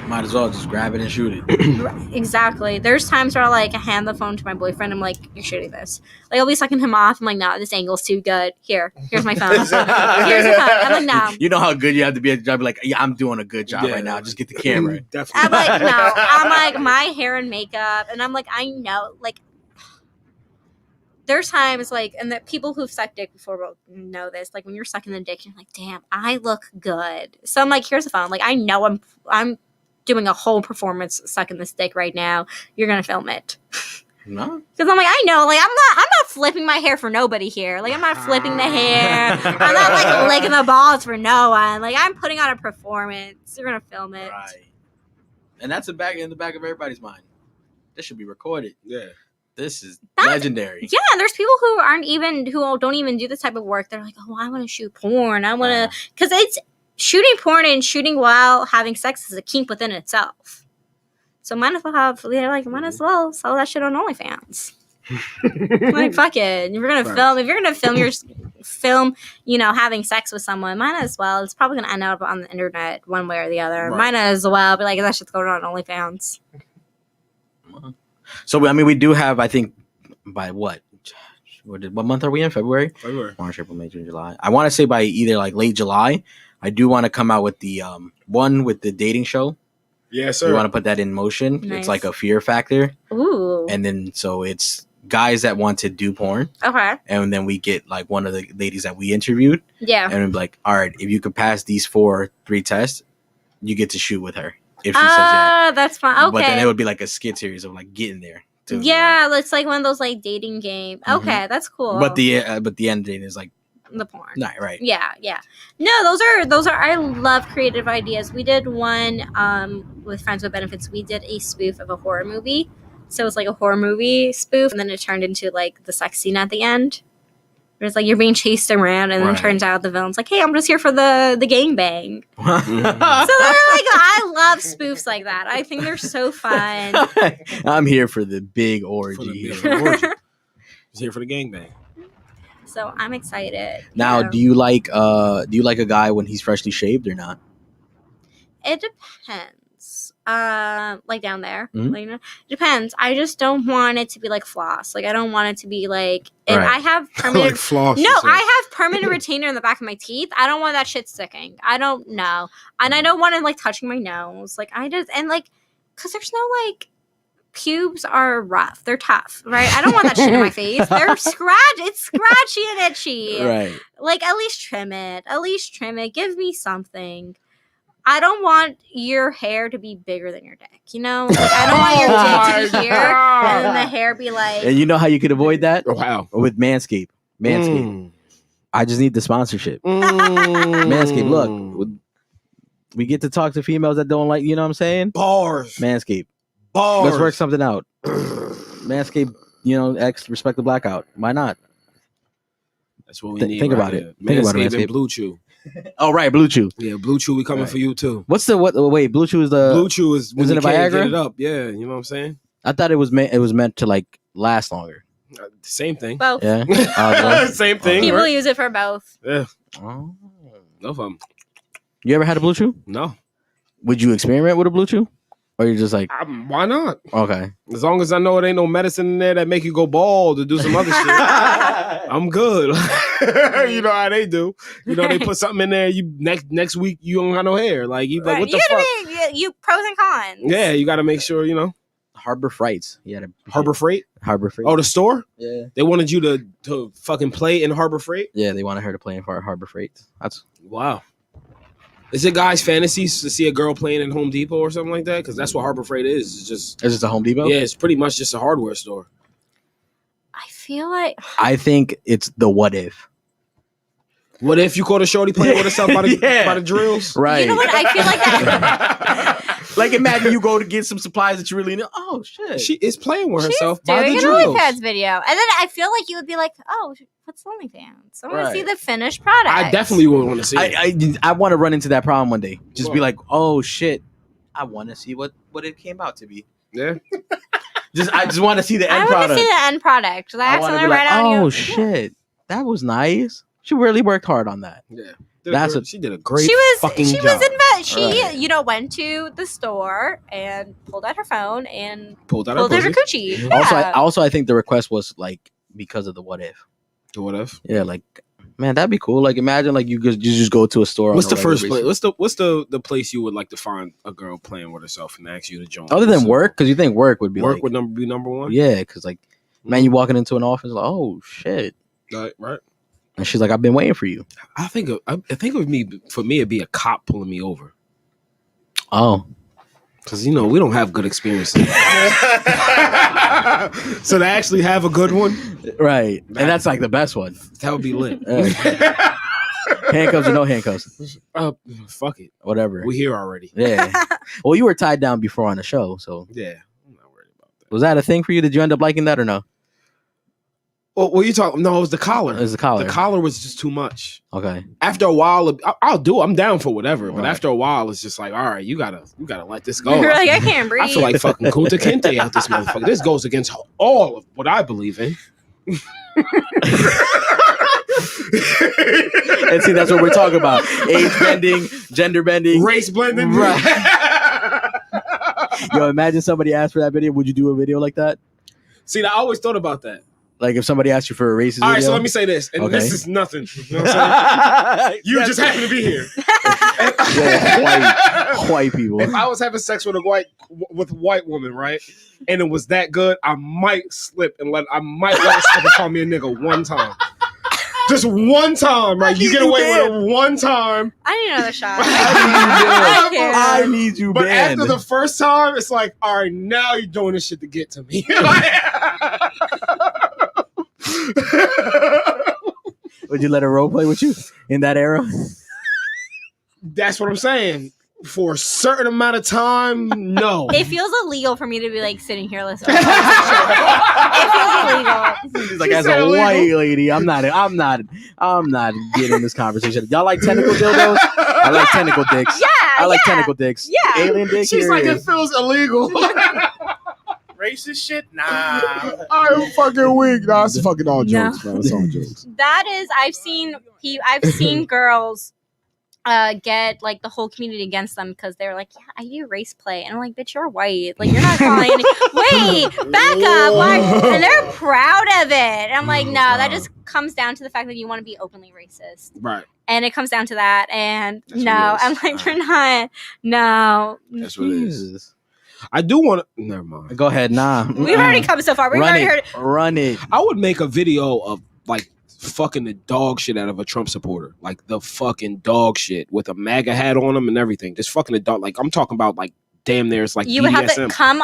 S2: Might as well just grab it and shoot it.
S4: Exactly. There's times where I like hand the phone to my boyfriend. I'm like, you're shooting this. Like, I'll be sucking him off. I'm like, no, this angle's too good. Here's my phone. Here's your phone. I'm like, no.
S2: You know how good you have to be at the job. Like, yeah, I'm doing a good job right now. Just get the camera.
S1: Definitely.
S4: I'm like, no. I'm like, my hair and makeup. And I'm like, I know. Like, there's times like, and the people who've sucked dick before will know this, like when you're sucking the dick, you're like, damn, I look good. So I'm like, here's the phone. Like, I know I'm doing a whole performance sucking this dick right now. You're gonna film it. No. Because I'm like, I know, like, I'm not flipping my hair for nobody here. Like, I'm not flipping the hair. I'm not like licking the balls for no one. Like, I'm putting on a performance. You're gonna film it.
S2: Right. And that's in the back of everybody's mind. This should be recorded.
S1: Yeah.
S2: This is legendary.
S4: Yeah, there's people who don't even do this type of work. They're like, oh, I want to shoot porn. I want to, because it's shooting porn and shooting while having sex is a kink within itself. So might as well sell that shit on OnlyFans. Like, fuck it. If you're gonna film, you know, having sex with someone, might as well. It's probably gonna end up on the internet one way or the other. Right. Might as well be like, that shit's going on OnlyFans.
S2: So, I mean, we do have, I think, by what month are we in? February? March, April, May, June, July. I want to say by either like late July, I do want to come out with the one with the dating show.
S1: Yeah, sir.
S2: We want to put that in motion. Nice. It's like a fear factor.
S4: Ooh.
S2: And then, so it's guys that want to do porn.
S4: Okay.
S2: And then we get like one of the ladies that we interviewed.
S4: Yeah.
S2: And we'd be like, all right, if you could pass these 3 tests, you get to shoot with her. If she says yeah.
S4: That's fine. Okay.
S2: But then it would be like a skit series of like getting there.
S4: Yeah, it's like one of those like dating games. Okay,
S2: Mm-hmm.
S4: That's cool.
S2: But the ending is like
S4: the porn.
S2: Right.
S4: Yeah. No, those are. I love creative ideas. We did one with Friends with Benefits. We did a spoof of a horror movie. So it's like a horror movie spoof, and then it turned into like the sex scene at the end. It's like you're being chased around, and then it turns out the villain's like, "Hey, I'm just here for the gangbang." So they're like, I love spoofs like that. I think they're so fun.
S2: I'm here for the big orgy.
S1: He's here for the gangbang.
S4: So I'm excited.
S2: Now,
S4: Yeah.
S2: do you like a guy when he's freshly shaved or not?
S4: It depends. Like down there,
S2: Mhm.
S4: like, it depends. I just don't want it to be like floss. Like I don't want it to be like. If
S2: Right.
S4: I have permanent,
S1: like floss.
S4: no, I have permanent retainer in the back of my teeth. I don't want that shit sticking. I don't know, and I don't want it like touching my nose. Like I just and like, cause there's no like. Pubes are rough. They're tough, right? I don't want that shit in my face. They're it's scratchy and itchy.
S2: Right.
S4: Like at least trim it. At least trim it. Give me something. I don't want your hair to be bigger than your dick. You know, like, I don't want your dick to be here and then the hair be like.
S2: And you know how you could avoid that?
S1: Wow.
S2: With Manscaped.
S1: Mm.
S2: I just need the sponsorship.
S1: Mm.
S2: Manscaped. Look, we get to talk to females that don't like. You know what I'm saying?
S1: Bars.
S2: Manscaped.
S1: Bars.
S2: Let's work something out. Manscaped. Respect the Blackout. Why not?
S1: That's what we need.
S2: Think about it. Think about it,
S1: Manscaped and
S2: Manscaped.
S1: Blue Chew.
S2: Oh right, Blue Chew.
S1: Yeah, Blue Chew. We coming
S2: Right.
S1: for you too.
S2: What's the what? Wait, Blue Chew is the.
S1: Blue Chew is when
S2: is it
S1: you
S2: a
S1: can't
S2: Viagra?
S1: get it up. Yeah, you know what I'm saying.
S2: I thought it was meant to like last longer.
S1: Same thing.
S4: Both.
S2: Yeah. Oh,
S1: Same thing.
S4: People
S1: right?
S4: use it for both.
S1: Yeah.
S2: oh.
S1: No fun.
S2: You ever had a Blue Chew?
S1: No.
S2: Would you experiment with a Blue Chew? Or you're just like,
S1: Why not?
S2: okay.
S1: As long as I know it ain't no medicine in there that make you go bald or do some other shit, I'm good. You know how they do. You know they put something in there. You next week you don't got no hair. Like you like what the
S4: you
S1: fuck?
S4: gotta be, you pros and cons.
S1: Yeah, you got to make sure you know.
S2: Harbor Frights. You had a
S1: Harbor Freight.
S2: Harbor Freight.
S1: Oh, the store.
S2: yeah.
S1: They wanted you to fucking play in Harbor Freight.
S2: Yeah, they wanted her to play in Harbor Freight. That's
S1: Wow. Is it guys' fantasies to see a girl playing in Home Depot or something like that? Because that's what Harbor Freight is. It's just
S2: a Home Depot?
S1: yeah, it's pretty much just a hardware store.
S4: I feel like
S2: I think it's the what if.
S1: What if you caught a shorty playing with herself by the
S2: Yeah.
S1: by the drills?
S2: Right.
S4: you know what I feel like that.
S2: Like imagine you go to get some supplies that you really need. Oh shit.
S1: She is playing with
S4: She's
S1: herself by
S4: doing
S1: the
S4: an
S1: drills.
S4: OnlyFans video, and then I feel like you would be like, "Oh, what's OnlyFans? I want to see
S2: Right.
S4: the finished product."
S1: I definitely would want to see it.
S2: I want to run into that problem one day. Just be
S1: What?
S2: like, oh shit. I want to see what it came out to be.
S1: Yeah.
S2: I just want to see the
S4: I
S2: end
S4: want to
S2: product.
S4: see the end product. I
S2: I want to
S4: accidentally
S2: be like,
S4: read on you.
S2: oh shit. That was nice. She really worked hard on that.
S1: Yeah. She did a great fucking job.
S4: She went to the store and pulled out her phone and
S1: pulled out
S4: pulled out her
S1: pussy.
S4: coochie. Yeah.
S2: Also, I think the request was like because of the what if.
S1: To what if?
S2: Yeah, like man, that'd be cool. Like imagine like you just go to a store.
S1: What's
S2: on
S1: the
S2: a
S1: first
S2: regular
S1: place?
S2: basis.
S1: What's the place you would like to find a girl playing with herself and ask you to join?
S2: Other than work? Because you think work would be
S1: Work
S2: like,
S1: would be number one.
S2: yeah, because like man, you walking into an office like oh shit,
S1: Right.
S2: and she's like I've been waiting for you.
S1: I think of me for me it'd be a cop pulling me over
S2: Oh,
S1: because we don't have good experiences. So to actually have a good one,
S2: right, and that's like the best one.
S1: that would be lit.
S2: Handcuffs or no handcuffs,
S1: Fuck it.
S2: whatever.
S1: We here already.
S2: Yeah. Well, you were tied down before on the show, so
S1: Yeah. I'm not worried about that.
S2: was that a thing for you? Did you end up liking that or no?
S1: Well, what are you talking? No, it was the collar.
S2: It was the collar.
S1: The collar was just too much.
S2: Okay.
S1: After a while, I'll do it. I'm down for whatever. But
S2: Right.
S1: after a while, it's just like, all right, you gotta let this go.
S4: You're like, I can't breathe.
S1: I feel like fucking Kunta Kinte out this motherfucker. This goes against all of what I believe in.
S2: And see, that's what we're talking about: age bending, gender bending,
S1: Race blending.
S2: Right. Yo, imagine somebody asked for that video. Would you do a video like that?
S1: See, I always thought about that.
S2: Like if somebody asked you for a racist
S1: All right,
S2: video?
S1: so let me say this, and
S2: Okay.
S1: this is nothing. You know what I'm saying? You just happen to be here.
S2: Yeah, white people.
S1: If I was having sex with a white woman, right, and it was that good, I might slip and let her slip and call me a nigga one time. Just one time, right? You get away with it one time.
S4: I need another shot.
S2: I need you
S1: But
S2: banned.
S1: after the first time, it's like, all right, now you're doing this shit to get to me.
S2: Would you let her role play with you in that era?
S1: That's what I'm saying. For a certain amount of time, no.
S4: It feels illegal for me to be like sitting here listening. It feels illegal.
S2: He's like,
S1: She
S2: as
S1: said
S2: a
S1: illegal.
S2: white lady, I'm not getting this conversation. Y'all like tentacle dildos? I like tentacle dicks.
S4: Yeah,
S2: I like
S4: yeah.
S2: tentacle dicks.
S4: Yeah.
S2: Alien dicks.
S1: She's
S2: here
S1: like,
S2: it
S1: it
S2: is.
S1: feels illegal.
S3: Race racist shit? Nah.
S1: I'm fucking weak. Nah, it's fucking all jokes, bro. It's all jokes.
S4: That is, I've seen girls get like the whole community against them because they're like, yeah, I do race play, and I'm like, bitch, you're white, like you're not calling wait, back up, why? And they're proud of it, and I'm like, no, that just comes down to the fact that you want to be openly racist,
S1: Right?
S4: And it comes down to that, and
S1: That's
S4: no,
S1: what it is.
S4: I'm like, you're not, no.
S1: That's what it is. I do want to. Never mind.
S2: Go ahead, nah.
S4: We've already come so far. We've already heard it.
S2: Run it.
S1: I would make a video of like fucking the dog shit out of a Trump supporter, like the fucking dog shit with a MAGA hat on him and everything. Just fucking the dog. Like I'm talking about like damn near it's like
S4: You
S1: BDSM.
S4: would have to come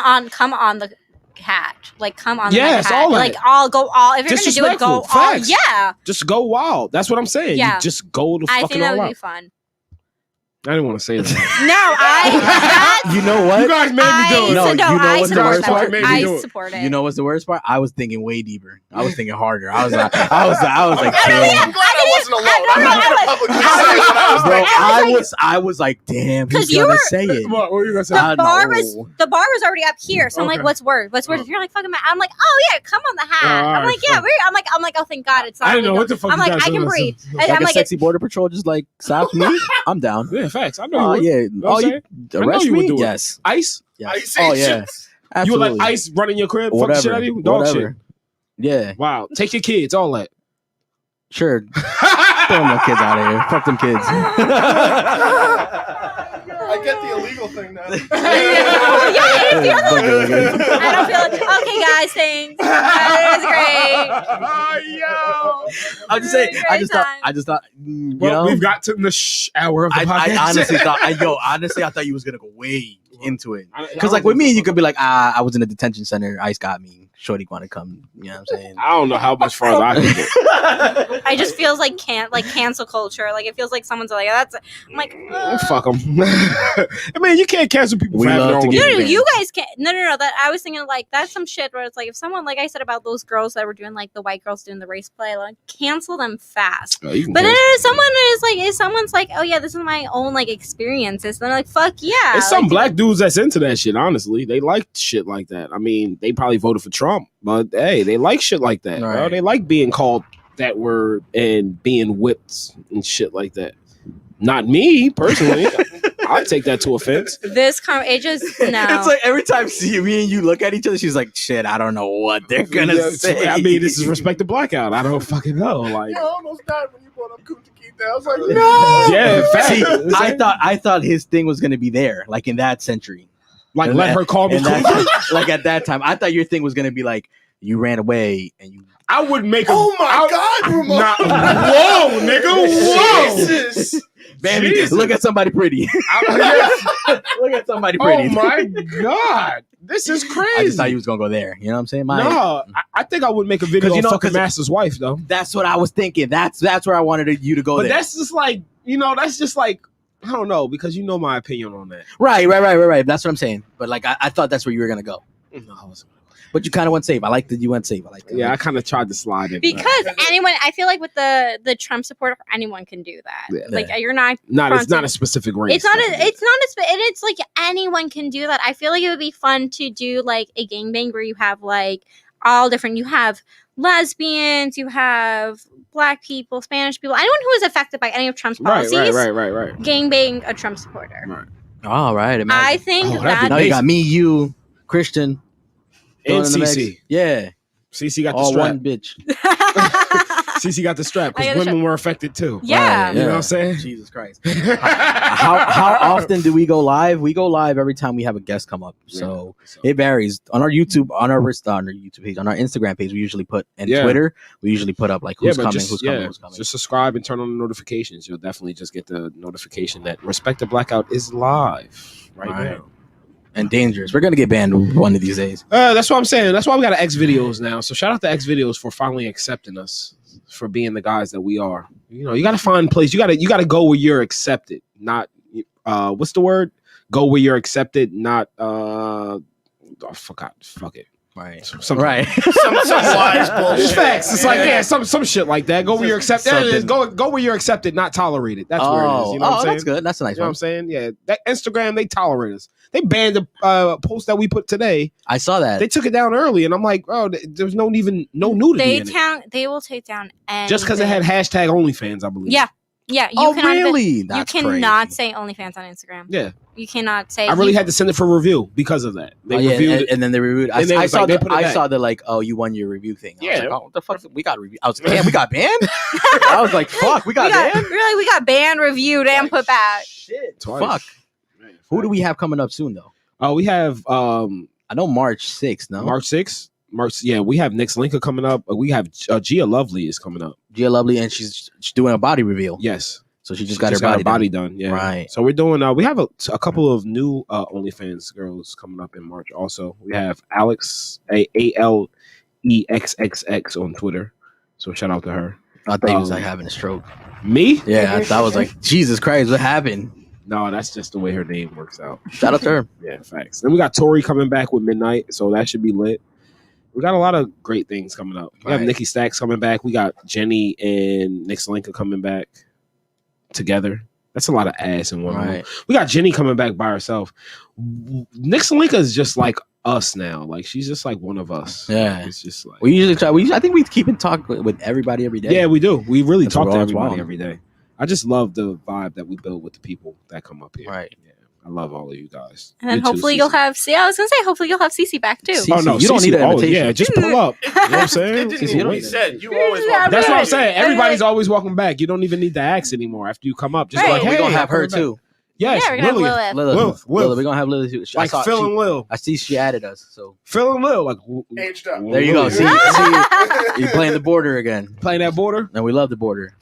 S4: on the hat, like come on.
S1: Yes,
S4: the hat.
S1: all that.
S4: Like all go all. If you're gonna do it, go
S1: Disrespectful.
S4: all.
S1: Facts.
S4: Yeah,
S1: Just go wild. That's what I'm saying.
S4: Yeah.
S1: You just go to
S4: I
S1: fucking
S4: think that
S1: all
S4: would
S1: out.
S4: be fun.
S1: I didn't want to say that.
S4: No,
S2: You know what?
S1: You guys made me do it.
S2: No, you know
S4: I
S2: what's the
S4: support
S2: worst
S4: that.
S2: part?
S1: Made me do
S4: I
S1: it.
S4: support it.
S2: You know what's the worst part? I was thinking way deeper. I was thinking harder. I was like, damn.
S3: I'm glad I wasn't alone. I'm not gonna publicly say what I was
S2: Bro,
S3: thinking.
S2: I was like, damn, he's
S4: 'Cause you
S2: gonna
S4: were-
S2: say it.
S1: What were you gonna say?
S2: I
S4: the bar
S2: know.
S4: was already up here, so I'm like,
S1: Okay.
S4: what's worse? What's worse? If you're like fucking, I'm like, oh yeah, come on the hat.
S1: All
S4: I'm
S1: right,
S4: like, yeah,
S1: fine.
S4: I'm like, oh thank God, it's not.
S1: I didn't know
S4: illegal.
S1: what the fuck.
S4: I'm
S1: you
S4: like,
S1: guys
S4: I can
S1: doing.
S4: breathe.
S2: Like
S4: I'm
S2: a
S4: like,
S2: sexy border patrol just like stopped me. I'm down.
S1: Yeah, facts. I know.
S2: Oh
S1: you would.
S2: yeah.
S1: Know
S2: Oh,
S1: what I'm
S2: you
S1: saying?
S2: arrest
S1: you would
S2: me?
S1: do it.
S2: Yes.
S1: Ice.
S2: Yes.
S3: Ice
S2: Oh
S3: age.
S2: yeah.
S1: You would
S2: Absolutely.
S1: let Ice run in your crib, fuck
S2: Whatever.
S1: the shit out of you, dog shit.
S2: Whatever. Yeah.
S1: Wow. Take your kids, all that.
S2: Sure. Throw my kids out of here. Fuck them kids.
S3: I get the illegal thing now.
S4: I don't feel it. Okay, guys, thanks. That is great.
S1: Yo.
S2: I'm just saying.
S4: Really
S2: I
S4: great
S2: just thought. You
S1: Well,
S2: know,
S1: we've got to the hour of the podcast.
S2: I honestly thought. Honestly, I thought you was gonna go way into it.
S1: I
S2: Because
S1: don't
S2: like with
S1: think
S2: me,
S1: so.
S2: you could be like, I was in a detention center. Ice got me. Shorty want to come. You know what I'm saying?
S1: I don't know how much farther I can get.
S4: I just feels like cancel culture. Like it feels like someone's like that's. I'm like,
S1: Fuck them. I mean, you can't cancel people
S2: We
S1: for having
S2: love
S1: their
S2: to
S1: own
S2: get
S4: No,
S1: opinion.
S4: you guys can't. No. That I was thinking like that's some shit where it's like if someone like I said about those girls that were doing like the white girls doing the race play, like cancel them fast.
S1: Oh, you can
S4: But then
S1: cancel.
S4: if someone's like, oh yeah, this is my own like experiences, then they're like, fuck yeah.
S1: There's some
S4: like,
S1: black dudes that's into that shit, honestly. They like shit like that. I mean, they probably voted for Trump, but hey, they like shit like that, bro.
S2: Right.
S1: They like being called that word and being whipped and shit like that. Not me, personally. I'd take that to offense.
S4: it just no.
S2: It's like every time me and you look at each other, she's like, shit, I don't know what they're gonna
S1: Yeah,
S2: say.
S1: I mean, this is Respek the Blackout. I don't fucking know. Like,
S3: You almost died when you brought up Kunta Kinte. I was like, no.
S1: yeah, in fact.
S2: See, I thought his thing was gonna be there, like in that century.
S1: Like,
S2: And
S1: let
S2: that-
S1: her call me
S2: and
S1: Kunta.
S2: that, like at that time, I thought your thing was gonna be like you ran away and you.
S1: I would make a.
S3: Oh my God, Ramon.
S1: Whoa, nigga. Whoa.
S3: Jesus.
S2: Baby,
S1: Jesus.
S2: look at somebody pretty. Look at somebody
S1: Oh
S2: pretty.
S1: my God. This is crazy.
S2: I just thought you was gonna go there. You know what I'm saying?
S1: No, I think I would make a video
S2: 'Cause you
S1: of
S2: know,
S1: fucking
S2: 'cause-
S1: Master's wife, though.
S2: That's what I was thinking. That's where I wanted you to go.
S1: But
S2: there.
S1: that's just like, that's just like, I don't know, because you know my opinion on that.
S2: Right. That's what I'm saying. But like, I thought that's where you were gonna go.
S1: No, I wasn't.
S2: But you kind of went safe. I like that you went safe. I like that.
S1: Yeah, I kind of tried to slide it.
S4: because anyone, I feel like with the Trump supporter, anyone can do that.
S1: Yeah.
S4: Like you're not.
S1: It's not
S4: fronting-
S1: a specific race.
S4: It's not and it's like anyone can do that. I feel like it would be fun to do like a gangbang where you have like all different. You have lesbians, you have black people, Spanish people, anyone who is affected by any of Trump's
S1: Right,
S4: policies.
S1: right.
S4: Gangbang a Trump supporter.
S1: Right.
S2: All right.
S4: I
S2: Imagine.
S4: think
S1: Oh, that'd
S4: that.
S1: be
S2: Now you got me, you, Christian,
S1: And
S2: throwing in the mix.
S1: CC.
S2: Yeah,
S1: CC got the
S2: all
S1: strap.
S2: one bitch.
S1: CC got the strap
S4: I
S1: because
S4: got the
S1: women
S4: strap.
S1: were affected too.
S4: Yeah.
S1: You know what I'm saying?
S2: Jesus Christ. How often do we go live? We go live every time we have a guest come up. So it varies. On our YouTube, on our YouTube page, on our Instagram page, we usually put, and
S1: Yeah.
S2: Twitter, we usually put up like who's coming, who's coming.
S1: Just subscribe and turn on the notifications. You'll definitely just get the notification that Respek the Blackout is live right now.
S2: And dangerous. We're gonna get banned one of these days.
S1: That's what I'm saying. That's why we got X videos now. So shout out to X videos for finally accepting us for being the guys that we are. You got to find a place. You got to go where you're accepted. Not what's the word? Go where you're accepted. Not I forgot. Fuck it.
S2: Right.
S1: Some
S2: Right.
S3: some wise bullshit.
S1: It's facts. It's like some shit like that. Go where you're accepted. There it is. Go where you're accepted, not tolerated. That's where it is. You know what I'm saying?
S2: That's good. That's a nice
S1: You know what
S2: one.
S1: I'm saying? Yeah. That Instagram, they tolerate us. They banned the post that we put today.
S2: I saw that.
S1: They took it down early, and I'm like, bro, there's no nudity in it.
S4: They will take down anything.
S1: Just because it had hashtag OnlyFans, I believe.
S4: Yeah.
S2: Really?
S4: You
S2: That's
S4: cannot
S2: crazy.
S4: say OnlyFans on Instagram.
S1: Yeah.
S4: You cannot say.
S1: I really had to send it for review because of that. They reviewed it.
S2: And then they reviewed. I saw the like, oh, you won your review thing. I was like, oh, what the fuck? We got review. I was like, damn, we got banned. I was like, fuck, we got banned.
S4: Really, we got banned, reviewed, and put back.
S2: Shit.
S1: Twice.
S2: Fuck.
S1: Man,
S2: Who do we have coming up soon though?
S1: We have
S2: I know March 6th. No,
S1: March 6th. Yeah, we have Nick's Linka coming up. We have Gia Lovely is coming up.
S2: Gia Lovely, and she's doing a body reveal.
S1: Yes.
S2: So she just got her body
S1: done. Yeah.
S2: Right.
S1: So we're doing. We have a couple of new OnlyFans girls coming up in March. Also, we have Alex ALEXXX on Twitter. So shout out to her.
S2: I thought he was like having a stroke.
S1: Me?
S2: Yeah, I was like, Jesus Christ, what happened?
S1: No, that's just the way her name works out.
S2: Shout out to her.
S1: Yeah, facts. Then we got Tori coming back with Midnight, so that should be lit. We got a lot of great things coming up. We have Nikki Stacks coming back. We got Jenny and Nick Salenka coming back together. That's a lot of ass in one room. We got Jenny coming back by herself. Nick Salenka is just like us now. Like she's just like one of us.
S2: Yeah,
S1: it's just like
S2: we usually try. I think we keep in talk with everybody every day.
S1: Yeah, we do. We really talk to everybody
S2: wrong.
S1: every day. I just love the vibe that we build with the people that come up here.
S2: Right.
S1: Yeah. I love all of you guys.
S4: And then hopefully you'll have. See, I was gonna say hopefully you'll have CiCi back too.
S2: CiCi, you don't need an invitation.
S1: Yeah, just pull up. You know what I'm saying?
S3: It didn't even said you always want.
S1: That's what I'm saying. Everybody's always welcome back. You don't even need to ask anymore after you come up. Just like, hey,
S2: we're gonna have her too.
S1: Yes,
S4: yeah, we're gonna have
S2: Lilith. We're gonna have Lilith too.
S1: Like Phil and Lil.
S2: I see she added us. So
S1: Phil and Lil, like
S3: aged up.
S2: There you go. See, you're playing the border again.
S1: Playing that border?
S2: And we love the border.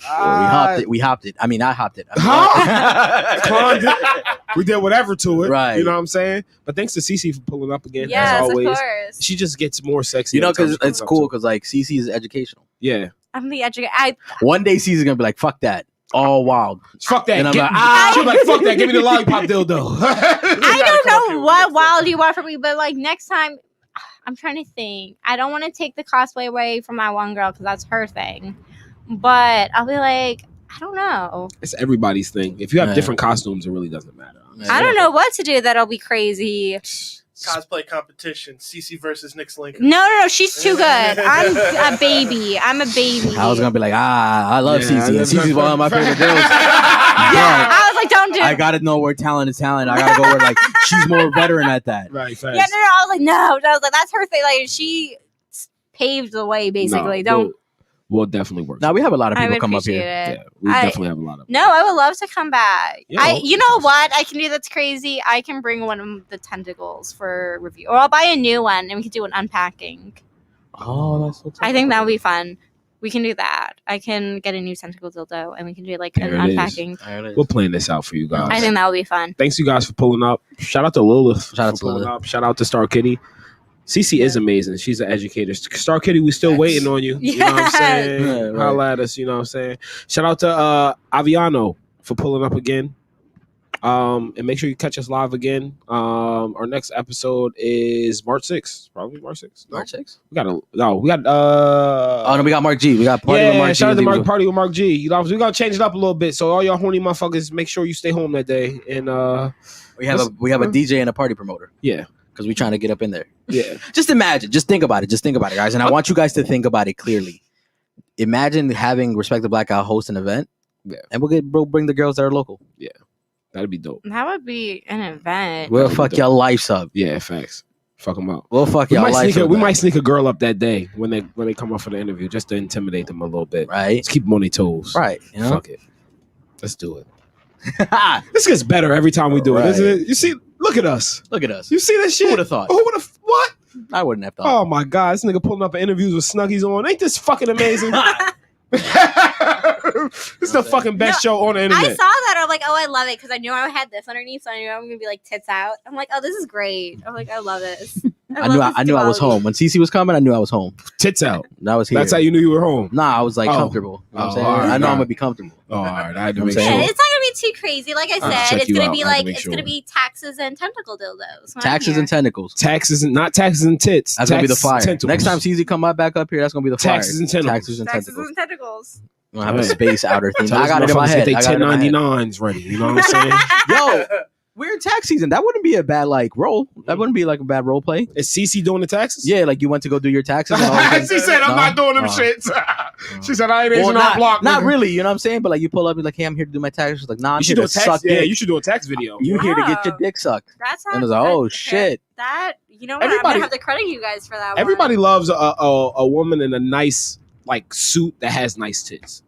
S2: We hopped it. I mean, I hopped it.
S1: Climbed it. We did whatever to it.
S2: Right.
S1: You know what I'm saying? But thanks to CiCi for pulling up again.
S4: Yes,
S1: as always.
S4: of course.
S1: She just gets more sexy.
S2: You know, because it's cool because like CiCi is educational.
S1: Yeah.
S4: I'm the educator.
S2: One day CiCi's gonna be like, fuck that. All wild.
S1: Fuck that.
S2: And I'm
S1: she'll be like, fuck that. Give me the lollipop dildo.
S4: I don't know what wild you want from me, but like next time, I'm trying to think. I don't want to take the cosplay away from my one girl because that's her thing. But I'll be like, I don't know.
S1: It's everybody's thing. If you have different costumes, it really doesn't matter.
S4: I don't know what to do that'll be crazy.
S3: Cosplay competition, CiCi versus Nick Salenka.
S4: No, she's too good. I'm a baby.
S2: I was gonna be like, I love CiCi. And CiCi's one of my favorite girls.
S4: I was like, don't do it.
S2: I gotta know where talent is talent. I gotta go where like she's more veteran at that.
S1: Right. Fast.
S4: Yeah, no. I was like, no. I was like, that's her thing. Like she paved the way, basically.
S1: We'll definitely work.
S2: Now we have a lot of people come up here.
S1: Yeah, we definitely have a lot of.
S4: No, I would love to come back.
S1: Yeah,
S4: you know what I can do that's crazy? I can bring one of the tentacles for review, or I'll buy a new one and we can do an unpacking.
S2: Oh, that's so
S4: I think that would be fun. We can do that. I can get a new tentacle dildo and we can do like an unpacking.
S1: We'll plan this out for you guys.
S4: I think that would be fun.
S1: Thanks you guys for pulling up. Shout out to Lilith.
S2: Shout out to Lilith.
S1: Up. Shout out to Star Kitty. CiCi is amazing. She's an educator. Star Kitty, we still waiting on you. You know what I'm saying?
S2: Yeah, right.
S1: Holla at us, you know what I'm saying? Shout out to Aviano for pulling up again. And make sure you catch us live again. Our next episode is March 6th. Probably March 6th. No?
S2: March 6th?
S1: We got
S2: we got Mark G. We got Party with Mark G.
S1: Shout out to Party with Mark G. You know, we're gonna change it up a little bit. So all y'all horny motherfuckers, make sure you stay home that day. And
S2: we have a DJ and a party promoter.
S1: Yeah.
S2: Because we're trying to get up in there.
S1: Yeah.
S2: Just imagine. Just think about it, guys. And I want you guys to think about it clearly. Imagine having Respek the Blackout host an event.
S1: Yeah.
S2: And we'll bring the girls that are local.
S1: Yeah. That'd be dope.
S4: That would be an event.
S2: We'll fuck y'all lives up.
S1: Yeah, facts. Fuck them up.
S2: We'll fuck y'all lives up.
S1: We might sneak a girl up that day when they come up for the interview just to intimidate them a little bit.
S2: Right.
S1: Let's keep them on their toes.
S2: Right. You know?
S1: Fuck it. Let's do it. This gets better every time we do it, isn't it? You see, look at us.
S2: Look at us.
S1: You see this shit?
S2: Who would have thought?
S1: What?
S2: I wouldn't have thought.
S1: Oh my God, this nigga pulling up interviews with Snuggies on. Ain't this fucking amazing? This is the fucking best show on the internet.
S4: I saw that. I'm like, oh, I love it because I knew I had this underneath, so I knew I'm gonna be like tits out. I'm like, oh, this is great. I'm like, I love this.
S2: I knew I was home when CiCi was coming. I knew I was home.
S1: Tits out.
S2: That was here.
S1: That's how you knew you were home.
S2: Nah, I was like comfortable. You know what I'm saying?
S1: Right,
S2: I know I'm gonna be comfortable.
S1: All right, I had to
S2: You know
S1: make
S2: what I'm
S1: sure.
S2: saying?
S4: It's not gonna be too crazy. Like I
S1: I'll
S4: said,
S1: check
S4: it's
S1: you
S4: gonna
S1: out.
S4: be
S1: I have to
S4: like
S1: make
S4: it's
S1: sure.
S4: gonna be taxes and tentacle dildos. when I'm
S2: Taxes
S4: here.
S2: and tentacles.
S1: Taxes and not taxes and tits.
S2: That's gonna be the
S1: Taxes and
S2: fire.
S1: tentacles.
S2: Next time CZ come back up here, that's gonna be the fire.
S1: Taxes and tentacles.
S2: Taxes and
S4: Taxes
S2: tentacles.
S4: and tentacles.
S2: We're gonna have a
S1: Right.
S2: space outer theme.
S1: Tell
S2: I
S1: those
S2: got it in my
S1: motherfuckers
S2: head.
S1: Get
S2: I
S1: their
S2: got it in my head.
S1: 1099s ready. You know what I'm saying?
S2: Yo, we're in tax season. That wouldn't be a bad like role. That wouldn't be like a bad role play.
S1: Is CC doing the taxes?
S2: Yeah, like you went to go do your taxes. And all that.
S1: She said, "I'm
S2: No?
S1: not doing them
S2: Oh.
S1: shits." She said, "I ain't
S2: Well,
S1: aging our block."
S2: not
S1: nigga."
S2: really. You know what I'm saying? But like you pull up, you're like, hey, I'm here to do my taxes. She's like, nah, I'm
S1: You
S2: here
S1: should do
S2: to
S1: a tax.
S2: suck
S1: Yeah,
S2: dick.
S1: you should do a tax video.
S2: You here to get your
S4: Wow.
S2: dick sucked.
S4: That's
S2: And I was like, oh,
S4: okay.
S2: shit.
S4: That you know what? I'm
S1: Everybody-
S4: gonna have to credit you guys for that.
S1: Everybody
S4: one.
S1: loves a woman in a nice like suit that has nice tits.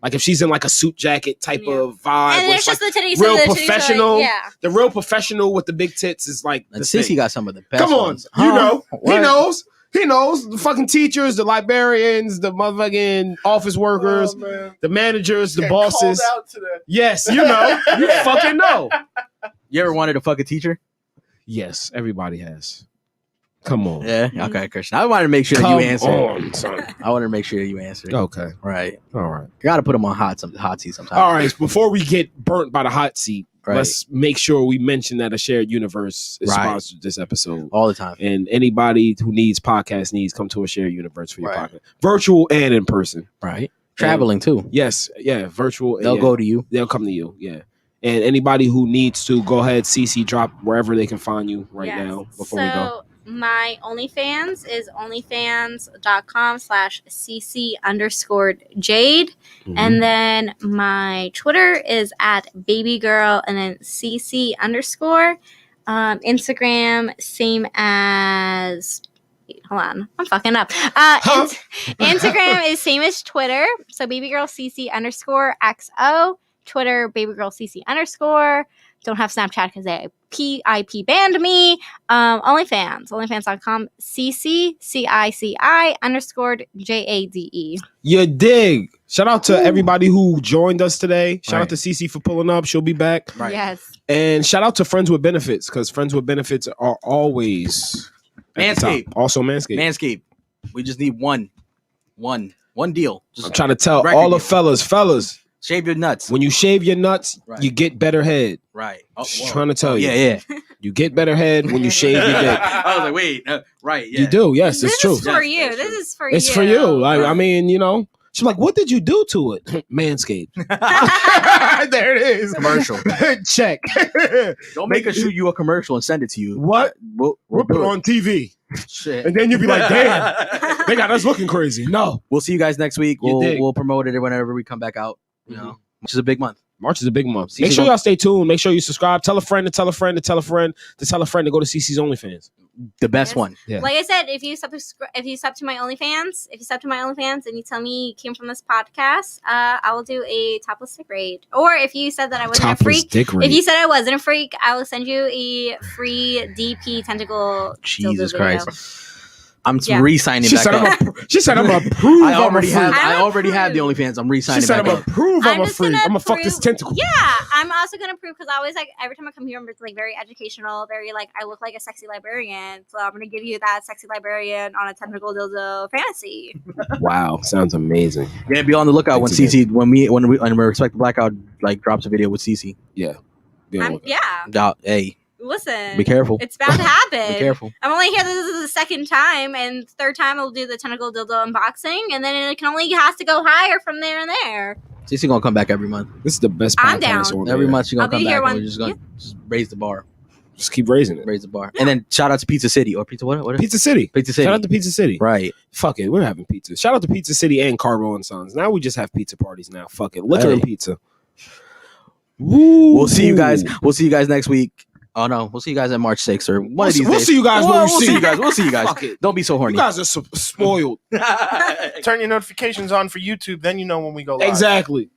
S1: Like if she's in like a suit jacket type
S4: Yeah.
S1: of vibe,
S4: And
S1: where
S4: it's
S1: it's
S4: just
S1: like
S4: the titties.
S1: real
S4: so the titties are
S1: professional.
S4: Like, yeah.
S1: the real professional with the big tits is like
S2: And
S1: the
S2: CC
S1: thing.
S2: got some of the best
S1: Come on,
S2: ones.
S1: you know, he
S2: What?
S1: knows. He knows the fucking teachers, the librarians, the motherfucking office workers,
S3: Oh, man.
S1: the managers, the
S3: Getting
S1: bosses.
S3: called out today.
S1: Yes, you know, you fucking know.
S2: You ever wanted to fuck a teacher?
S1: Yes, everybody has. Come on.
S2: Yeah. Okay, Christian. I wanted to make sure that
S1: Come
S2: you answered.
S1: on, son.
S2: I wanted to make sure that you answered.
S1: Okay.
S2: Right.
S1: All right.
S2: You got to put them on hot seat sometimes.
S1: All right. Before we get burnt by the hot seat,
S2: Right.
S1: let's make sure we mention that a shared universe is
S2: Right.
S1: sponsored this episode.
S2: All the time.
S1: And anybody who needs podcast needs come to a shared universe for your
S2: Right.
S1: podcast, virtual and in person.
S2: Right. Traveling too.
S1: Yes, yeah, virtual.
S2: They'll
S1: yeah.
S2: go to you.
S1: They'll come to you. Yeah. And anybody who needs to go ahead, CC drop wherever they can find you right
S4: Yes.
S1: now before we go.
S4: So my OnlyFans is onlyfans.com/cc_Jade.
S1: Mhm.
S4: And then my Twitter is at babygirl and then cc_. Instagram, same as. Hold on, I'm fucking up. Instagram is same as Twitter. So babygirlcc_XO. Twitter, babygirlcc_. Don't have Snapchat because they IP banned me. OnlyFans, onlyfans.com/CiCi_JADE.
S1: You dig. Shout out to
S4: Ooh.
S1: everybody who joined us today. Shout out
S2: Right.
S1: to CC for pulling up. She'll be back.
S2: Right.
S4: Yes.
S1: And shout out to Friends with Benefits, because Friends with Benefits are always at the top.
S2: Manscaped.
S1: Also Manscaped.
S2: Manscaped. We just need one deal. Just
S1: I'm trying to tell
S2: Record
S1: all the
S2: deal.
S1: fellas,
S2: shave your nuts.
S1: when you shave your nuts,
S2: Right.
S1: you get better head.
S2: Right. Oh,
S1: Just
S2: whoa.
S1: trying to tell you.
S2: Yeah.
S1: You get better head when you shave your dick.
S2: I was like, wait. Right. Yeah.
S1: You do. Yes,
S4: This
S1: it's true.
S4: is for
S2: Yes,
S4: you.
S2: that's
S4: This
S2: true.
S4: is for
S1: It's
S4: you.
S1: for you. Like, I mean, you know. She's like, what did you do to it? Manscaped. There it is.
S2: Commercial.
S1: Check.
S2: Don't make us shoot you a commercial and send it to you.
S1: What?
S2: We'll
S1: We'll put it
S2: do
S1: on TV.
S2: Shit.
S1: And then you'll be like, damn, they got us looking crazy. No.
S2: We'll see you guys next week.
S1: You dig.
S2: We'll promote it whenever we come back out. You know, which is a big month.
S1: March is a big month.
S2: CC
S1: Make sure
S2: don't-
S1: y'all stay tuned. Make sure you subscribe. Tell a friend to tell a friend to tell a friend to tell a friend to go to CC's OnlyFans.
S2: The best
S4: Yes.
S2: one.
S1: Yeah.
S4: Like I said, if you sub to my OnlyFans, and you tell me you came from this podcast, I will do a topless dick raid. Or if you said that I wasn't a freak,
S1: dick
S4: if you said I wasn't a freak, I will send you a free DP tentacle.
S2: Jesus
S4: dildo
S2: Christ.
S4: video.
S2: I'm
S4: Yeah.
S2: re-signing
S1: She
S2: back
S1: said,
S2: up.
S1: she said, I'm approve.
S2: I already have.
S4: I'm
S2: I already have the
S4: approved.
S2: OnlyFans. I'm
S1: She
S2: re-signing
S1: said,
S2: back
S1: I'm
S2: up.
S1: approve. I'm a
S4: just
S1: freak.
S4: gonna
S1: I'm gonna fuck this
S4: prove-
S1: tentacle.
S4: Yeah, I'm also gonna prove because I always like every time I come here, it's like very educational, very like I look like a sexy librarian. So I'm gonna give you that sexy librarian on a tentacle dildo fantasy.
S1: Wow, sounds amazing.
S2: Yeah, be on the lookout when
S1: Thanks
S2: CC when Respect the Blackout like drops a video with CC.
S1: Yeah.
S4: Yeah,
S2: Hey,
S4: listen.
S2: be careful.
S4: It's bound to happen.
S2: Be careful.
S4: I'm only here. This is the second time, and third time I'll do the tentacle dildo unboxing, and then it can only has to go higher from there and there.
S2: CC gonna come back every month.
S1: This is the best
S4: I'm
S1: podcast
S4: down.
S1: on
S2: Every
S1: there.
S2: month she gonna
S4: I'll be
S2: come
S4: here
S2: back. And
S4: one-
S2: we're just gonna just raise the bar.
S1: Just keep raising it.
S2: Raise the bar. And then shout out to Pizza City or Pizza what?
S1: Pizza City.
S2: Pizza City.
S1: Shout out to Pizza City.
S2: Right.
S1: Fuck it, we're having pizza. Shout out to Pizza City and Carbo and Sons. Now we just have pizza parties now. Fuck it, liquor
S2: Hey.
S1: and pizza. Woo.
S2: We'll see you guys. We'll see you guys next week. Oh no, we'll see you guys on March 6th or one of these
S1: We'll
S2: days.
S1: see you guys when we
S2: We'll
S1: see
S2: see
S1: you.
S2: you guys. We'll see you guys.
S1: Fuck it.
S2: Don't be so horny.
S1: You guys are spoiled.
S3: Turn your notifications on for YouTube, then you know when we go live.
S1: Exactly.